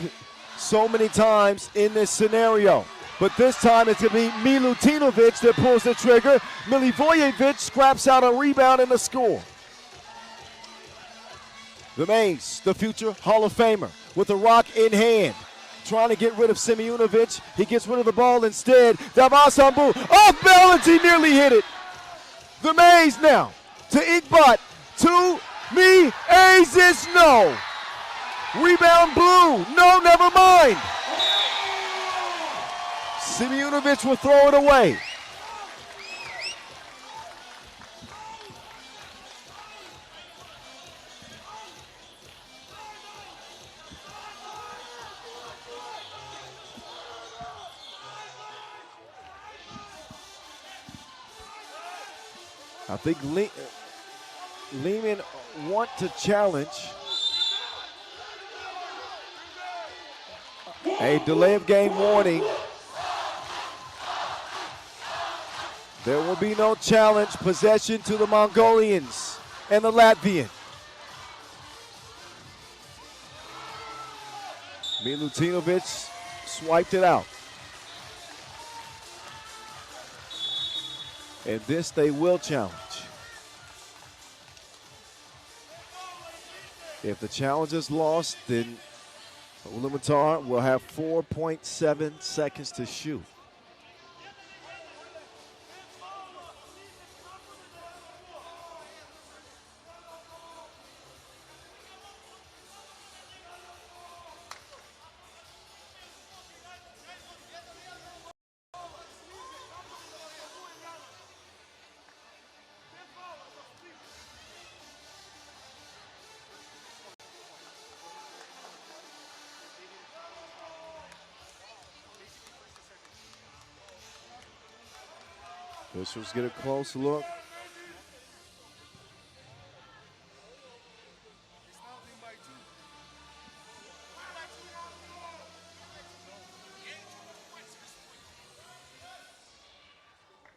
A: so many times in this scenario. But this time it's going to be Milutinovic that pulls the trigger. Milivojevic scraps out a rebound and a score. The Mace, the future Hall of Famer, with the rock in hand. Trying to get rid of Simeonovic. He gets rid of the ball instead. Davasambu off balance. He nearly hit it. The Maze now to Igbot. To Liazis. No. Rebound Blue. No, never mind. Simeonovic will throw it away. I think Lehman want to challenge. A delay of game warning. There will be no challenge. Possession to the Mongolians and the Latvian. Milutinovic swiped it out. And this they will challenge. If the challenge is lost, then Ulaanbaatar will have 4.7 seconds to shoot. Officials get a close look.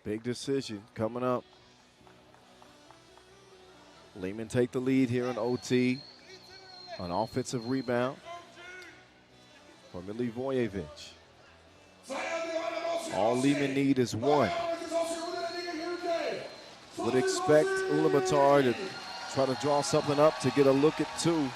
A: Big decision coming up. Lehman take the lead here in OT. An offensive rebound for Milivojevic. All Lehman need is one. Would expect Ulaanbaatar to try to draw something up to get a look at two.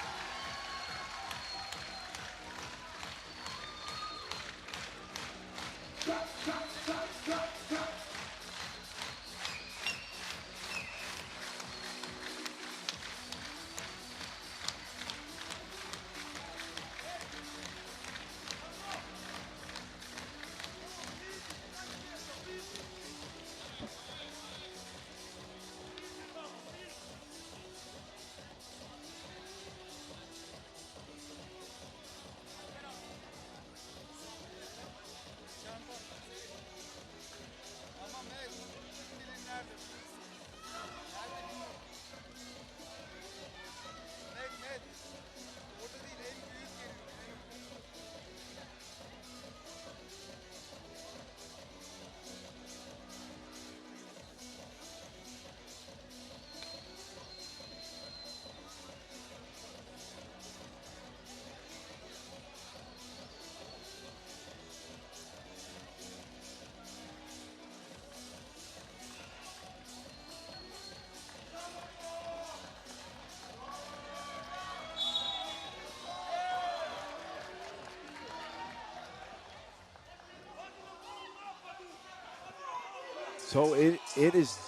A: So it is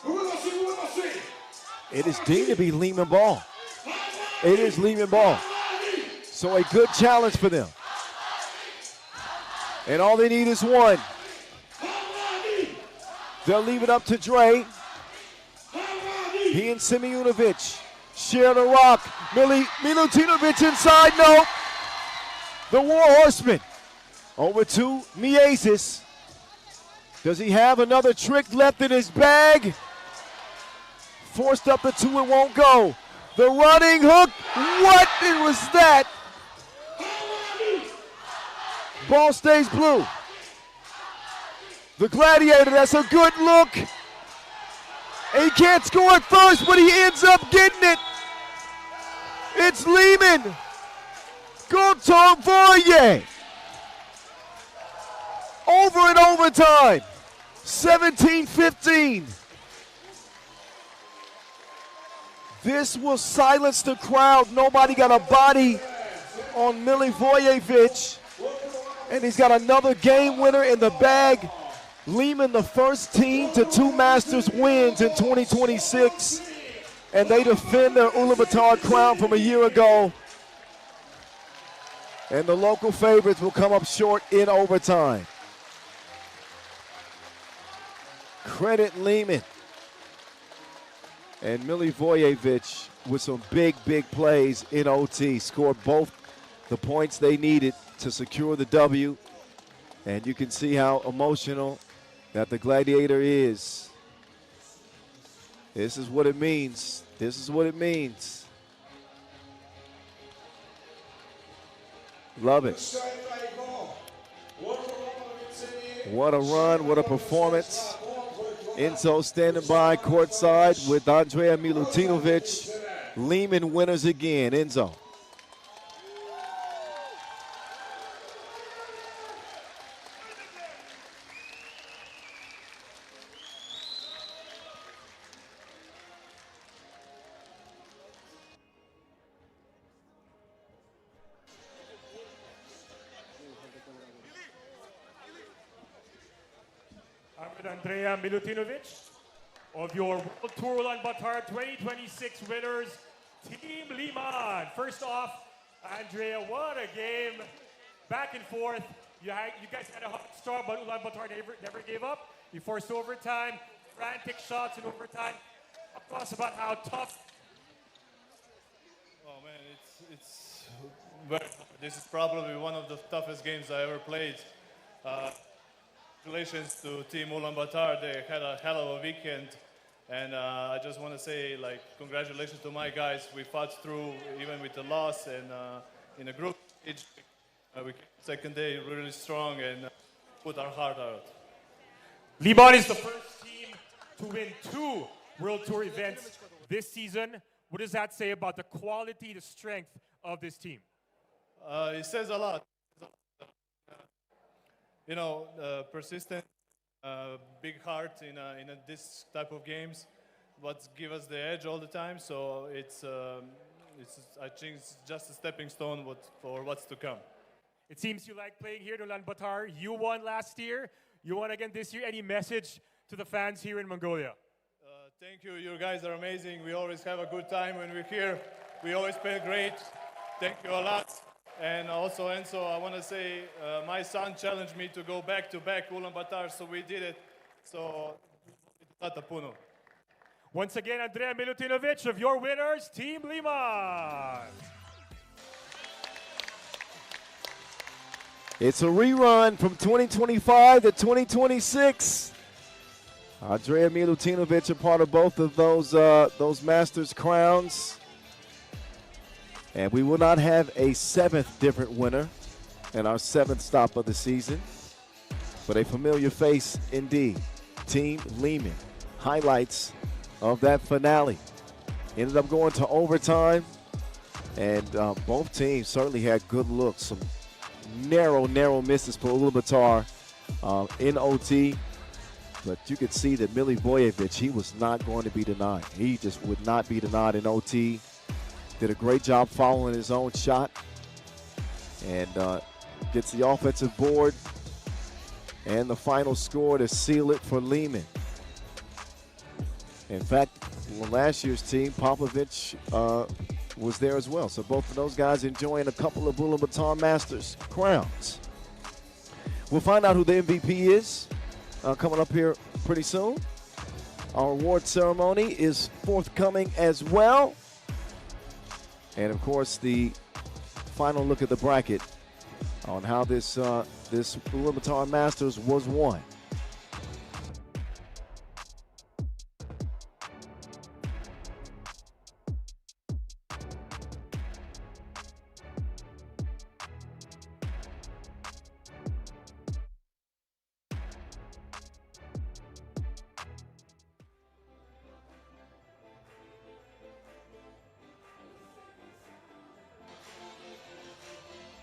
A: deemed to be Lehman ball. It is Lehman ball. So a good challenge for them. And all they need is one. They'll leave it up to Dre. He and Simeonovic share the rock. Milutinovic inside, no. The War Horseman over to Miasis. Does he have another trick left in his bag? Forced up the two, it won't go. The running hook, what was that? Ball stays blue. The Gladiator, that's a good look. And he can't score it first, but he ends up getting it. It's Lehman. Gotovoye. Over in overtime. 17-15. This will silence the crowd. Nobody got a body on Milivojevic. And he's got another game winner in the bag. Lehman, the first team to 2 Masters wins in 2026. And they defend their Ulaanbaatar crown from a year ago. And the local favorites will come up short in overtime. Credit Lehman. And Milivojevic with some big plays in OT. Scored both the points they needed to secure the W. And you can see how emotional that the Gladiator is. This is what it means. This is what it means. Love it. What a run, what a performance. Enzo standing by courtside with Andrea Milutinovic. Lehman winners again. Enzo.
E: Andrea Milutinovic of your World Tour Ulaanbaatar 2026 winners, Team Liman. First off, Andrea, what a game. Back and forth. You guys had a hot start, but Ulaanbaatar never gave up. You forced overtime, frantic shots in overtime. Talk to us about how tough.
H: Oh man, this is probably one of the toughest games I ever played. Congratulations to Team Ulaanbaatar. They had a hell of a weekend. And I just want to say, like, congratulations to my guys. We fought through even with the loss, and in a group stage, we came second day really strong and put our heart out.
E: Liman is the first team to win 2 World Tour events this season. What does that say about the quality, the strength of this team?
H: It says a lot. You know, persistent, big heart in this type of games, what give us the edge all the time. So it's I think it's just a stepping stone for what's to come.
E: It seems you like playing here in Ulaanbaatar. You won last year. You won again this year. Any message to the fans here in Mongolia?
H: Thank you. You guys are amazing. We always have a good time when we're here. We always play great. Thank you a lot. And also, Enzo, I want to say my son challenged me to go back-to-back Ulaanbaatar, so we did it. So, Tatapuno.
E: Once again, Andrea Milutinovic of your winners, Team Liman.
A: It's a rerun from 2025 to 2026. Andrea Milutinovic a part of both of those Masters crowns. And we will not have a 7th different winner in our 7th stop of the season. But a familiar face indeed. Team Liman. Highlights of that finale. Ended up going to overtime. And both teams certainly had good looks. Some narrow misses for Ulaanbaatar in OT. But you could see that Milivojevic, he was not going to be denied. He just would not be denied in OT. Did a great job following his own shot. And gets the offensive board. And the final score to seal it for Liman. In fact, last year's team, Popovich was there as well. So both of those guys enjoying a couple of Ulaanbaatar Masters crowns. We'll find out who the MVP is coming up here pretty soon. Our award ceremony is forthcoming as well. And of course, the final look at the bracket on how this Ulaanbaatar Masters was won.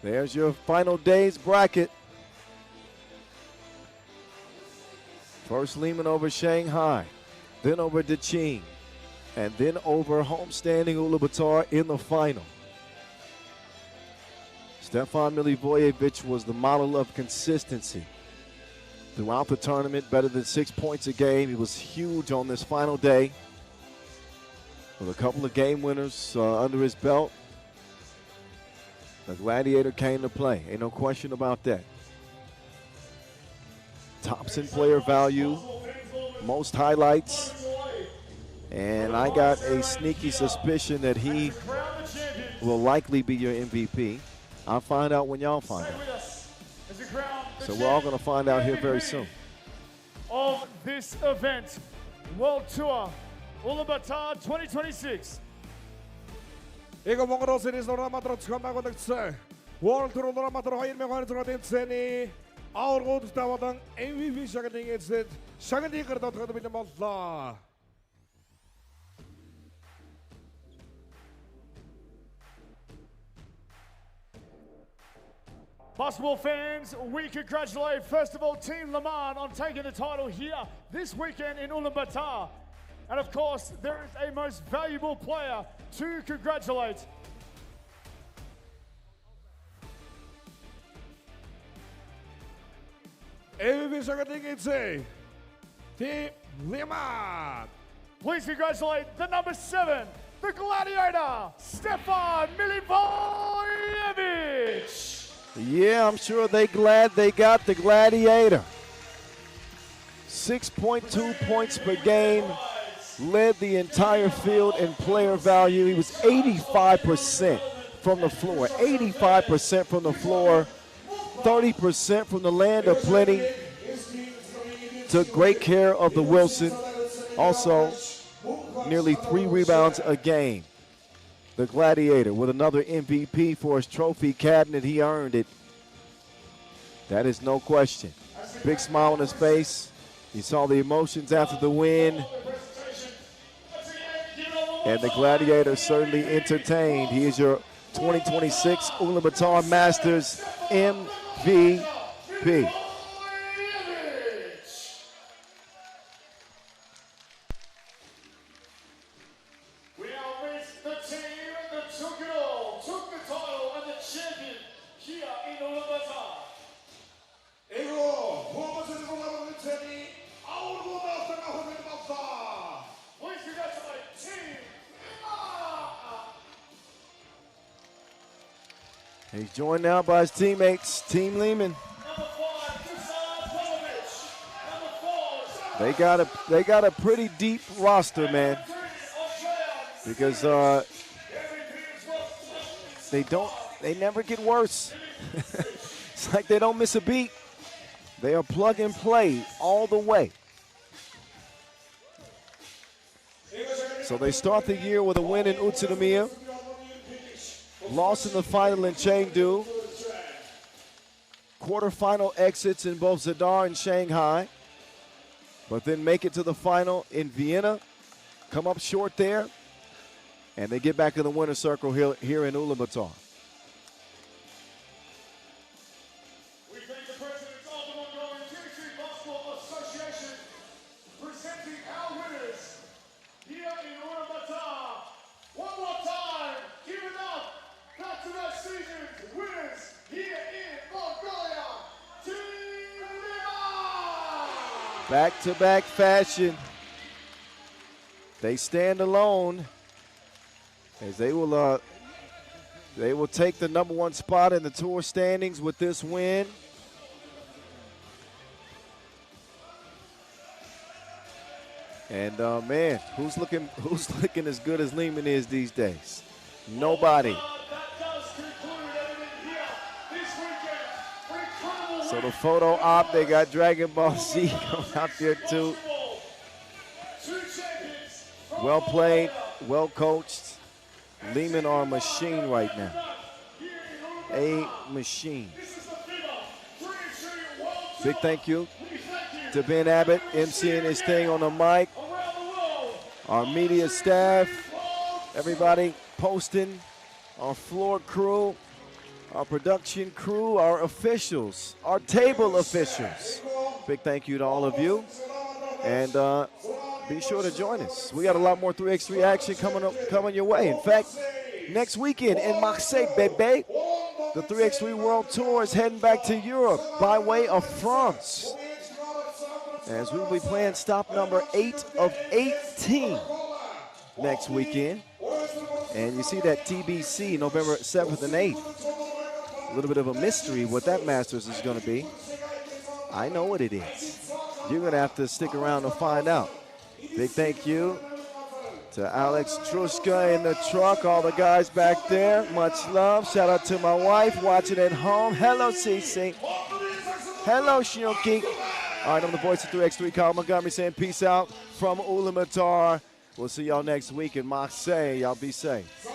A: There's your final day's bracket. First Liman over Shanghai, then over Daqing, and then over homestanding Ulaanbaatar in the final. Stefan Milivojevic was the model of consistency throughout the tournament, better than 6 points a game. He was huge on this final day with a couple of game winners under his belt. The Gladiator came to play. Ain't no question about that. Tops in player value, most highlights. And I got a sneaky suspicion that he will likely be your MVP. I'll find out when y'all find out. So we're all going to find out here very soon.
D: Of this event, World Tour Ulaanbaatar 2026.
C: 이거 몽골 시리즈 ulaanbaatar 축하하고 득세 월드 투어 ulaanbaatar 2026 тэнцээний аваргууд тавадан MVP шагныг эзэд шагныг гэрдэ утгад бид боллоо.
D: Basketball fans, we congratulate first of all Team Liman on taking the title here this weekend in Ulaanbaatar. And of course, there is a most valuable player to congratulate.
C: MVP шагныг эзэ 팀 리만.
D: Please congratulate the number 7, the Gladiator, Stefan Milivojevic.
A: Yeah, I'm sure they glad they got the Gladiator. 6.2 points per game, led the entire field in player value. He was 85% from the floor, 85% from the floor, 30% from the land of plenty. Took great care of the Wilson. Also, nearly 3 rebounds a game. The Gladiator with another MVP for his trophy cabinet. He earned it. That is no question. Big smile on his face. He saw the emotions after the win. And the Gladiator certainly entertained. He is your 2026 Ulaanbaatar Masters MVP. He's joined now by his teammates, Team Lehman. They got a pretty deep roster, man, because they never get worse. It's like they don't miss a beat. They are plug and play all the way. So they start the year with a win in Utsunomiya. Lost in the final in Chengdu. Quarterfinal exits in both Zadar and Shanghai. But then make it to the final in Vienna. Come up short there. And they get back in the winner's circle here in Ulaanbaatar.
D: We thank the President of the Mongolian Tennessee Basketball Association presenting our winners here in Ulaanbaatar. One more time, give it up. Back-to-back seasons winners here in Mongolia, Team Liman!
A: Back-to-back fashion. They stand alone as they will take the #1 spot in the tour standings with this win. And man, who's looking as good as Lehman is these days? Nobody. So the photo op, they got Dragon Ball Z coming out there too. Well played, well coached. Lehman are a machine right now. A machine. Big thank you to Ben Abbott, emceeing his thing on the mic. Our media staff, everybody posting, our floor crew, our production crew, our officials, our table officials. Big thank you to all of you. And be sure to join us. We got a lot more 3x3 action coming your way. In fact, next weekend in Marseille, baby, the 3x3 World Tour is heading back to Europe by way of France, as we will be playing stop number 8 of 18 next weekend. And you see that TBC November 7th and 8th. A little bit of a mystery what that Masters is going to be. I know what it is. You're going to have to stick around to find out. Big thank you to Alex Truska in the truck, all the guys back there. Much love. Shout out to my wife watching at home. Hello, Cece. Hello, Shioki. All right, I'm the voice of 3x3, Kyle Montgomery, saying peace out from Ulaanbaatar. We'll see y'all next week in Marseille. Y'all be safe.